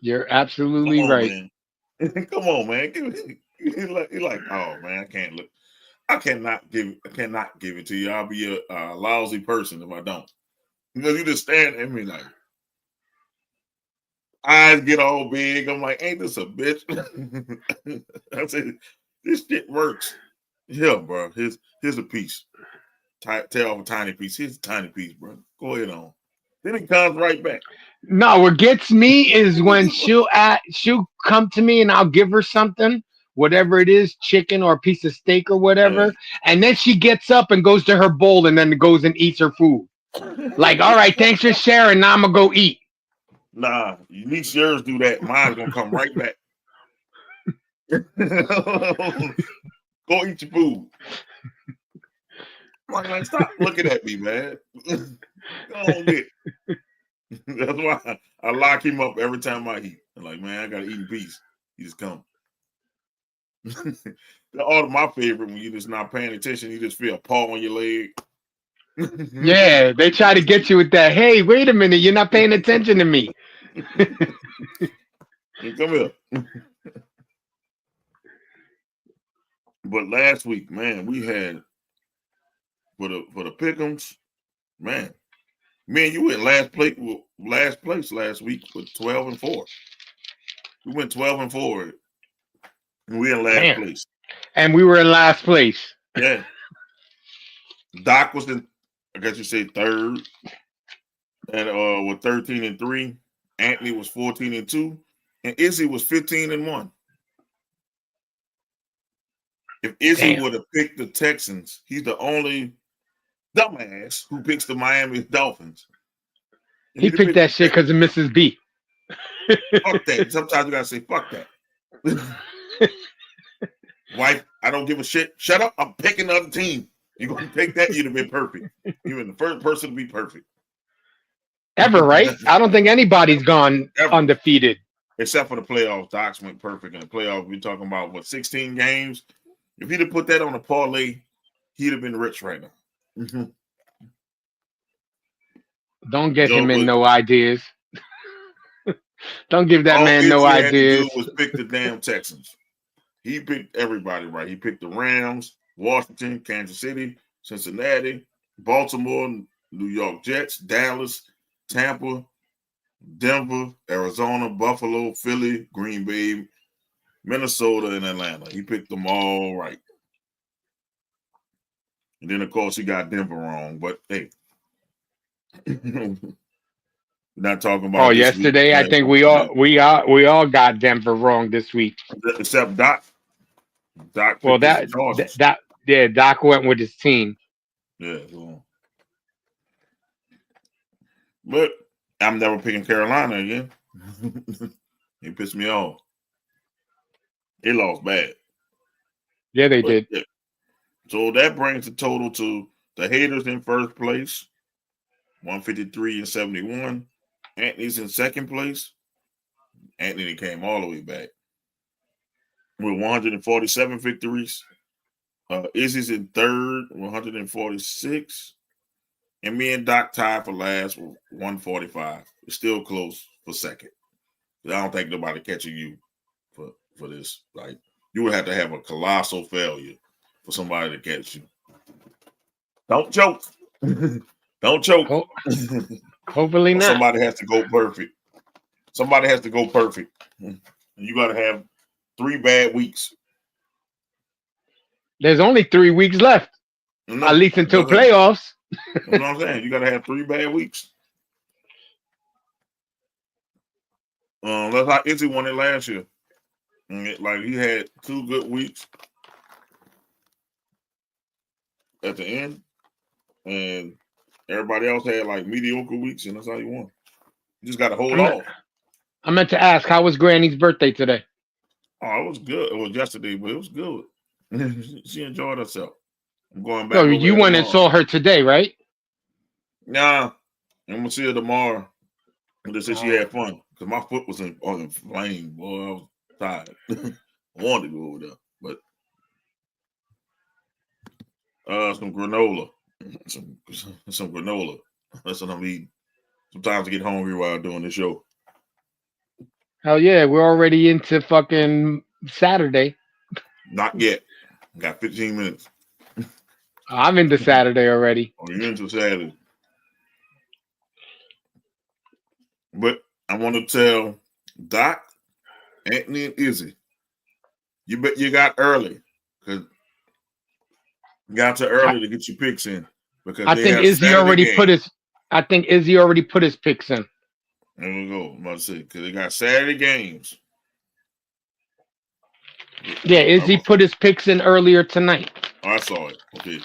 S3: You're absolutely right.
S1: Man. Come on, man. He's like, oh man, I can't look. I cannot give it to you. I'll be a lousy person if I don't. Because you just staring at me like eyes get all big. I'm like, ain't this a bitch? I said, this shit works. Yeah, bro. Here's a piece. Tear off a tiny piece. Here's a tiny piece, bro. Go ahead on. Then it comes right back.
S3: No, what gets me is when she'll come to me and I'll give her something, whatever it is, chicken or a piece of steak or whatever, and then she gets up and goes to her bowl and then goes and eats her food. Like, all right, thanks for sharing. Now I'm gonna go eat.
S1: Nah, you need yours do that. Mine's gonna come right back. Go eat your food. I'm like, stop looking at me, man. Go on, get. That's why I lock him up every time I eat. I'm like, man, I gotta eat in peace. He just come. All my favorite when you just not paying attention, you just feel a paw on your leg.
S3: Yeah, they try to get you with that. Hey, wait a minute, you're not paying attention to me.
S1: Come here. But last week, man, we had for the pick'ems, man. Man, you went last place last week with 12-4. We went 12-4. And we in last
S3: Damn.
S1: place.
S3: And we were in last place.
S1: Yeah. Doc was in, I guess you say third. And with 13-3. Anthony was 14-2. And Izzy was 15-1. If Izzy would have picked the Texans, he's the only dumbass who picks the Miami Dolphins.
S3: He picked that shit because of Mrs. B.
S1: Fuck that. Sometimes you gotta say fuck that. Wife, I don't give a shit. Shut up. I'm picking the other team. You're gonna take that, you'd have been perfect. You've been the first person to be perfect.
S3: Ever, right? I don't think anybody's gone undefeated.
S1: Except for the playoffs. Docs went perfect in the playoffs. We're talking about 16 games. If he'd have put that on a parlay, he'd have been rich right now.
S3: Don't get him in no ideas. Don't give that man no ideas.
S1: All he had to do was pick the damn Texans. He picked everybody right. He picked the Rams, Washington, Kansas City, Cincinnati, Baltimore, New York Jets, Dallas, Tampa, Denver, Arizona, Buffalo, Philly, Green Bay, Minnesota, and Atlanta. He picked them all right. And then, of course, he got Denver wrong. But, hey, we're not talking about.
S3: Oh, yesterday, I think we all got Denver wrong this week.
S1: Except Doc. Doc.
S3: Well, Doc went with his team.
S1: Yeah. But I'm never picking Carolina again. He pissed me off. He lost bad.
S3: Yeah, they did.
S1: Yeah. So that brings the total to the haters in first place, 153-71. Anthony's in second place. Anthony came all the way back with 147 victories. Izzy's in third, 146. And me and Doc tied for last with 145. It's still close for second. I don't think nobody catching you for this. Like, you would have to have a colossal failure for somebody to catch you. Don't choke. Don't choke.
S3: Hopefully not.
S1: Somebody has to go perfect. Somebody has to go perfect. And you got to have 3 bad weeks.
S3: There's only 3 weeks left.
S1: No,
S3: at least until playoffs.
S1: You know what I'm saying? You got to have 3 bad weeks. That's how Izzy won it last year. Like, he had 2 good weeks at the end, and everybody else had like mediocre weeks, and that's how you won. You just got to hold off.
S3: I meant to ask, how was Granny's birthday today?
S1: Oh, it was good. It was yesterday, but it was good. She enjoyed herself. I'm going back.
S3: No, you went and saw her today, right?
S1: Nah, I'm gonna see her tomorrow. And they said she had fun because my foot was in flame. Boy, I was tired. I wanted to go over there, but some granola, some granola. That's what I'm eating. Sometimes I get hungry while doing this show.
S3: Hell yeah, we're already into fucking Saturday.
S1: Not yet. Got 15 minutes.
S3: I'm into Saturday already.
S1: Oh, you're into Saturday. But I want to tell Doc, Anthony, and Izzy, you got early because you got to early to get your picks in. Because
S3: I think Izzy already put his picks in.
S1: There we go. I'm about to say because they got Saturday games.
S3: Yeah, Izzy put his picks in earlier tonight.
S1: Oh, I saw it. Okay.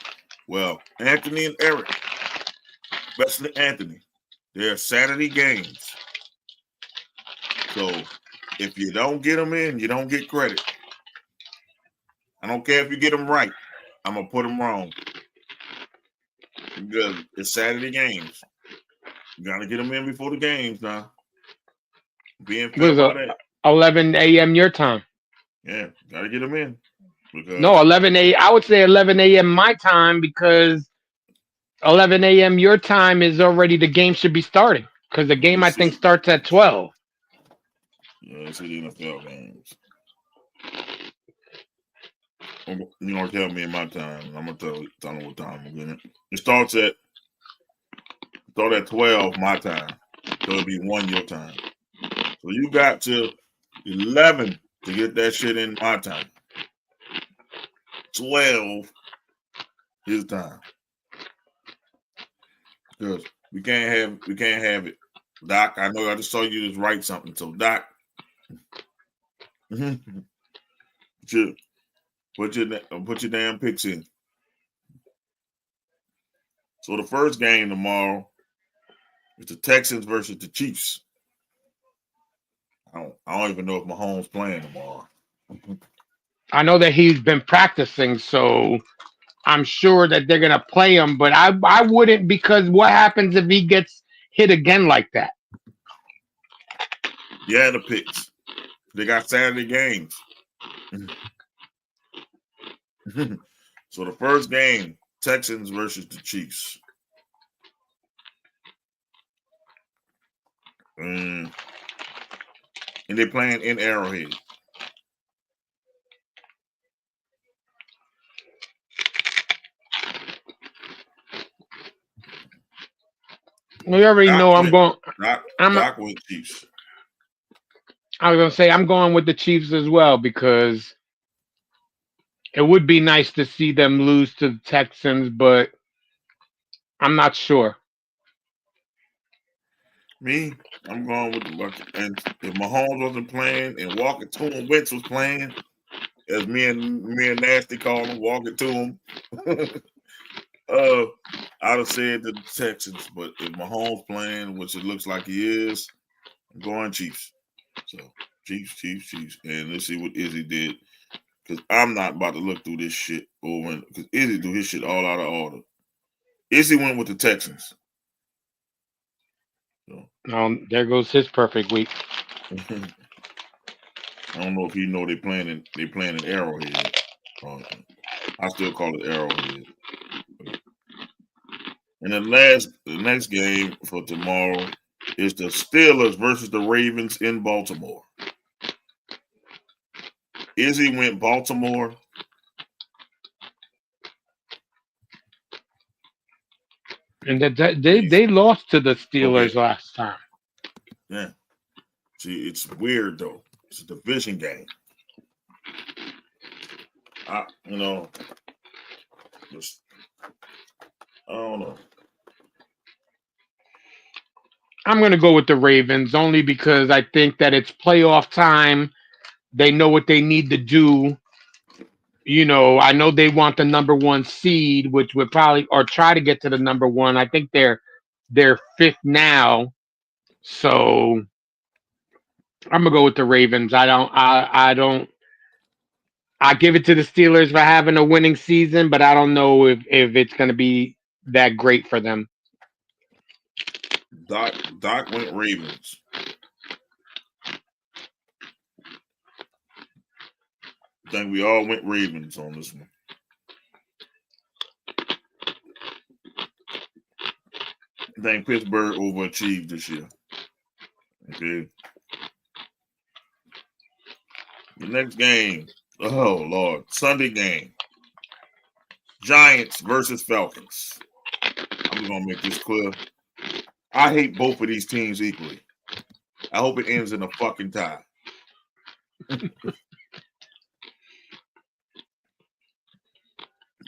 S1: Well, Anthony and Eric, especially Anthony, they're Saturday games. So if you don't get them in, you don't get credit. I don't care if you get them right. I'm going to put them wrong. Because it's Saturday games. You got to get them in before the games now. Being fair about that.
S3: 11 a.m. your time.
S1: Yeah, got to get them in.
S3: No, 11 a.m. I would say 11 a.m. my time because 11 a.m. your time is already the game should be starting because the game I
S1: Let's
S3: think
S1: see.
S3: starts at 12.
S1: Yeah, let's see the NFL games. You don't tell me in my time. I'm gonna tell you what time I'm getting. It starts at 12 my time. So it'll be 1 your time. So you got till 11 to get that shit in my time. 12 his time. Because we can't have it. Doc, I know I just saw you just write something. So Doc, put your damn picks in. So the first game tomorrow is the Texans versus the Chiefs. I don't even know if Mahomes playing tomorrow.
S3: I know that he's been practicing, so I'm sure that they're gonna play him. But I wouldn't because what happens if he gets hit again like that?
S1: Yeah, the picks. They got Saturday games. So the first game, Texans versus the Chiefs. And they're playing in Arrowhead.
S3: We already know I'm going.
S1: Doc with Chiefs.
S3: I was gonna say I'm going with the Chiefs as well because it would be nice to see them lose to the Texans, but I'm not sure.
S1: Me, I'm going with the Buccaneers. And if Mahomes wasn't playing and Walker Tune Wentz was playing, as me and Nasty call him, Walker to him, I'd have said the Texans. But if Mahomes playing, which it looks like he is, I'm going Chiefs. So Chiefs. And let's see what Izzy did. Because I'm not about to look through this shit over because Izzy do his shit all out of order. Izzy went with the Texans. So
S3: There goes his perfect week.
S1: I don't know if he know they playing in Arrowhead. I still call it Arrowhead. And the next game for tomorrow is the Steelers versus the Ravens in Baltimore. Izzy went Baltimore.
S3: And they lost to the Steelers last time.
S1: Yeah. See, it's weird though. It's a division game. I don't know.
S3: I'm going to go with the Ravens only because I think that it's playoff time. They know what they need to do. I know they want the number one seed, which would probably or try to get to the number one. I think they're fifth now, so I'm gonna go with the Ravens. I give it to the Steelers for having a winning season, but I don't know if it's gonna be that great for them.
S1: Doc went Ravens. I think we all went Ravens on this one. I think Pittsburgh overachieved this year. Okay. The next game, oh Lord, Sunday game. Giants versus Falcons. I'm gonna make this clear. I hate both of these teams equally. I hope it ends in a fucking tie.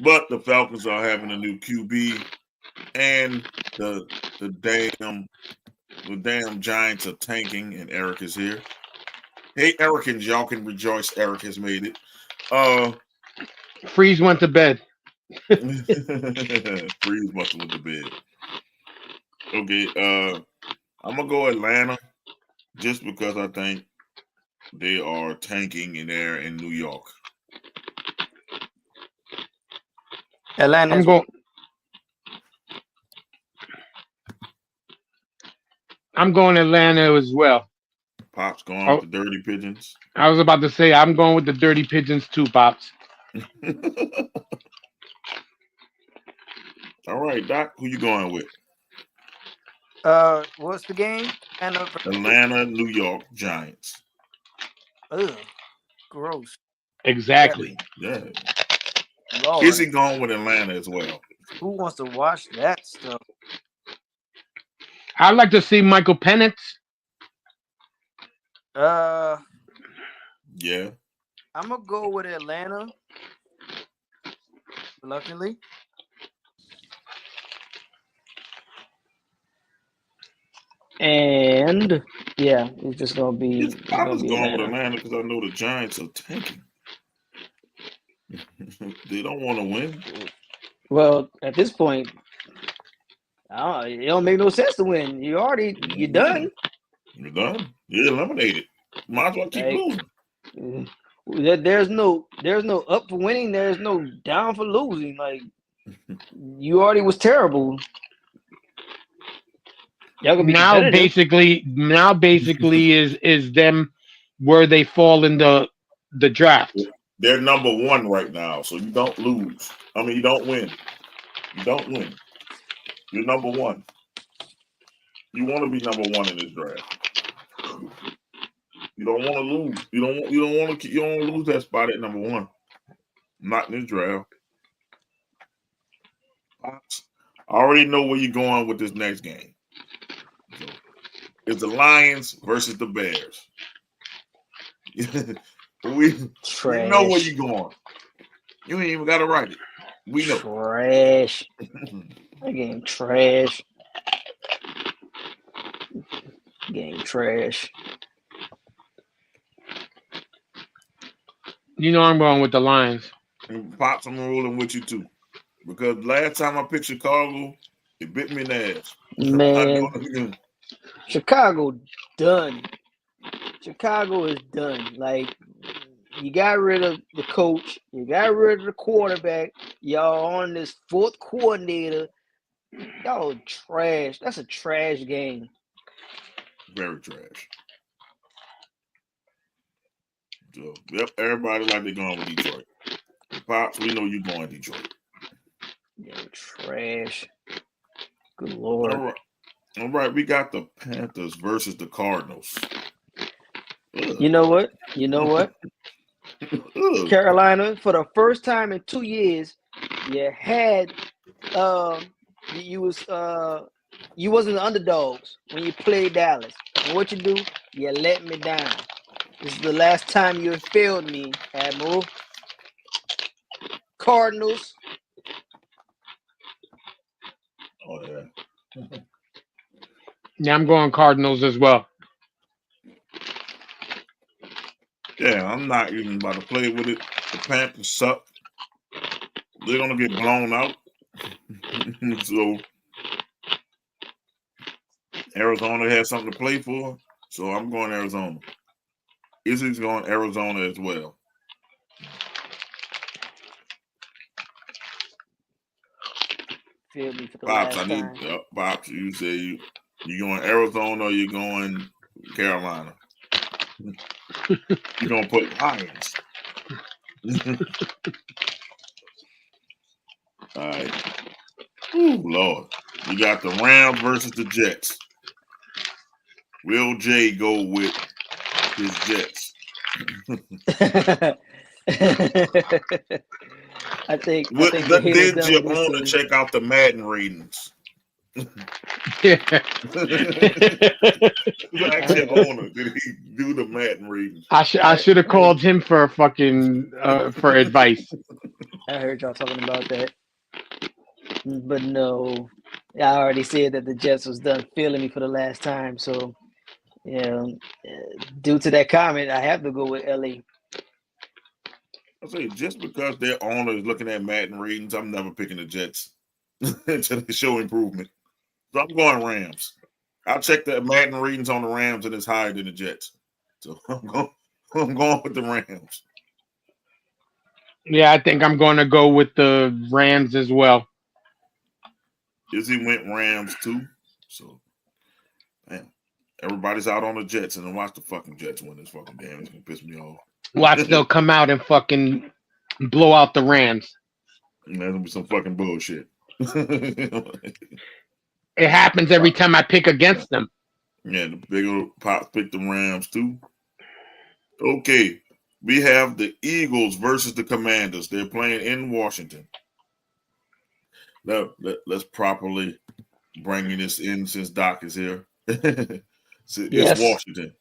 S1: But the Falcons are having a new QB, and the damn Giants are tanking, and Eric is here. Hey, Ericans, y'all can rejoice. Eric has made it.
S3: Freeze went to bed.
S1: Freeze must have went to bed. Okay, I'm gonna go Atlanta just because I think they are tanking in there in New York.
S4: Atlanta.
S3: I'm going Atlanta as well.
S1: Pop's going with the Dirty Pigeons.
S3: I was about to say I'm going with the Dirty Pigeons too, Pops.
S1: All right, Doc, who you going with?
S4: What's the game?
S1: Atlanta, New York Giants.
S4: Ugh, gross.
S3: Exactly.
S1: Yeah.
S4: Lord,
S1: Is he going with Atlanta as well?
S4: who wants to watch that stuff?
S3: I'd like to see Michael Penix.
S1: Yeah.
S4: I'm gonna go with Atlanta. Reluctantly.
S5: And yeah, it's just gonna be.
S1: Yes,
S5: It's
S1: I
S5: gonna
S1: was
S5: be
S1: going with
S5: Atlanta.
S1: Atlanta because I know the Giants are tanking. They don't want to win.
S5: Well, at this point, it don't make no sense to win. You're done.
S1: You're done. You're eliminated. Might as well keep
S5: Like,
S1: losing.
S5: there's no up for winning. There's no down for losing. Like, you already was terrible. Y'all gonna be competitive.
S3: Now basically is them where they fall in the draft.
S1: They're number one right now, so you don't lose. I mean, you don't win. You don't win. You're number one. You want to be number one in this draft. You don't want to lose. You don't want to lose that spot at number one. Not in this draft. I already know where you're going with this next game. So, it's the Lions versus the Bears. we know where you're going. You ain't even got to write it. We know.
S5: Trash. That game trash. Game trash.
S3: You know I'm going with the Lions.
S1: And Pops, I'm rolling with you too. Because last time I picked Chicago, it bit me in the ass.
S5: Man, Chicago done. Chicago is done. Like, you got rid of the coach. You got rid of the quarterback. Y'all on this fourth coordinator. Y'all trash. That's a trash game.
S1: Very trash. So, yep, everybody like they're going with Detroit. Pops, we know you're going Detroit.
S5: Yeah, trash. Good Lord.
S1: All right, we got the Panthers versus the Cardinals.
S5: Ugh. You know what? Carolina, for the first time in 2 years, you had you wasn't the underdogs when you played Dallas. And what you do? You let me down. This is the last time you have failed me, Admiral. Cardinals.
S1: Oh yeah.
S3: Yeah, I'm going Cardinals as well.
S1: Yeah, I'm not even about to play with it. The Panthers suck. They're gonna get blown out. So Arizona has something to play for. So I'm going Arizona. Izzy's going Arizona as well.
S5: Feel me for the
S1: Pops,
S5: last time.
S1: Pops, you say you going Arizona or you going Carolina? You're gonna put Lions. All right. Ooh, Lord. You got the Rams versus the Jets. Will Jay go with his Jets?
S5: I think
S1: did you want to check out the Madden ratings?
S3: Yeah.
S1: Ask your owner, did he do the Madden ratings?
S3: I should have called him for fucking for advice.
S5: I heard y'all talking about that, but no, I already said that the Jets was done feeling me for the last time. So, due to that comment, I have to go with LA.
S1: I say just because their owner is looking at Madden ratings, I'm never picking the Jets until they show improvement. So I'm going Rams. I'll check the Madden ratings on the Rams and it's higher than the Jets. So I'm going with the Rams.
S3: Yeah, I think I'm going to go with the Rams as well.
S1: Izzy went Rams too. So, man, everybody's out on the Jets and then watch the fucking Jets win this fucking game. It's going to piss me off.
S3: Watch they'll come out and fucking blow out the Rams.
S1: And that's going to be some fucking bullshit.
S3: It happens every time I pick against them.
S1: Yeah, the bigger Pops picked the Rams too. Okay, we have the Eagles versus the Commanders. They're playing in Washington. Now, let's properly bring this in since Doc is here. It's Washington.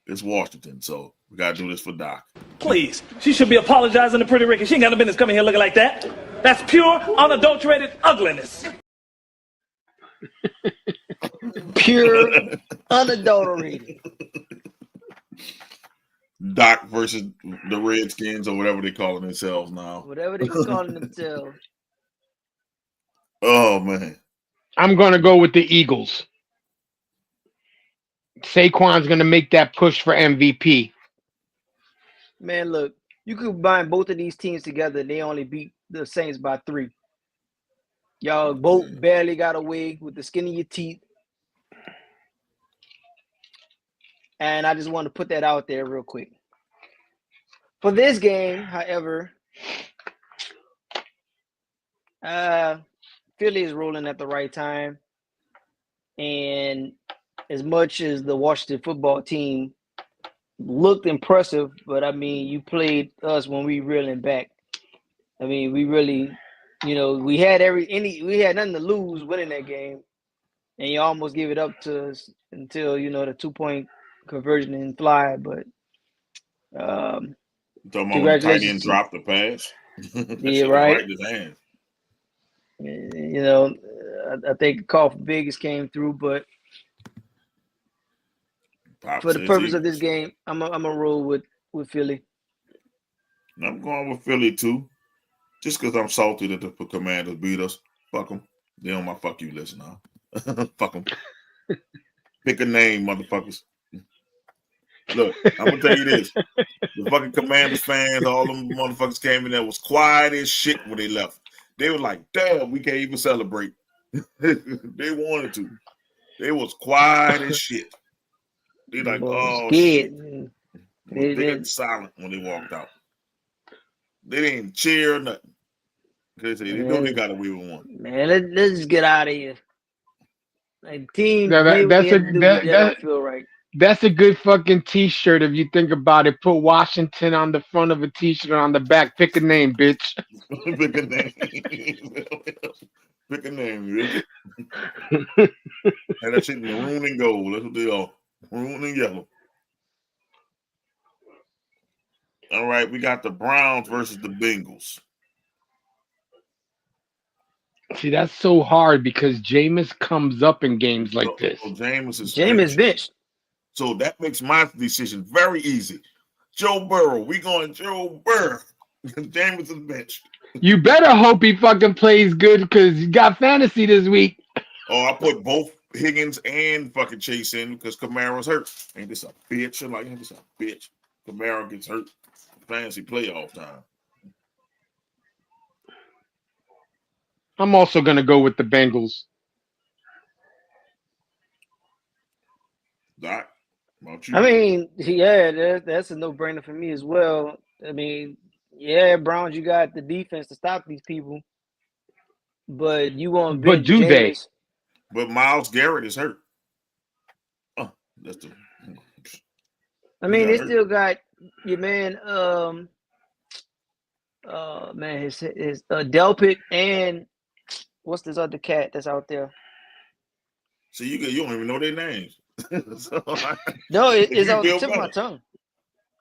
S1: It's Washington, so we gotta do this for Doc.
S6: Please, she should be apologizing to Pretty Ricky. She ain't got no business coming here looking like that. That's pure, unadulterated ugliness.
S5: Pure, unadulterated.
S1: Doc versus the Redskins or whatever they calling themselves now.
S5: Whatever they calling themselves.
S1: Oh man.
S3: I'm gonna go with the Eagles. Saquon's gonna make that push for MVP.
S5: Man, look, you could combine both of these teams together. They only beat the Saints by 3. Y'all both barely got away with the skin of your teeth. And I just want to put that out there real quick. For this game, however, Philly is rolling at the right time. And as much as the Washington football team looked impressive, but I mean, you played us when we reeling back. I mean, we really, we had nothing to lose winning that game, and you almost gave it up to us until the 2-point conversion didn't fly. But
S1: congratulations! Dropped the pass.
S5: Yeah, right.
S1: In his hand.
S5: I think the call for Vegas came through, but for the purpose of this game, I'm gonna roll with Philly.
S1: I'm going with Philly too, just because I'm salty that the Commanders beat us. Fuck them. They on my fuck you list now. Fuck them. Pick a name, motherfuckers. Look, I'm gonna tell you this: the fucking Commanders fans, all them motherfuckers came in there was quiet as shit when they left. They were like, "Damn, we can't even celebrate." They wanted to. They was quiet as shit. They like, oh shit. They got silent when they walked out. They didn't cheer or nothing. They know they got away with one.
S5: Man, let's just get out of here. Like team, feel right.
S3: That's a good fucking t-shirt if you think about it. Put Washington on the front of a t-shirt, on the back. Pick a name, bitch.
S1: Pick a name. Pick a name, bitch. And that shit maroon and gold. That's what they are. Maroon and yellow. All right, we got the Browns versus the Bengals.
S3: See, that's so hard because Jameis comes up in games like this.
S5: Jameis benched.
S1: So that makes my decision very easy. Joe Burrow. We going Joe Burrow. Jameis is benched.
S3: You better hope he fucking plays good because you got fantasy this week.
S1: Oh, I put both Higgins and fucking Chase in because Kamara's hurt. Ain't this a bitch? I'm like, ain't this a bitch? Kamara gets hurt. Fantasy playoff time.
S3: I'm also going to go with the Bengals.
S1: Doc, about you?
S5: I mean, yeah, that's a no-brainer for me as well. I mean, yeah, Browns, you got the defense to stop these people, but you want to bench
S3: do they?
S1: But Myles Garrett is hurt. Oh, that's the.
S5: I mean, they still got your man. His Delpit and what's this other cat that's out there?
S1: So you don't even know their names.
S5: No, it's on the tip of my tongue.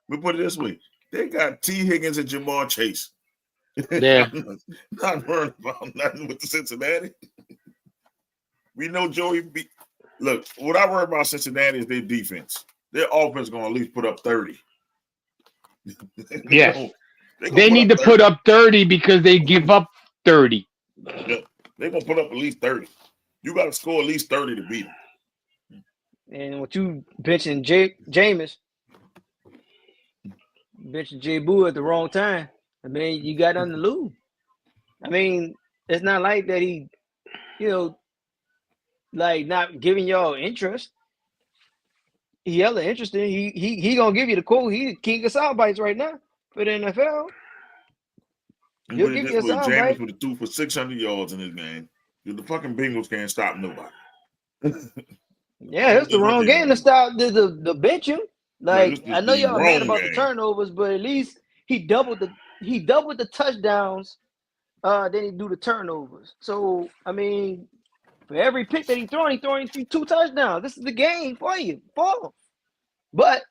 S1: We put it this way: they got T. Higgins and Jamar Chase.
S3: Yeah,
S1: not worried about nothing with the Cincinnati. We know Joey. Look, what I worry about Cincinnati is their defense. Their offense is going to at least put up 30.
S3: Yes. They need to put up 30 because they give up 30.
S1: Yeah. They're going to put up at least 30. You got to score at least 30 to beat them.
S5: And what you benching Jameis, benching J. Boo at the wrong time. I mean, you got nothing to lose. I mean, it's not like that he, like not giving y'all interest. He hella interested. He gonna give you the quote. He the king of sound bites right now for the NFL. He'll give you a sound
S1: Jameis
S5: bite.
S1: would have threw for 600 yards in this game. The fucking Bengals can't stop nobody.
S5: Yeah, it's the wrong game to stop the bench him. Like
S1: this
S5: I know
S1: the
S5: y'all mad
S1: wrong
S5: about the
S1: game.
S5: turnovers, but at least he doubled the touchdowns. Then he do the turnovers. So I mean, for every pick that he's throwing 2 touchdowns. This is the game for you. But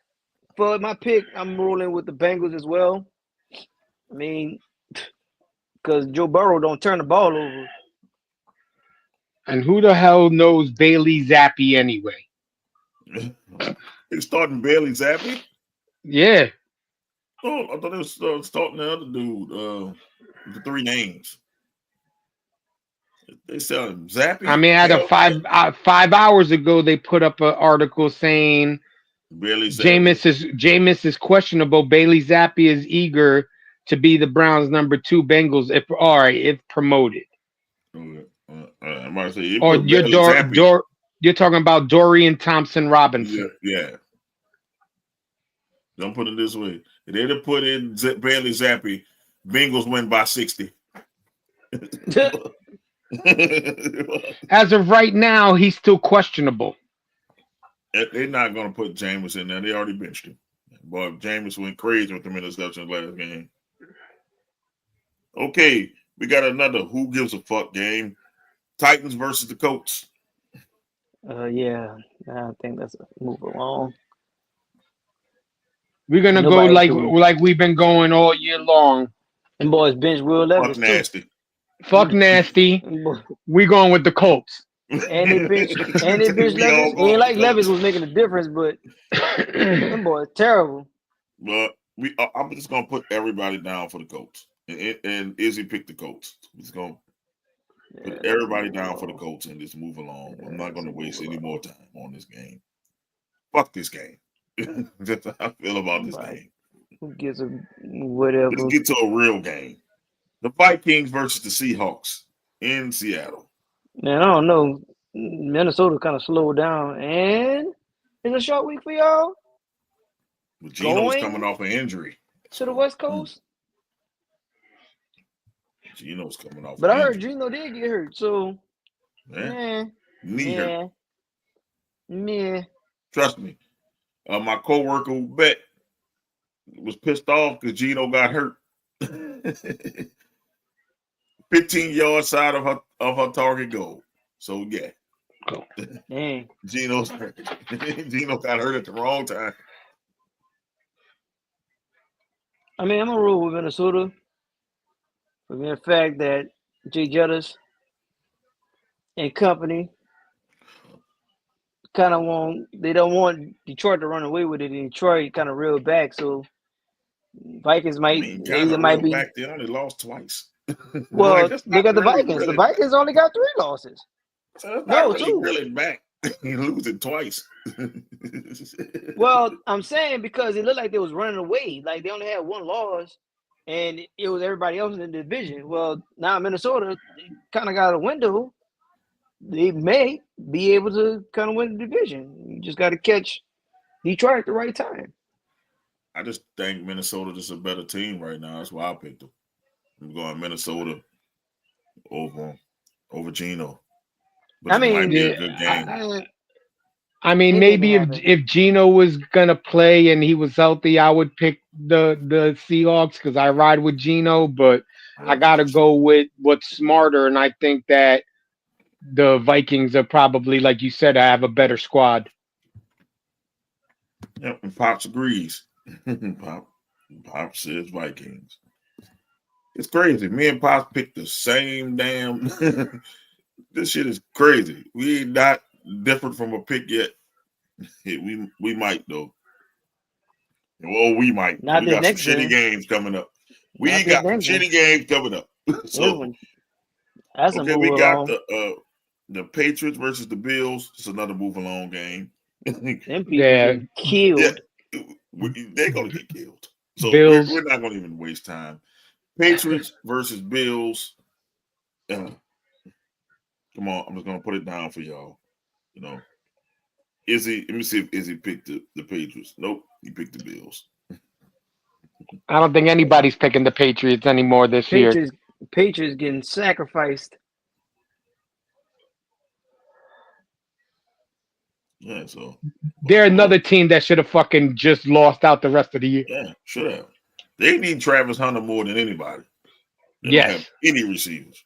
S5: for my pick, I'm rolling with the Bengals as well. I mean, because Joe Burrow don't turn the ball over.
S3: And who the hell knows Bailey Zappi anyway?
S1: He's starting Bailey Zappi?
S3: Yeah.
S1: Oh, I thought it was starting the other dude. The three names. They selling Zappy.
S3: I mean, at a 5 hours ago, they put up an article saying Jameis is questionable. Bailey Zappi is eager to be the Browns' number 2 Bengals if promoted.
S1: I might say
S3: or you're talking about Dorian Thompson Robinson.
S1: Yeah. Don't put it this way. If they'd have put in Bailey Zappi, Bengals win by 60.
S3: As of right now, he's still questionable.
S1: They're not going to put Jameis in there. They already benched him. But Jameis went crazy with the interceptions last game. Okay, we got another who gives a fuck game. Titans versus the Colts.
S5: Yeah, I think that's a move along.
S3: We're gonna go like we've been going all year long.
S5: And boys bench Will Levis.
S1: Fuck nasty.
S3: Fuck nasty. We going with the Colts.
S5: And they bench Levis. It ain't like Levis was making a difference, but them boys terrible.
S1: But I'm just gonna put everybody down for the Colts. And Izzy picked the Colts. He's gonna put everybody down for the Colts and just move along. I'm not gonna waste any more time on this game. Fuck this game. That's how I feel about this game.
S5: Who gives a whatever?
S1: Let's get to a real game. The Vikings versus the Seahawks in Seattle.
S5: Man, I don't know. Minnesota kind of slowed down, and it's a short week for y'all.
S1: But Geno's coming off an injury
S5: to the West Coast.
S1: Geno's coming off.
S5: But I heard Geno did get hurt, so
S1: knee hurt.
S5: Yeah.
S1: Trust me. My coworker who bet was pissed off because Geno got hurt. 15 yards side of her target goal. So yeah. Geno's hurt. Geno got hurt at the wrong time.
S5: I mean, I'm gonna roll with Minnesota for the fact that Jay Jettis and company kind of they don't want Detroit to run away with it. And Detroit kind of reeled back, so Vikings might be.
S1: Back. They only lost twice.
S5: Well, look at the Vikings. Really the Vikings only got 3 losses.
S1: So that's not really back. You lose it twice.
S5: Well, I'm saying because it looked like they was running away. Like they only had 1 loss, and it was everybody else in the division. Well, now Minnesota kind of got a window. They may be able to kind of win the division. You just got to catch Detroit at the right time.
S1: I just think Minnesota is a better team right now. That's why I picked them. I'm going Minnesota over Geno. But it might be a good game.
S3: I mean, maybe if Geno was gonna play and he was healthy, I would pick the Seahawks because I ride with Geno. But I gotta go with what's smarter, and I think that the Vikings are probably, like you said, I have a better squad.
S1: Yep, and Pops agrees. Pop says Vikings. It's crazy. Me and Pops picked the same damn. This shit is crazy. We ain't not different from a pick yet. We might though. Well, we might.
S5: Not
S1: we got some shitty games coming up. We got some shitty games coming up. So
S5: okay,
S1: we got the Patriots versus the Bills. It's another move along game.
S5: Them people get killed.
S1: Yeah, they're gonna get killed. So
S3: Bills.
S1: We're not gonna even waste time. Patriots versus Bills. Come on, I'm just gonna put it down for y'all. You know, let me see if Izzy picked the Patriots. Nope, he picked the Bills.
S3: I don't think anybody's picking the Patriots anymore this year.
S5: Patriots getting sacrificed.
S1: Yeah, so
S3: They're another team that should have fucking just lost out the rest of the year.
S1: yeah, should have. They need Travis Hunter more than anybody. They don't have
S3: Yes.
S1: any receivers.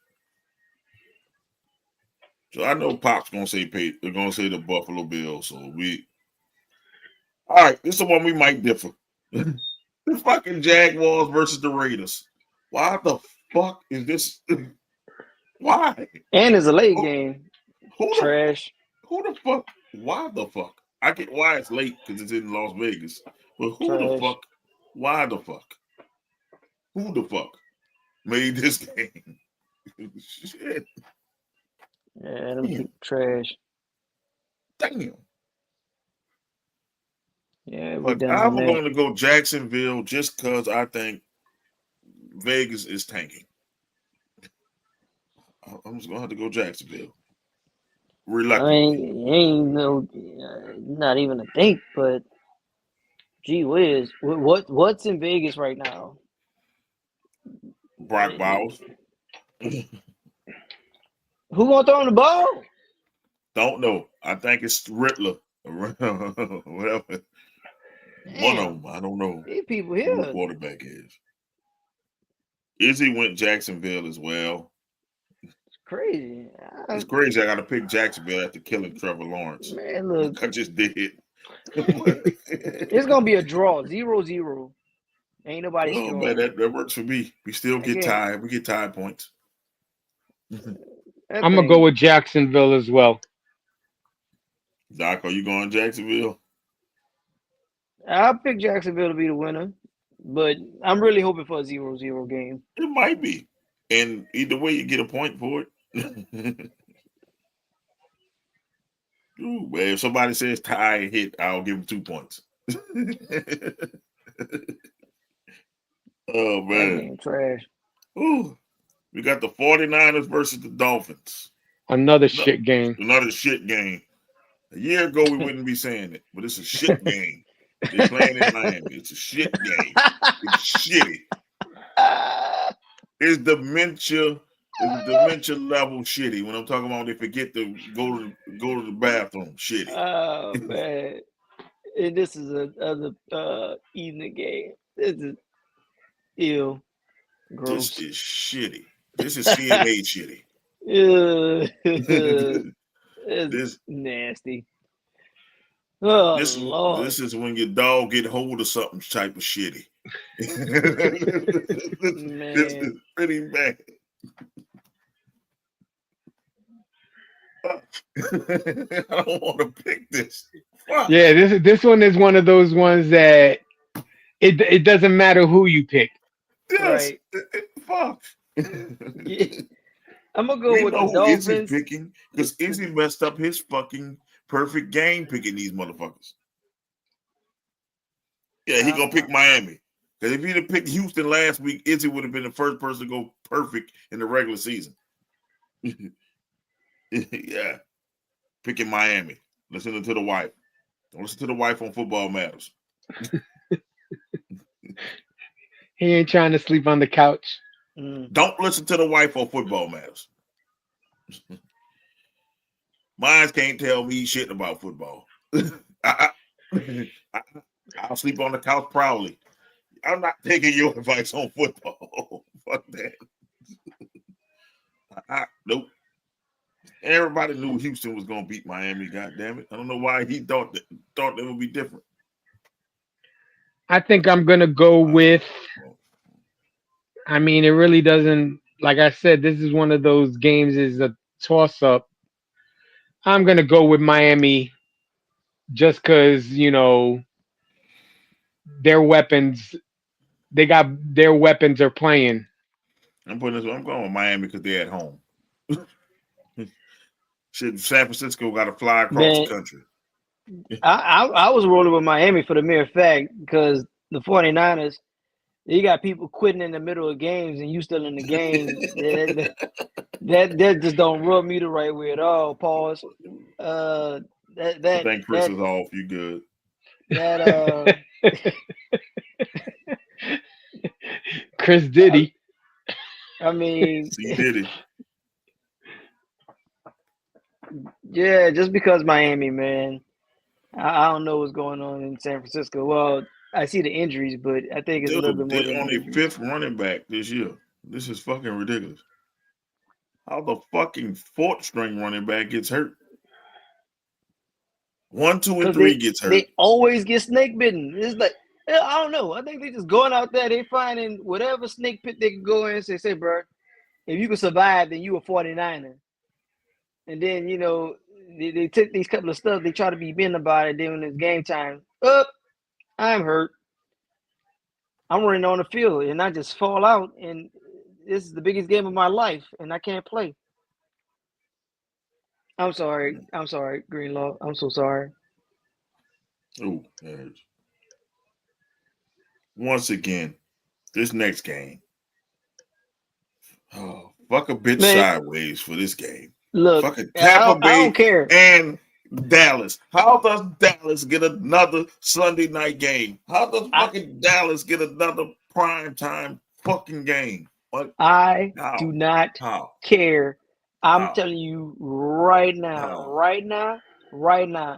S1: So I know Pop's gonna say they're gonna say the Buffalo Bills. So all right, this is the one we might differ. The fucking Jaguars versus the Raiders. Why the fuck is this? Why?
S5: And it's a late game.
S1: Who
S5: Trash.
S1: Who the fuck? Why the fuck? I get why it's late because it's in Las Vegas. But who the fuck? Why the fuck? Who the fuck made this game? Shit.
S5: Yeah, them people trash.
S1: Damn.
S5: Yeah,
S1: But I'm going to go Jacksonville just because I think Vegas is tanking. I'm just going to have to go Jacksonville. Reluctantly.
S5: I mean, ain't no, not even a think, but gee whiz, what's in Vegas right now?
S1: Brock Bowers.
S5: Who gonna throw him the ball?
S1: Don't know. I think it's Riddler. Whatever.
S5: Damn.
S1: One of them. I don't know.
S5: These people
S1: Who
S5: here.
S1: the quarterback is. Izzy went Jacksonville as well.
S5: It's crazy.
S1: It's crazy. I got to pick Jacksonville after killing Trevor Lawrence.
S5: Man, look.
S1: I just did.
S5: It's gonna be a draw, 0-0. Ain't nobody
S1: Oh
S5: scoring.
S1: man, that works for me. We still get tied. We get tied points.
S3: I'm gonna go with Jacksonville as well.
S1: Doc, are you going Jacksonville?
S5: I'll pick Jacksonville to be the winner, but I'm really hoping for a 0-0 game.
S1: It might be, and either way, you get a point for it. Ooh, man, if somebody says tie and hit, I'll give them 2 points. Oh man,
S5: trash.
S1: Ooh, we got the 49ers versus the Dolphins.
S3: Another shit game.
S1: Another shit game. A year ago, we wouldn't be saying it, but it's a shit game. They're playing in Miami. It's a shit game. It's shitty. It's dementia. It's dementia level shitty. When I'm talking about they forget to go to the bathroom. Shitty.
S5: Oh man, and this is another evening game. This is ew. Gross.
S1: This is shitty. This is CMA shitty.
S5: This nasty. Oh Lord.
S1: This is when your dog get hold of something type of shitty. This is pretty bad. I don't want to pick this. Fuck.
S3: Yeah, this one is one of those ones that it doesn't matter who you pick.
S1: Yes.
S5: Right.
S1: Fuck.
S5: Yeah. I'm gonna go with the Dolphins.
S1: Izzy picking because Izzy messed up his fucking perfect game picking these motherfuckers. Yeah, he gonna pick Miami. Because if he'd have picked Houston last week, Izzy would have been the first person to go perfect in the regular season. Yeah. Picking Miami. Listening to the wife. Don't listen to the wife on Football Matters.
S3: He ain't trying to sleep on the couch.
S1: Don't listen to the wife on Football Matters. Mine can't tell me shit about football. I'll sleep on the couch proudly. I'm not taking your advice on football. Fuck that. Nope. Everybody knew Houston was gonna beat Miami. God damn it! I don't know why he thought that would be different.
S3: I think I'm gonna go with. I mean, it really doesn't. Like I said, this is one of those games is a toss-up. I'm gonna go with Miami, just because their weapons. They got their weapons are playing.
S1: I'm going with Miami because they're at home. Shit, San Francisco got to fly across the country.
S5: I was rolling with Miami for the mere fact because the 49ers, you got people quitting in the middle of games and you still in the game. that just don't rub me the right way at all. Pause.
S1: I think Chris is off. You good?
S3: Chris Diddy.
S5: I mean,
S1: See, did it?
S5: yeah, just because Miami, man. I don't know what's going on in San Francisco. Well, I see the injuries, but I think it's a little bit
S1: Dude,
S5: more
S1: they're
S5: than
S1: on
S5: the
S1: their
S5: injuries.
S1: fifth running back this year. This is fucking ridiculous. How the fucking fourth string running back gets hurt? 1, 2, and
S5: Because
S1: 3 gets hurt.
S5: they always get snake bitten. It's like, I don't know. I think they just going out there, they finding whatever snake pit they can go in and say, bro, if you can survive, then you a 49er. And then, they took these couple of stuff, they try to be bent about it. Then when it's game time, I'm hurt. I'm running on the field, and I just fall out, and this is the biggest game of my life, and I can't play. I'm sorry, Greenlaw. I'm so sorry.
S1: Oh, once again, this next game. Oh, fuck a bitch
S5: Man,
S1: sideways for this game.
S5: look,
S1: Fucking
S5: I
S1: Tampa
S5: don't
S1: Bay
S5: care.
S1: and Dallas. How does Dallas get another Sunday night game? How does fucking Dallas get another prime time fucking game? What?
S5: I
S1: How?
S5: do not
S1: How?
S5: care. I'm
S1: How?
S5: telling you right now,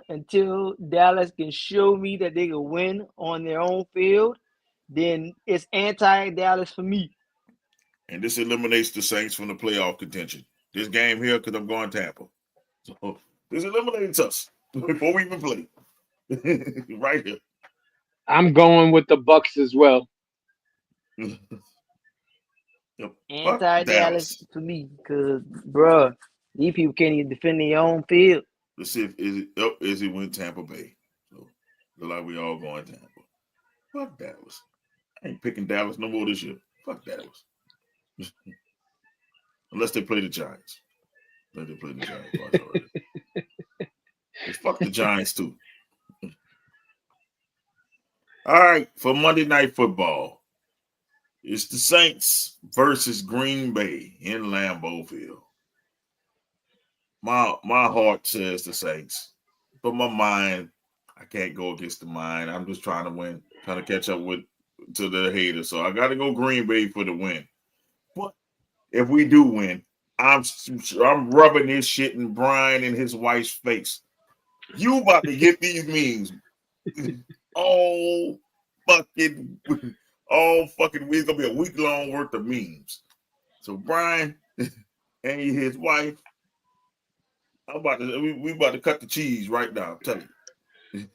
S5: until Dallas can show me that they can win on their own field, then it's anti-Dallas for me.
S1: And this eliminates the Saints from the playoff contention. This game here, because I'm going Tampa. So this eliminates us before we even play. Right here.
S3: I'm going with the Bucks as well.
S5: Anti-Dallas for me, because, bruh, these people can't even defend their own field.
S1: Let's see if is it win Tampa Bay. So look like we all going Tampa. Fuck Dallas. I ain't picking Dallas no more this year. Fuck Dallas. Unless they play the Giants. Let they play the Giants. Watch already. Fuck the Giants too. All right, for Monday Night Football, it's the Saints versus Green Bay in Lambeau Field. My heart says the Saints, but my mind, I can't go against the mind. I'm just trying to win, trying to catch up to the haters. So I got to go Green Bay for the win. But if we do win, I'm rubbing this shit in Brian and his wife's face. You about to get these memes. All fucking week. It's gonna be a week long worth of memes. So Brian and his wife, we about to cut the cheese right now. I'm telling you.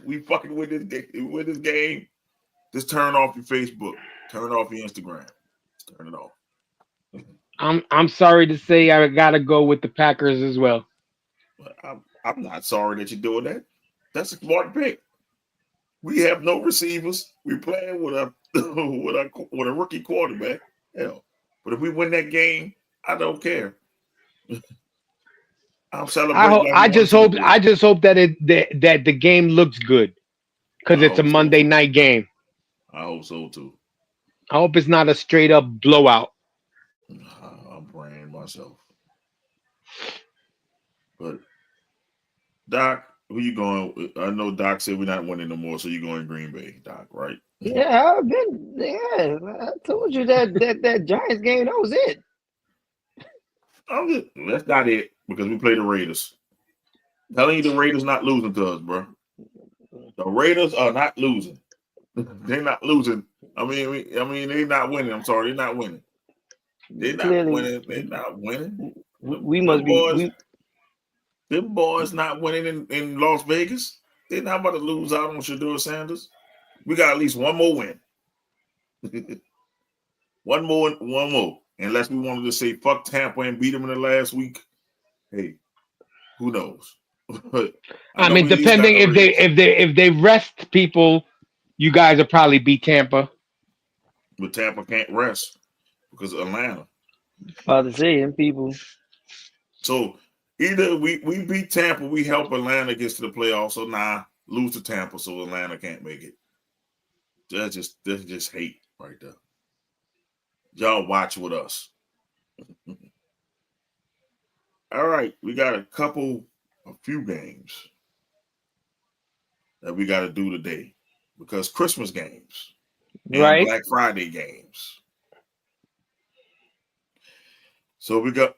S1: We fucking with this game. Just turn off your Facebook. Turn off your Instagram. Just turn it off.
S3: I'm sorry to say I gotta go with the Packers as well.
S1: But I'm not sorry that you're doing that. That's a smart pick. We have no receivers. We're playing with a with a rookie quarterback. Hell, but if we win that game, I don't care. I'm celebrating.
S3: I just hope that the game looks good because
S1: I
S3: it's a
S1: hope so
S3: Monday
S1: too.
S3: night game.
S1: I hope so too.
S3: I hope it's not a straight up blowout.
S1: I'm praying myself. But Doc, who you going with? I know Doc said we're not winning no more, so you're going Green Bay, Doc, right?
S5: Yeah, I told you that Giants game, that was it.
S1: That's not it because we play the Raiders. Telling you the Raiders not losing to us, bro. The Raiders are not losing. They're not losing. I mean, they're not winning. I'm sorry, they're not winning. They're not winning. They're not winning.
S5: We must be.
S1: Them boys not winning in Las Vegas. They're not about to lose out on Shedeur Sanders. We got at least one more win. one more. Unless we wanted to say fuck Tampa and beat them in the last week. Hey, who knows?
S3: I mean, depending if they rest people, you guys will probably beat Tampa.
S1: But Tampa can't rest because of Atlanta.
S5: About to say them people.
S1: So either we beat Tampa, we help Atlanta get to the playoffs. So lose to Tampa, so Atlanta can't make it. That's just hate right there. Y'all watch with us. All right, we got a few games that we got to do today because Christmas games. and
S5: Right.
S1: Black Friday games. So we got,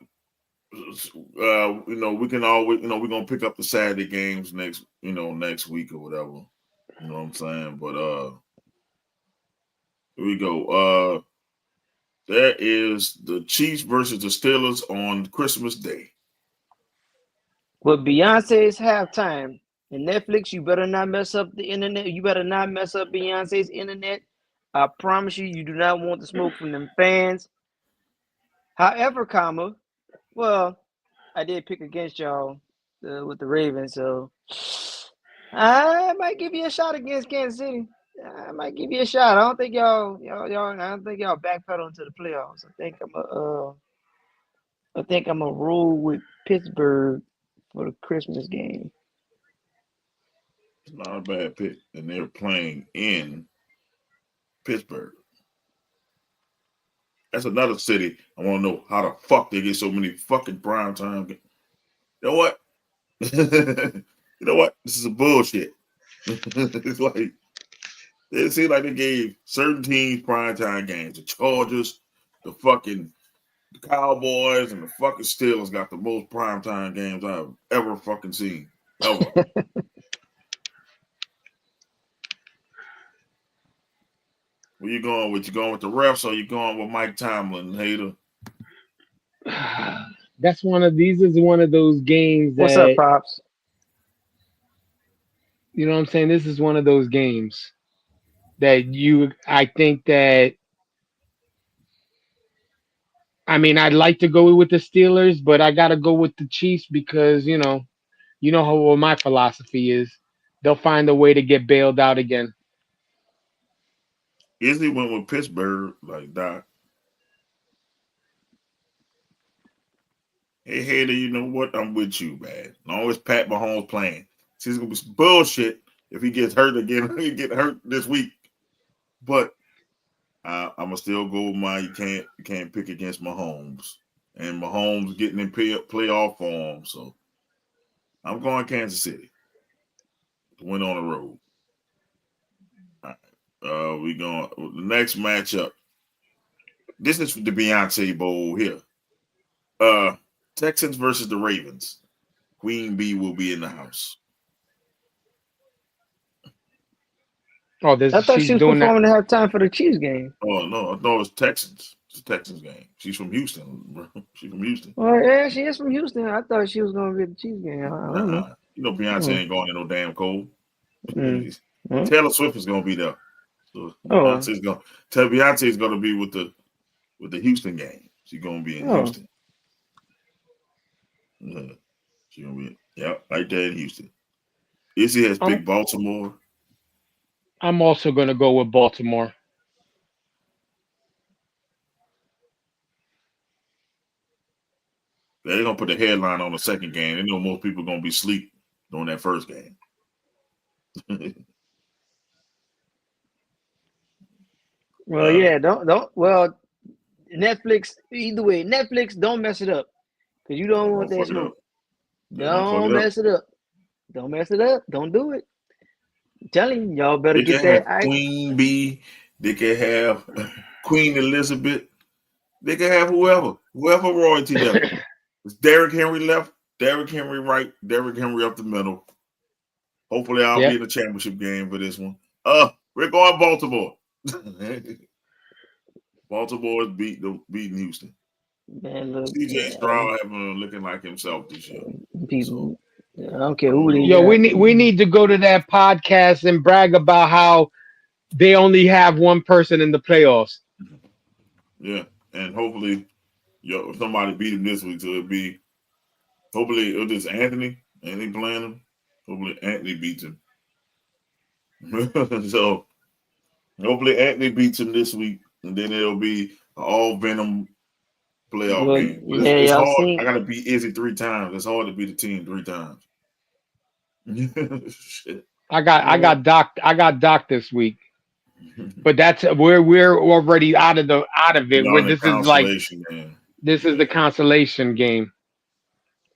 S1: we can always, we're gonna pick up the Saturday games next week or whatever. You know what I'm saying? But here we go. There is the Chiefs versus the Steelers on Christmas Day.
S5: With Beyonce's halftime and Netflix, you better not mess up the internet. You better not mess up Beyonce's internet. I promise you, you do not want the smoke from them fans. However, well, I did pick against y'all with the Ravens, so I might give you a shot against Kansas City. I might give you a shot. I don't think y'all backpedal into the playoffs. I think I'm a roll with Pittsburgh for the Christmas game.
S1: It's not a bad pick, and they're playing in Pittsburgh. That's another city. I want to know how the fuck they get so many fucking primetime games. You know what? You know what? This is a bullshit. It's like it seems like they gave certain teams primetime games. The Chargers, the Cowboys, and the fucking Steelers got the most primetime games I've ever fucking seen. Ever. Where you going with? You going with the refs or you going with Mike Tomlin, hater?
S3: This is one of those games that,
S5: What's up, Pops?
S3: you know what I'm saying? This is one of those games that I think that, I mean, I'd like to go with the Steelers, but I got to go with the Chiefs because, you know what my philosophy is. They'll find a way to get bailed out again.
S1: Izzy went with Pittsburgh, like Doc. Hey, hater, you know what? I'm with you, man. As long as Pat Mahomes playing. See, it's going to be some bullshit if he gets hurt again. He get hurt this week. But I'm going to still go with you can't pick against Mahomes. And Mahomes getting in playoff form. So I'm going Kansas City to win on the road. All right. We going the next matchup. This is the Beyonce Bowl here. Texans versus the Ravens. Queen Bee will be in the house.
S5: I thought she was performing to have time for the Chiefs game.
S1: Oh no, it's Texans. It's a Texans game. She's from Houston, bro. She's from Houston.
S5: Well, yeah, she is from Houston. I thought she was going to be at the Chiefs game. I don't know.
S1: You know Beyonce ain't going in no damn cold.
S5: Mm.
S1: Taylor Swift is going to be there. So Beyonce's going to be with the Houston game. She's going to be in Houston. She's going to be right there in Houston. Izzy has picked Baltimore.
S3: I'm also going to go with Baltimore.
S1: They're going to put the headline on the second game. They know most people are going to be asleep during that first game.
S5: Well, yeah, don't. Well, Netflix, either way, Netflix, don't mess it up. Because you don't want that smoke. Don't mess it up. Don't mess it up. Don't do it. I'm telling you, y'all better get that.
S1: Queen Bee. They can have Queen Elizabeth. They can have whoever royalty left. It's Derrick Henry left, Derrick Henry right, Derrick Henry up the middle. Hopefully, I'll be in the championship game for this one. We're going Baltimore. Baltimore is beating Houston.
S5: Man, look,
S1: CJ Stroud looking like himself this year.
S5: People, I don't care who they
S3: we need to go to that podcast and brag about how they only have one person in the playoffs.
S1: Yeah, and hopefully, somebody beat him this week, so hopefully it'll just Anthony playing him. Hopefully Anthony beats him. So hopefully Anthony beats him this week, and then it'll be an all Venom playoff game. But it's hard. I gotta beat Izzy 3 times. It's hard to beat a team 3 times. Shit.
S3: I got Doc this week. But that's we're already out of it. Where this is like
S1: game.
S3: This is the consolation game.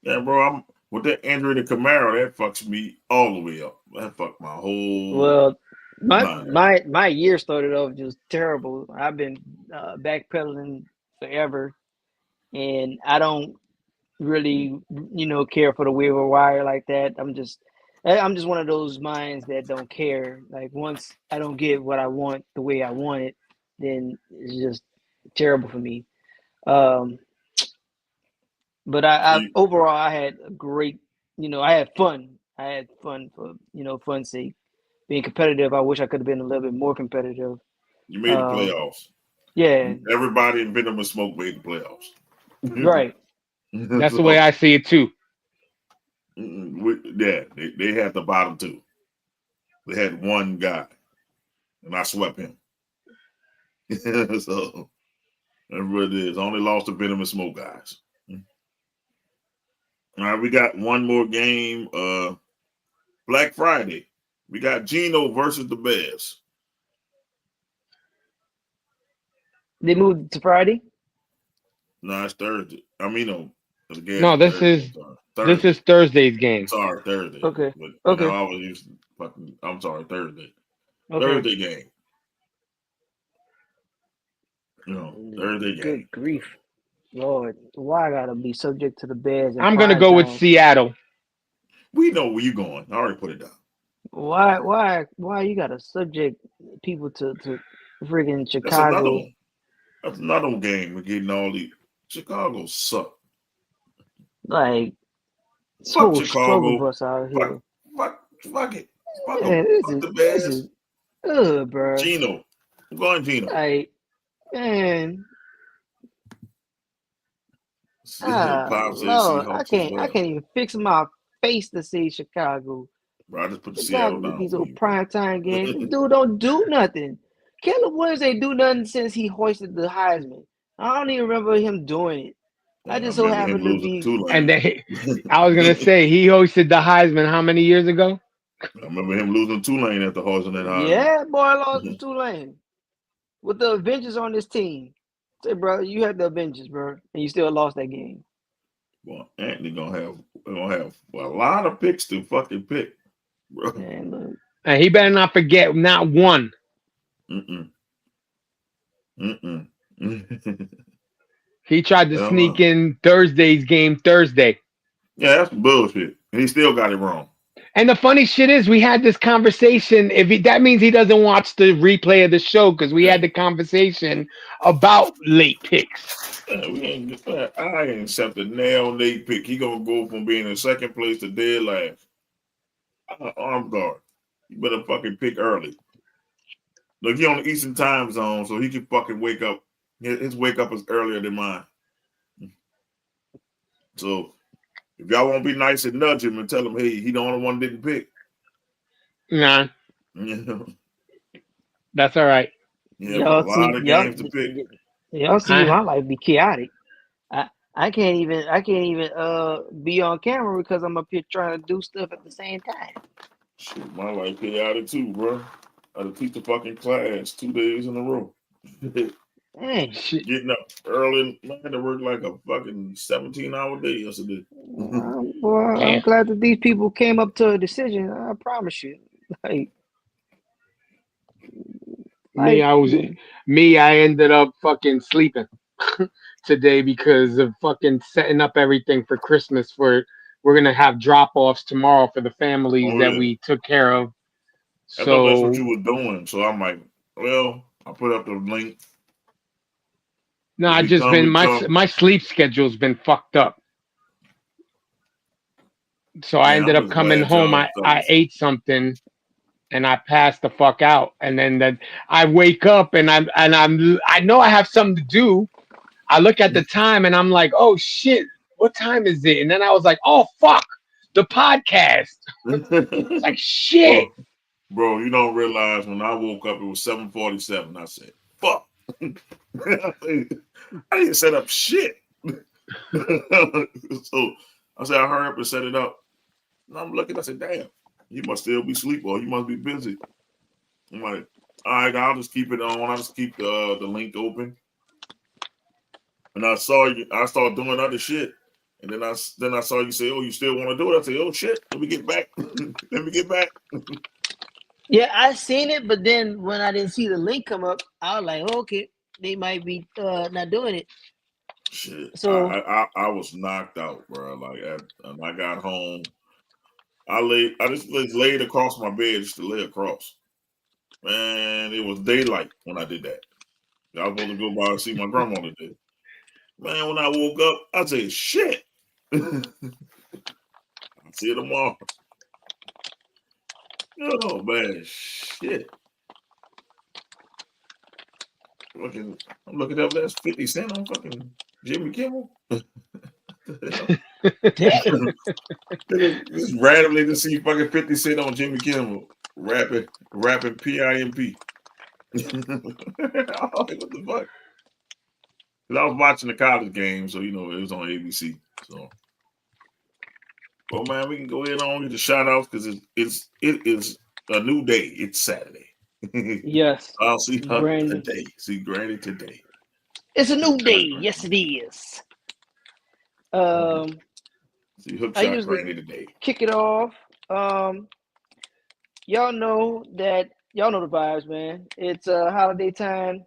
S1: Yeah, bro. With that injury to Camaro, that fucks me all the way up. That fucked my whole.
S5: Well, My year started off just terrible. I've been backpedaling forever, and I don't really, care for the waiver wire like that. I'm just one of those minds that don't care. Like once I don't get what I want the way I want it, then it's just terrible for me. Um, but I overall I had a great, I had fun. I had fun for fun's sake. Being competitive, I wish I could have been a little bit more competitive.
S1: You made the playoffs.
S5: Yeah,
S1: Everybody in Venom and Smoke made the playoffs.
S5: right.
S3: That's the way I see it too.
S1: They had the bottom two. They had one guy, and I swept him. So that's what it is. Only lost to Venom and Smoke guys. All right, we got one more game. Black Friday. We got Geno versus the Bears.
S5: They moved to Friday.
S1: No, it's Thursday. I mean, no.
S3: No, this is Thursday's game.
S1: Sorry, Thursday.
S5: Okay.
S1: But I always used to fucking. I'm sorry, Thursday.
S5: Okay.
S1: Thursday game. Thursday game.
S5: Good grief, Lord! Why I gotta be subject to the Bears?
S3: I'm gonna go with Seattle.
S1: We know where you're going. I already put it down.
S5: Why you gotta subject people to friggin' Chicago?
S1: That's another game. We're getting all the Chicago suck.
S5: Like
S1: fuck
S5: whole
S1: Chicago.
S5: struggle bus out here.
S1: Fuck it. Fuck
S5: the Bears. This is bro.
S1: Geno. I'm going Geno.
S5: Like, man. Lord, I can't even fix my face to see Chicago.
S1: Bro, I just put the Seattle down.
S5: These little primetime games. This dude don't do nothing. Caleb Williams ain't do nothing since he hoisted the Heisman. I don't even remember him doing it. I just so happened to be.
S3: And I was gonna say he hosted the Heisman how many years ago?
S1: I remember him losing Tulane at the hoisting that Heisman.
S5: Yeah, boy, lost to Tulane with the Avengers on this team. Say, bro, you had the Avengers, bro, and you still lost that game.
S1: Well, Anthony gonna have a lot of picks to fucking pick, bro.
S5: Man,
S3: and he better not forget not one. He tried to sneak in Thursday's game Thursday.
S1: Yeah, that's bullshit. And he still got it wrong.
S3: And the funny shit is, we had this conversation. That means he doesn't watch the replay of the show because we had the conversation about late picks.
S1: I ain't accept a nail late pick. He gonna go from being in second place to dead last. Arm guard. You better fucking pick early. Look, he on the Eastern time zone, so he can fucking wake up. His wake up is earlier than mine. So if y'all won't be nice and nudge him and tell him, hey, he the only one didn't pick.
S3: Nah. That's all right.
S1: Yeah, a lot of games to pick.
S5: Y'all see my life be chaotic. I can't even be on camera because I'm up here trying to do stuff at the same time.
S1: Shit, my life chaotic too, bro. I had to teach the fucking class 2 days in a row.
S5: Dang.
S1: Getting up early, I had to work like a fucking 17-hour day yesterday.
S5: Boy, I'm glad that these people came up to a decision. I promise you. I
S3: ended up fucking sleeping today because of fucking setting up everything for Christmas. We're gonna have drop-offs tomorrow for the families that we took care of.
S1: I thought that's what you were doing. So I'm like, well, I'll put up the link.
S3: No, I just been my sleep schedule's been fucked up. So I ended up coming home. I ate something and I passed the fuck out. And then I wake up and I know I have something to do. I look at the time and I'm like, oh shit, what time is it? And then I was like, oh fuck, the podcast. It's like shit.
S1: Bro, you don't realize when I woke up, it was 7:47. I said, fuck. I didn't set up shit. So I said, I hurry up and set it up. And I'm looking, I said, damn, you must still be asleep or you must be busy. I'm like, all right, I'll just keep it on. I'll just keep the link open. And I saw you, I started doing other shit. And then I saw you say, oh, you still want to do it? I said, oh shit, let me get back.
S5: Yeah, I seen it, but then when I didn't see the link come up, I was like, oh, okay, they might be not doing it.
S1: Shit,
S5: So
S1: I was knocked out, bro. Like, and I got home, I just laid across my bed just to lay across. Man, it was daylight when I did that. I was supposed to go by and see my grandma today. Man, when I woke up, I said, shit. I'll see you tomorrow. Oh man, shit. Fucking, I'm looking up. That's 50 Cent on fucking Jimmy Kimmel. Just randomly to see fucking 50 Cent on Jimmy Kimmel rapping PIMP. What the fuck? Because I was watching the college game, so it was on ABC. So, well, man, we can go ahead on get the shout outs because it is a new day. It's Saturday.
S5: yes,
S1: I'll see her
S5: Granny,
S1: today. See Granny today.
S5: it's a new day.
S1: Granny.
S5: Yes, it is.
S1: See Hook
S5: I
S1: Shot
S5: usually
S1: Granny today.
S5: kick it off. Y'all know the vibes, man. It's holiday time.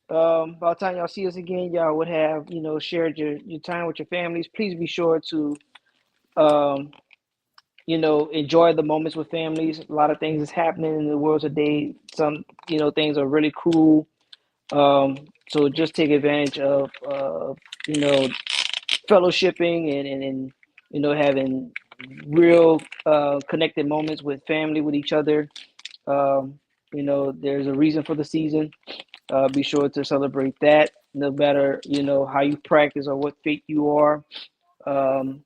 S5: By the time y'all see us again, y'all would have, shared your time with your families. Please be sure to, um, enjoy the moments with families. A lot of things is happening in the world today. Some, things are really cool. So just take advantage of, you know, fellowshipping and having real connected moments with family, with each other. There's a reason for the season. Be sure to celebrate that, no matter how you practice or what faith you are. Um,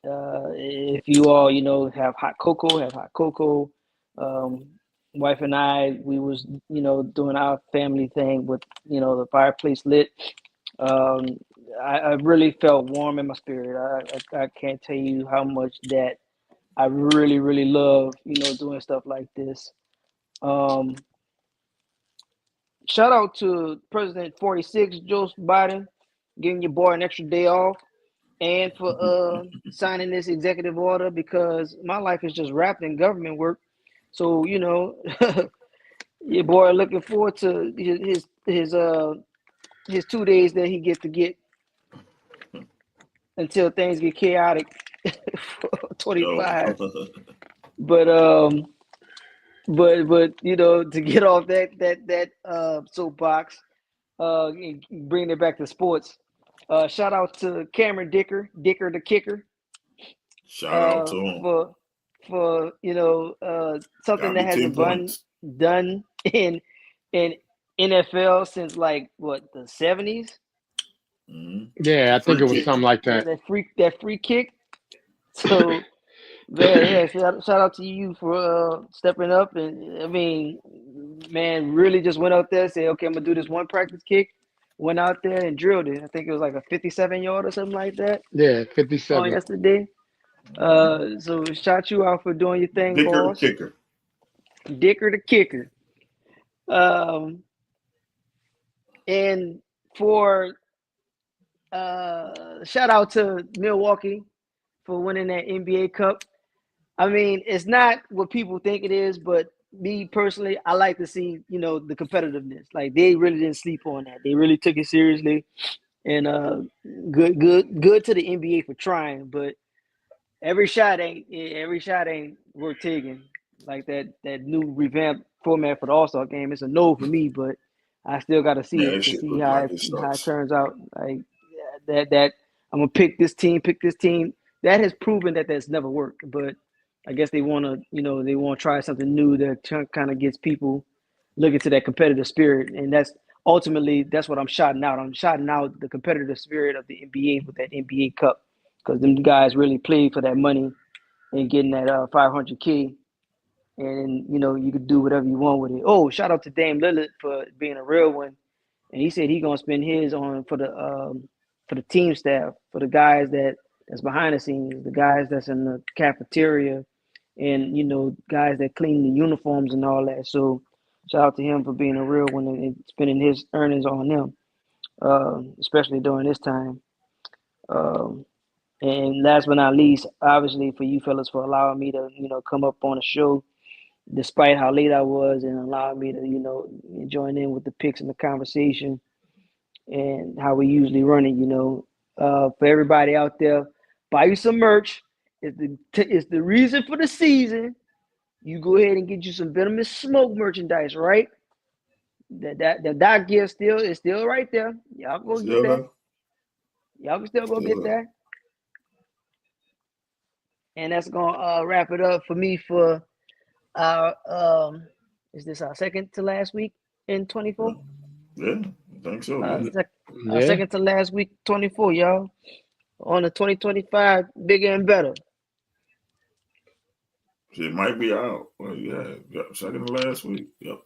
S5: if you all have hot cocoa, have hot cocoa. Um, Wife and I, we was doing our family thing with the fireplace lit. Um, I really felt warm in my spirit. I can't tell you how much that I really really love doing stuff like this. Um, Shout out to President 46, Joe Biden, giving your boy an extra day off, and for signing this executive order because my life is just wrapped in government work. So your boy looking forward to his 2 days that he gets to get until things get chaotic for
S1: Yo.
S5: 25. But to get off that soapbox, bringing it back to sports. Shout out to Cameron Dicker the kicker,
S1: Shout out to him.
S5: for something
S1: Got
S5: that
S1: me 10
S5: hasn't been
S1: points.
S5: done in NFL since like what the 70s.
S3: Yeah, I think
S1: Free
S3: it was
S1: kick.
S3: something like that.
S5: That free kick. So man, yeah, shout out to you for stepping up, and I mean, man, really just went out there, said, okay, I'm gonna do this one practice kick. Went out there and drilled it. I think it was like a 57-yard or something like that
S3: Yeah,
S5: on
S3: 57.
S5: yesterday. So shout you out for doing your thing,
S1: Dicker the
S5: boss.
S1: kicker.
S5: Dicker the kicker. Um, and for shout out to Milwaukee for winning that NBA Cup. I mean, it's not what people think it is, but me personally, I like to see, the competitiveness. Like they really didn't sleep on that. They really took it seriously. And good to the NBA for trying, but every shot ain't worth taking. Like that new revamped format for the All-Star game. It's a no for me, but I still got to see
S1: Man,
S5: it
S1: that
S5: to
S1: shit
S5: see
S1: look
S5: how
S1: like
S5: it,
S1: it
S5: how it
S1: sucks.
S5: turns out. Like that I'm gonna pick this team, That has proven that that's never worked, but I guess they want to, they want to try something new that kind of gets people looking to that competitive spirit, and that's what I'm shouting out. I'm shouting out the competitive spirit of the NBA with that NBA Cup because them guys really played for that money and getting that 500K, and you could do whatever you want with it. Oh, shout out to Dame Lillard for being a real one, and he said he gonna spend his on for the team staff, for the guys that's behind the scenes, the guys that's in the cafeteria, and guys that clean the uniforms and all that. So shout out to him for being a real one and spending his earnings on them, especially during this time. Um, and last but not least, obviously for you fellas for allowing me to come up on the show. despite how late I was, and allowed me to join in with the picks and the conversation and how we usually run it. For everybody out there, buy you some merch. It's the reason for the season. You go ahead and get you some Venomous Smoke merchandise, right? That Doc gear is still right there. Y'all go get that. Y'all can still go get that. And that's gonna wrap it up for me for our is this our second to last week in 24?
S1: Yeah, I think so.
S5: Second to last week 24, y'all. On the 2025, bigger and better.
S1: It might be out. Well, yeah, second to last week. Yep.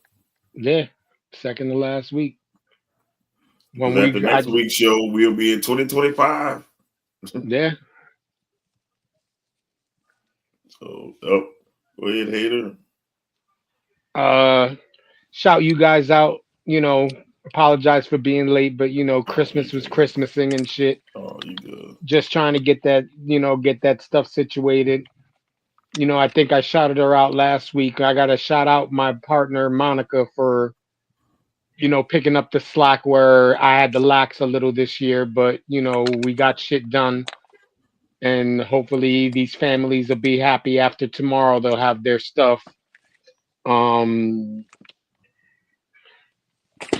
S3: Yeah, second to last week.
S1: When after next week's show, we'll be in 2025.
S3: Yeah.
S1: So, go ahead, Hater.
S3: Shout you guys out. Apologize for being late, but Christmas was Christmasing and shit.
S1: Oh, you good?
S3: Just trying to get that stuff situated. I think I shouted her out last week. I gotta shout out my partner Monica for picking up the slack where I had to lax a little this year, but we got shit done. And hopefully these families will be happy after tomorrow. They'll have their stuff.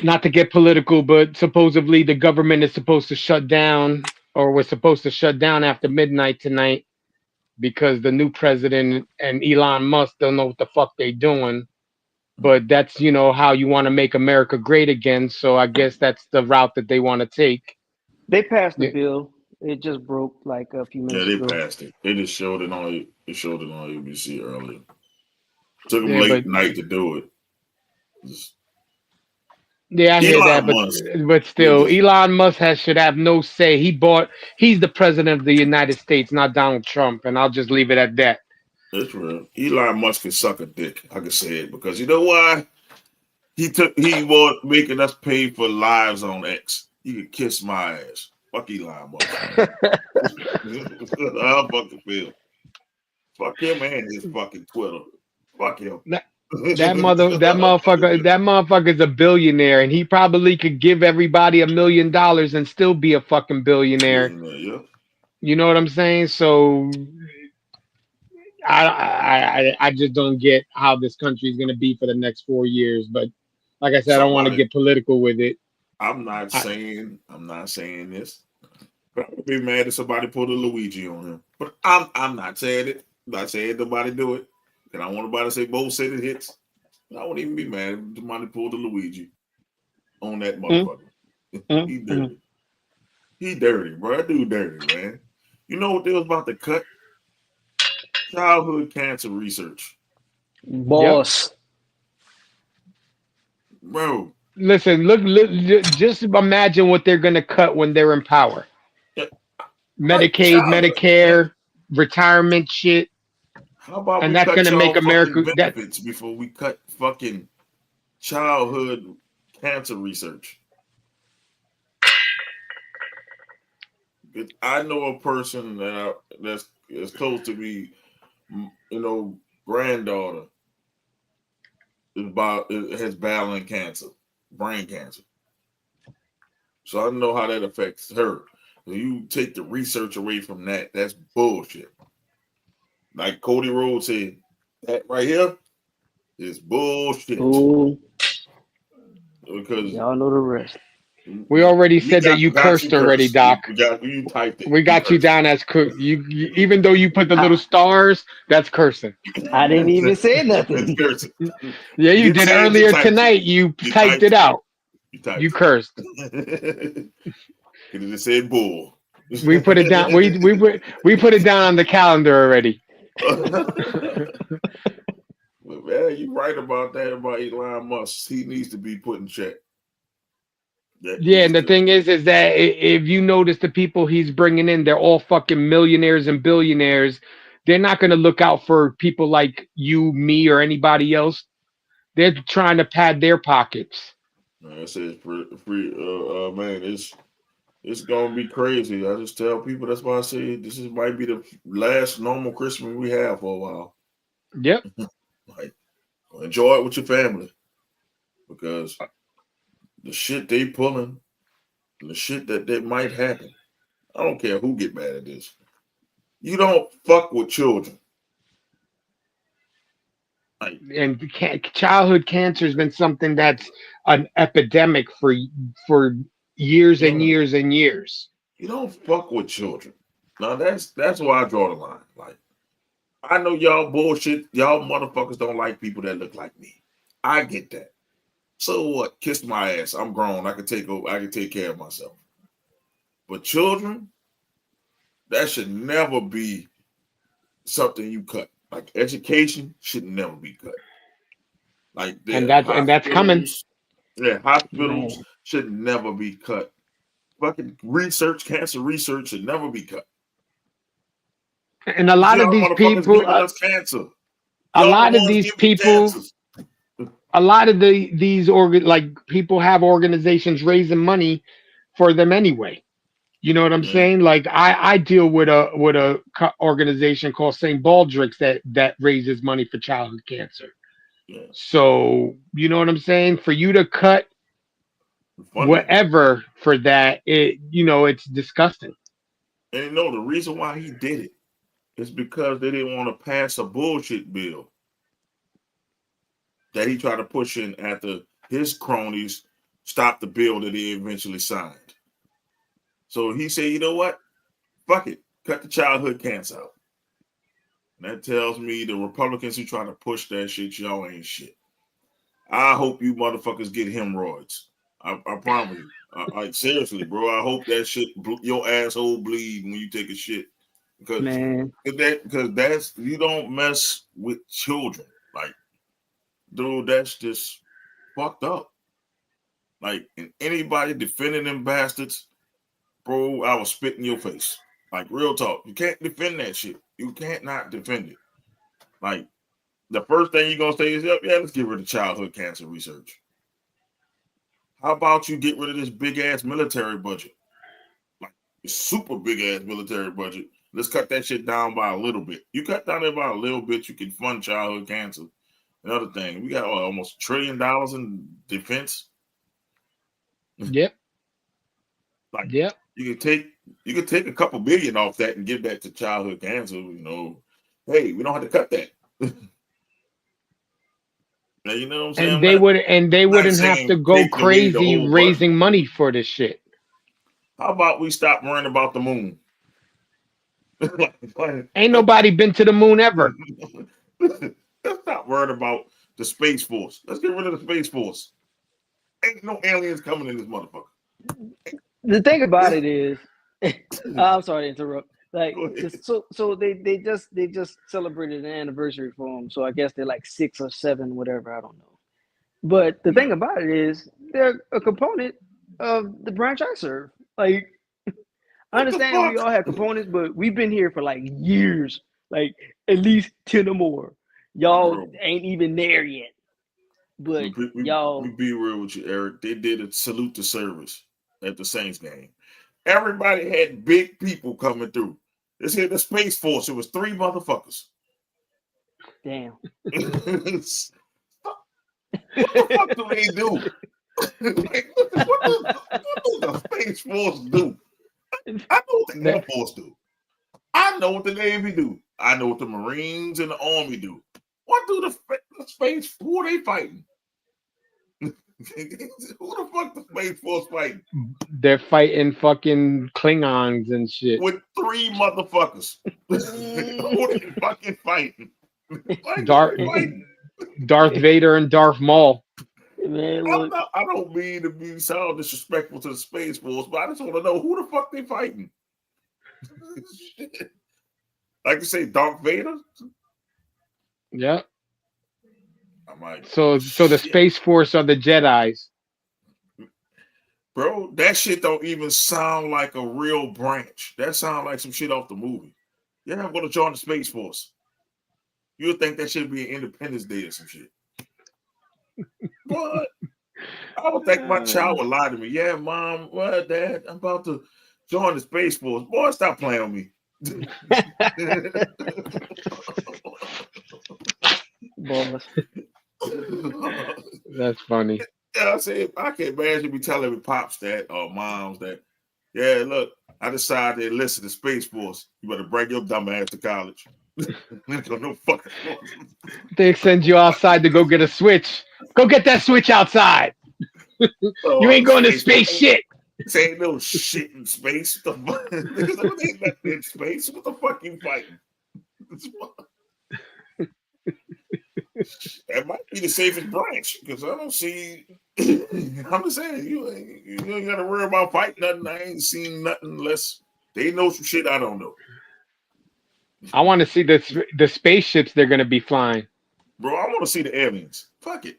S3: Not to get political, but supposedly the government is supposed to shut down, or was supposed to shut down after midnight tonight because the new president and Elon Musk don't know what the fuck they doing. But that's how you want to make America great again. So I guess that's the route that they want to take.
S5: They passed the bill. It just broke like a few minutes ago.
S1: Yeah, they passed it. They just showed it on. They showed it on ABC earlier. Took them late night to do it.
S3: Yeah, I hear that, but still, Elon Musk should have no say. He's the president of the United States, not Donald Trump, and I'll just leave it at that.
S1: That's real. Elon Musk can suck a dick. I can say it because you know why? He was making us pay for lives on X. He could kiss my ass. Fuck Elon Musk. I'll fucking feel. Fuck him and his fucking Twitter. Fuck him.
S3: That motherfucker's a billionaire, and he probably could give everybody $1 million and still be a fucking billionaire.
S1: Yeah.
S3: You know what I'm saying? So I just don't get how this country is gonna be for the next 4 years. But like I said, I don't want to get political with it.
S1: I'm not saying this. But I would be mad if somebody pulled a Luigi on him. But I'm not saying it. I'm not saying nobody do it. And I want nobody to say both said it hits. I wouldn't even be mad if somebody pulled a Luigi on that motherfucker. He dirty. He dirty, bro. That dude dirty, man. You know what they was about to cut? Childhood cancer research.
S5: Boss.
S1: Yep. Bro.
S3: Listen, look, just imagine what they're gonna cut when they're in power. Medicaid, Medicare, retirement shit.
S1: How about
S3: and that's gonna make America
S1: benefits before we cut fucking childhood cancer research? I know a person that's close to me, granddaughter has battling cancer, brain cancer. So I know how that affects her. When you take the research away from that, that's bullshit. Like Cody Rhodes said, that right here is bullshit.
S5: Ooh.
S1: Because
S5: y'all know the rest.
S3: We already said that you cursed already, Doc.
S1: You typed it.
S3: We got you down as you even though you put the little stars, that's cursing.
S5: I didn't even say nothing.
S1: That's cursing.
S3: Yeah, you did earlier tonight. You typed it out. You cursed.
S1: It just said bull.
S3: We put it down. We put it down on the calendar already.
S1: But man, you right about that about Elon Musk. He needs to be put in check.
S3: Yeah, and the thing is that if you notice the people he's bringing in, they're all fucking millionaires and billionaires. They're not going to look out for people like you, me, or anybody else. They're trying to pad their pockets.
S1: Man, it says free. Man, it's gonna be crazy. I just tell people that's why I say might be the last normal Christmas we have for a while.
S3: Yep.
S1: Like Enjoy it with your family, because the shit they pulling, the shit that might happen. I don't care who get mad at this. You don't fuck with children. Like,
S3: And childhood cancer has been something that's an epidemic for years and
S1: yeah,
S3: years and years.
S1: you don't fuck with children. Now that's why I draw the line. Like, I know y'all bullshit. Y'all motherfuckers don't like people that look like me. I get that. So what? Kiss my ass. I'm grown. I can take care of myself. But children, that should never be something you cut. Like, education should never be cut. Like,
S3: And that's coming.
S1: hospitals
S5: Man.
S1: should never be cut. Fucking research, cancer research should never be cut.
S3: And a lot of
S1: Y'all
S3: these
S1: motherfuckers
S3: people,
S1: giving us cancer.
S3: a
S1: Y'all
S3: lot
S1: the
S3: of
S1: ones
S3: these
S1: giving
S3: people,
S1: cancers.
S3: a lot of like people have organizations raising money for them anyway. You know what I'm
S1: Yeah,
S3: saying? Like I deal with a organization called St. Baldrick's that raises money for childhood cancer.
S1: yeah.
S3: So you know what I'm saying? For you to cut
S1: Funding.
S3: whatever for that, it's disgusting.
S1: And you know the reason why he did it is because they didn't want to pass a bullshit bill that he tried to push in after his cronies stopped the bill that he eventually signed. So he said, you know what? Fuck it. Cut the childhood cancer out. And that tells me the Republicans who trying to push that shit, y'all ain't shit. I hope you motherfuckers get hemorrhoids. I promise you. Like, seriously, bro. I hope that shit, your asshole bleed when you take a shit. Because that's, you don't mess with children. Like, dude, that's just fucked up. Like, and anybody defending them bastards, bro, I will spit in your face. Like, real talk. You can't defend that shit. You can't not defend it. Like, the first thing you're going to say is, yeah, let's get rid of childhood cancer research. How about you get rid of this big-ass military budget? Like, super big-ass military budget. Let's cut that shit down by a little bit. You cut down there by a little bit, you can fund childhood cancer. Another thing, we got almost $1 trillion in defense.
S3: Yep.
S1: Like,
S3: Yep.
S1: you could take a couple billion off that and give that to childhood cancer. You know, hey, we don't have to cut that. Now, you know what I'm saying?
S3: And they wouldn't have to go crazy raising money for this shit.
S1: How about we stop worrying about the moon?
S3: Ain't nobody been to the moon ever.
S1: Let's not worry about the Space Force. Let's get rid of the Space Force. Ain't no aliens coming in this motherfucker.
S5: The thing about it is, I'm sorry to interrupt. Like, so they just celebrated an anniversary for them. So I guess they're like 6 or 7, whatever. I don't know. But the thing about it is, they're a component of the branch I serve. Like, I understand we all have components, but we've been here for like years, like at least 10 or more. Y'all ain't even there yet. But y'all,
S1: we be real with you, Eric. They did a salute to service at the Saints game. Everybody had big people coming through. This here the Space Force. It was 3 motherfuckers.
S5: Damn.
S1: What the fuck do they do? Like, what do the Space Force do? I know what the Air Force do. I know what the Navy do. I know what the Marines and the Army do. What do the Space? Who are they fighting? Who the fuck the Space Force fighting?
S3: They're fighting fucking Klingons and shit.
S1: With 3 motherfuckers. Who they fucking fighting?
S3: Darth Vader and Darth Maul.
S5: Man,
S1: I don't mean to sound disrespectful to the Space Force, but I just want to know who the fuck they fighting. Like you say, Darth Vader?
S3: Yeah.
S1: I'm like,
S3: so the Space Force are the Jedis.
S1: Bro, that shit don't even sound like a real branch. That sounds like some shit off the movie. Yeah, I'm going to join the Space Force. You would think that should be an Independence Day or some shit. What? I would think my child would lie to me. Yeah, Mom, what, Dad? I'm about to join the Space Force. Boy, stop playing with me.
S5: Boss.
S3: That's funny.
S1: Yeah, I said I can't imagine me telling pops that or moms that. Yeah, look, I decided to enlist in the Space Force. You better bring your dumb ass to college. No fucking.
S3: They send you outside to go get a switch. Go get that switch outside. You ain't going to space shit.
S1: This ain't no shit in space. What the fuck? Niggas ain't nothing in space. What the fuck you fighting? That might be the safest branch because I don't see. I'm just saying you ain't got to worry about fighting nothing. I ain't seen nothing unless they know some shit I don't know.
S3: I want to see the spaceships they're gonna be flying.
S1: Bro, I want to see the aliens. Fuck it.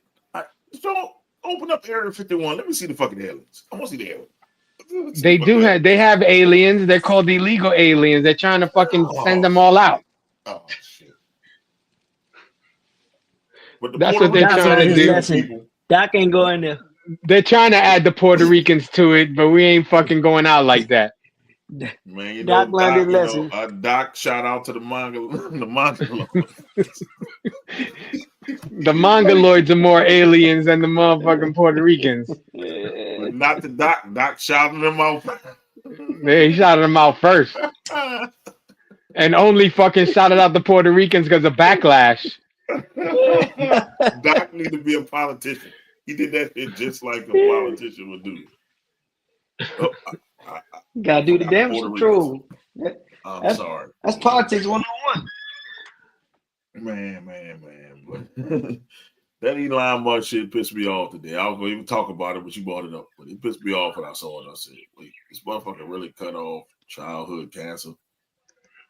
S1: Just don't open up Area 51. Let me see the fucking aliens. I want to see the aliens.
S3: They have aliens. They're called illegal aliens. They're trying to fucking send them all out.
S1: Oh shit. But
S3: that's what they're trying to do.
S5: Doc ain't going there.
S3: They're trying to add the Puerto Ricans to it, but we ain't fucking going out like that.
S1: Man, you
S5: Doc
S1: know,
S5: learned his lesson.
S1: Doc, shout out to the mongoloids.
S3: The mongoloids are more aliens than the motherfucking Puerto Ricans.
S1: But not the Doc. Doc shouted them out.
S3: He shouted them out first. And only fucking shouted out the Puerto Ricans because of backlash.
S1: Doc need to be a politician. He did that shit just like a politician would do.
S5: Gotta do the damage control.
S1: I'm sorry.
S5: That's politics 101.
S1: Man. That Elon Musk shit pissed me off today. I was going to even talk about it, but you brought it up. But it pissed me off when I saw it. I said, wait, this motherfucker really cut off childhood cancer.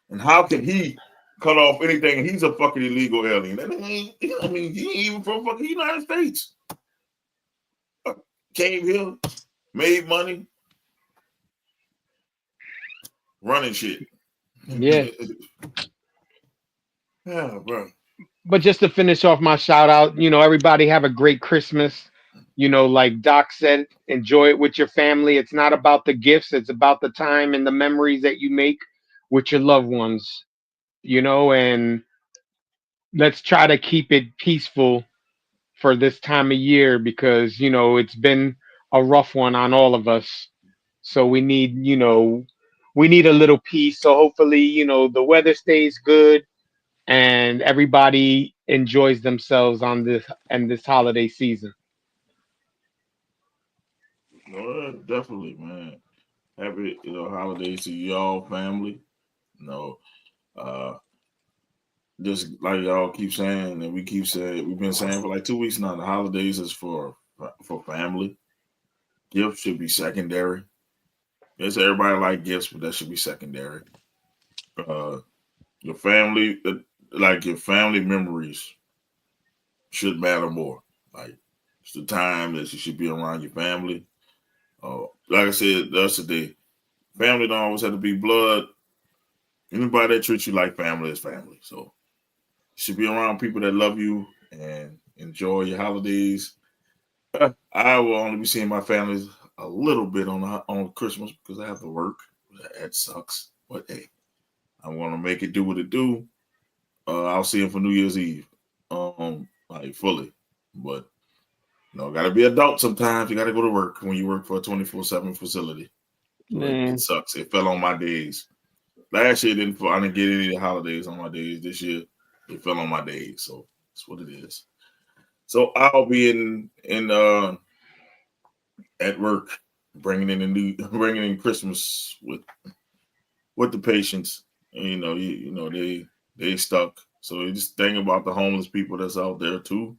S1: And how can he cut off anything? He's a fucking illegal alien. He ain't even from fucking United States. Came here, made money, running shit.
S3: Yeah.
S1: Yeah, bro.
S3: But just to finish off my shout out, everybody have a great Christmas. Like Doc said, enjoy it with your family. It's not about the gifts, it's about the time and the memories that you make with your loved ones, and let's try to keep it peaceful for this time of year because, it's been a rough one on all of us. So we need a little peace. So hopefully, the weather stays good and everybody enjoys themselves on this holiday season.
S1: No, definitely, man. Happy, holidays to y'all family. Just like y'all keep saying, and we've been saying for like 2 weeks now, the holidays is for family. Gifts should be secondary. Yes, everybody like gifts, but that should be secondary. Your family, your family memories should matter more. Like it's the time that you should be around your family. Like I said the other day, family don't always have to be blood. Anybody that treats you like family is family. So you should be around people that love you and enjoy your holidays. I will only be seeing my family a little bit on Christmas because I have to work. That sucks. But hey, I'm gonna make it do what it do. I'll see him for New Year's Eve, like fully. But gotta be adult sometimes. You gotta go to work when you work for a 24/7 facility.
S5: Man.
S1: It sucks. It fell on my days. Last year I didn't get any of the holidays on my days. This year it fell on my days. So that's what it is. So I'll be at work bringing in Christmas with the patients. And, they stuck. So you just think about the homeless people that's out there too.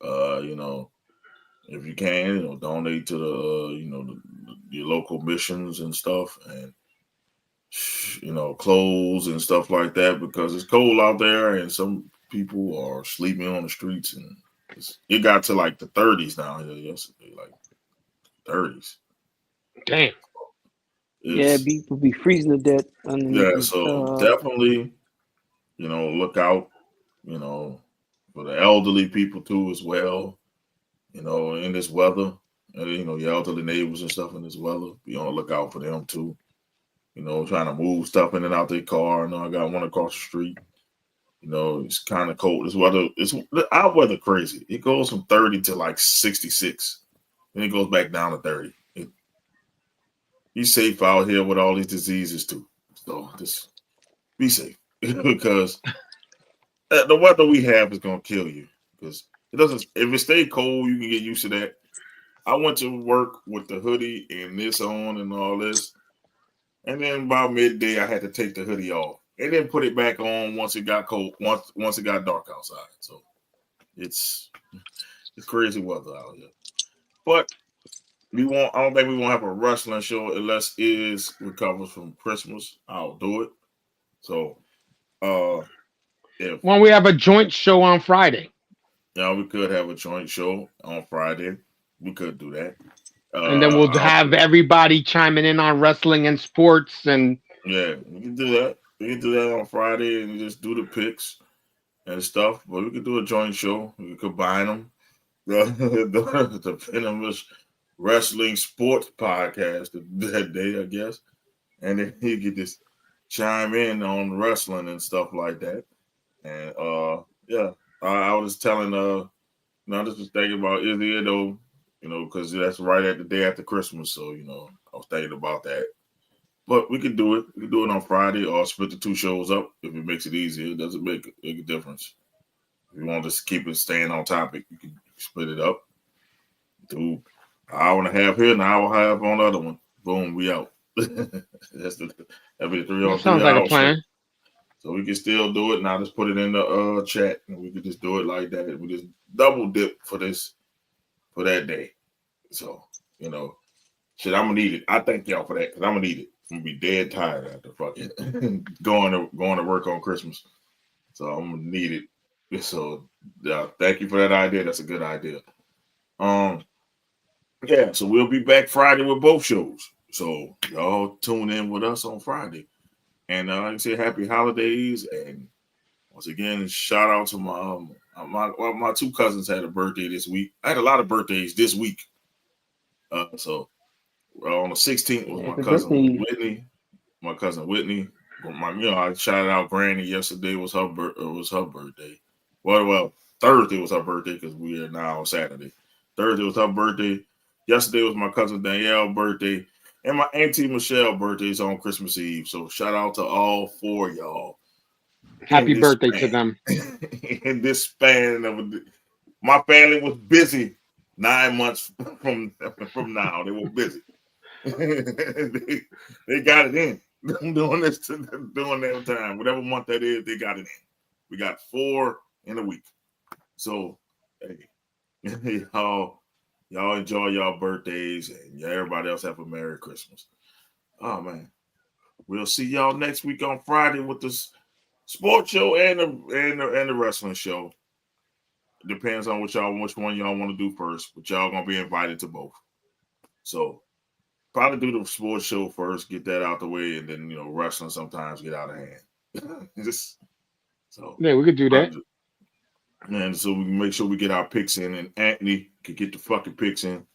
S1: If you can, donate to the your local missions and stuff, and clothes and stuff like that because it's cold out there and some people are sleeping on the streets and it got to like the 30s down here yesterday, like 30s.
S3: Damn.
S5: People be freezing to death.
S1: Yeah, so definitely, look out, for the elderly people too as well, in this weather, your elderly neighbors and stuff in this weather. Be on the lookout for them too. Trying to move stuff in and out their car. I know I got one across the street. You know, it's kind of cold. Our weather crazy. It goes from 30 to like 66. Then it goes back down to 30. Be safe out here with all these diseases too. So just be safe because the weather we have is gonna kill you. Because it doesn't. If it stay cold, you can get used to that. I went to work with the hoodie and this on and all this, and then about midday I had to take the hoodie off and then put it back on once it got cold. Once it got dark outside. So it's crazy weather out here. But I don't think we won't have a wrestling show unless it recovers from Christmas. I'll do it. So
S3: when we have a joint show on Friday.
S1: Yeah, we could have a joint show on Friday. We could do that.
S3: And then we'll have everybody chiming in on wrestling and sports. And
S1: yeah, we can do that. We can do that on Friday and just do the picks and stuff. But we could do a joint show. We could combine them. The Venomous Wrestling Sports Podcast that day, I guess. And then he could just chime in on wrestling and stuff like that. And yeah. I was telling I just was thinking about Izzy though, you know, because that's right at the day after Christmas. So, you know, I was thinking about that. But we could do it. We could do it on Friday or split the two shows up if it makes it easier. It doesn't make a difference. If you want to just keep it staying on topic, you can split it up. Do an hour and a half here and an hour and a half on the other one. Boom, we out. That'll be 3 on 3
S3: sounds like a plan.
S1: Show. So we can still do it. Now just put it in the chat and we can just do it like that. We just double dip for that day. So, you know, shit, I'm gonna need it. I thank y'all for that because I'm gonna need it. I'm gonna be dead tired after fucking going to work on Christmas. So I'm gonna need it. So thank you for that idea. That's a good idea. Yeah, so we'll be back Friday with both shows. So y'all tune in with us on Friday. And like I said, happy holidays. And once again, shout out to my two cousins had a birthday this week. I had a lot of birthdays this week. So on the 16th was my cousin Whitney. My cousin Whitney. I shouted out Granny yesterday was her birthday. Well, Thursday was her birthday because we are now on Saturday. Thursday was her birthday. Yesterday was my cousin Danielle's birthday. And my auntie Michelle's birthday is on Christmas Eve. So shout out to all four of y'all.
S3: Happy birthday to them.
S1: In this span of my family was busy 9 months from now. They were busy. they got it in. Doing that time. Whatever month that is, they got it in. We got 4 in a week. So hey, y'all enjoy y'all birthdays and everybody else have a Merry Christmas. Oh man. We'll see y'all next week on Friday with this sports show and the wrestling show. It depends on which one y'all want to do first, but y'all gonna be invited to both. So probably do the sports show first, get that out the way, and then wrestling sometimes get out of hand.
S3: Yeah, we could do that.
S1: And so we can make sure we get our picks in, and Anthony can get the fucking picks in.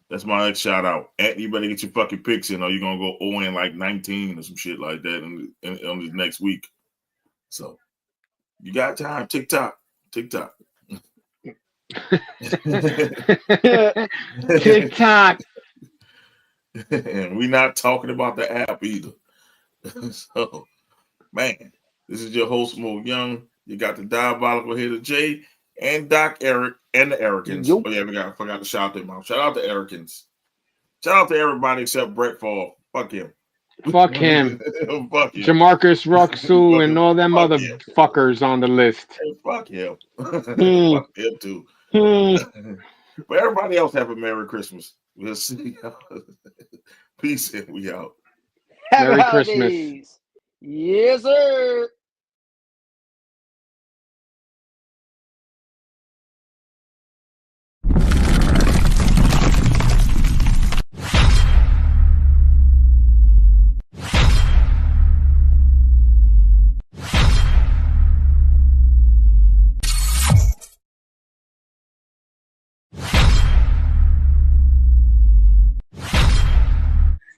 S1: That's my next shout out. Anthony, you better get your fucking picks in, or you're gonna go 0 like 19 or some shit like that on this next week. So you got time. TikTok.
S3: TikTok.
S1: And we're not talking about the app either. So, man, this is your host, Mo Young. You got the Diabolical Hitter Jay and Doc Eric and the Ericans.
S5: Yep.
S1: Oh, yeah, forgot to shout them out. Shout out to Ericans. Shout out to everybody except Brett Fall. Fuck him.
S3: Fuck him.
S1: Fuck him.
S3: Jamarcus Ruxu and all them other fuckers on the list.
S1: Hey, fuck him. Fuck him too. But everybody else have a Merry Christmas. We'll see y'all. Peace and we out.
S3: Merry Christmas.
S5: Yes, sir.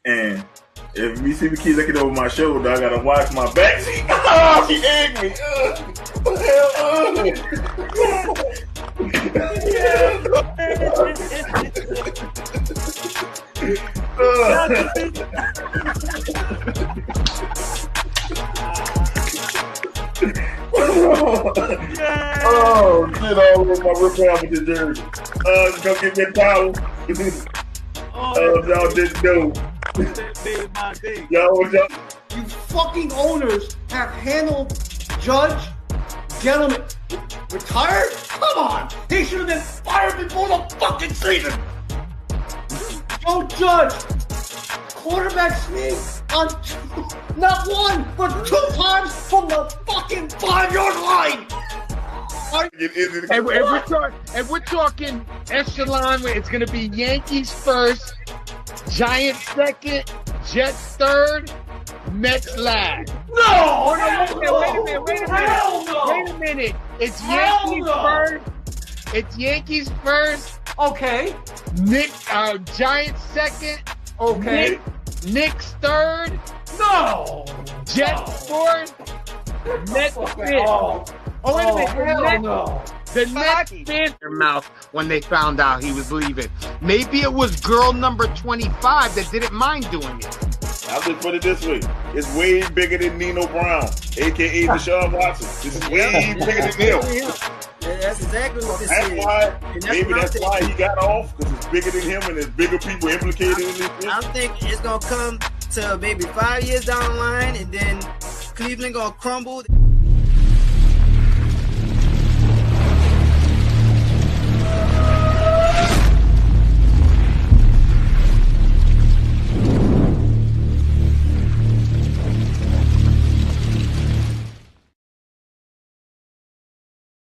S1: And if you see me keep looking over my shoulder, I gotta watch my back. Oh, she egged me. Oh, shit all over my Republican jersey. Go get that towel. Y'all didn't know. Y'all.
S2: You fucking owners have handled Judge, Gentleman, retired? Come on! He should have been fired before the fucking season! Joe Judge, quarterback sneak on not one, but 2 times from the fucking 5-yard line!
S3: And we're talking echelon. It's going to be Yankees first, Giants second, Jets third, Mets last.
S2: No!
S3: Wait a minute. It's Yankees first. It's Yankees first.
S2: Okay.
S3: Giants second.
S2: Okay.
S3: Knicks third.
S2: No!
S3: Jets fourth. Mets fifth.
S2: Oh,
S3: wait a minute.
S2: hell no.
S3: The Nets fanned their mouth when they found out he was leaving. Maybe it was girl number 25 that didn't mind doing it.
S1: I'll just put it this way. It's way bigger than Nino Brown, a.k.a. Deshaun Watson. This is way bigger than him.
S4: That's exactly what this is.
S1: That's why he got off, because it's bigger than him and there's bigger people implicated in this.
S4: I think it's going to come to maybe 5 years down the line, and then Cleveland going to crumble.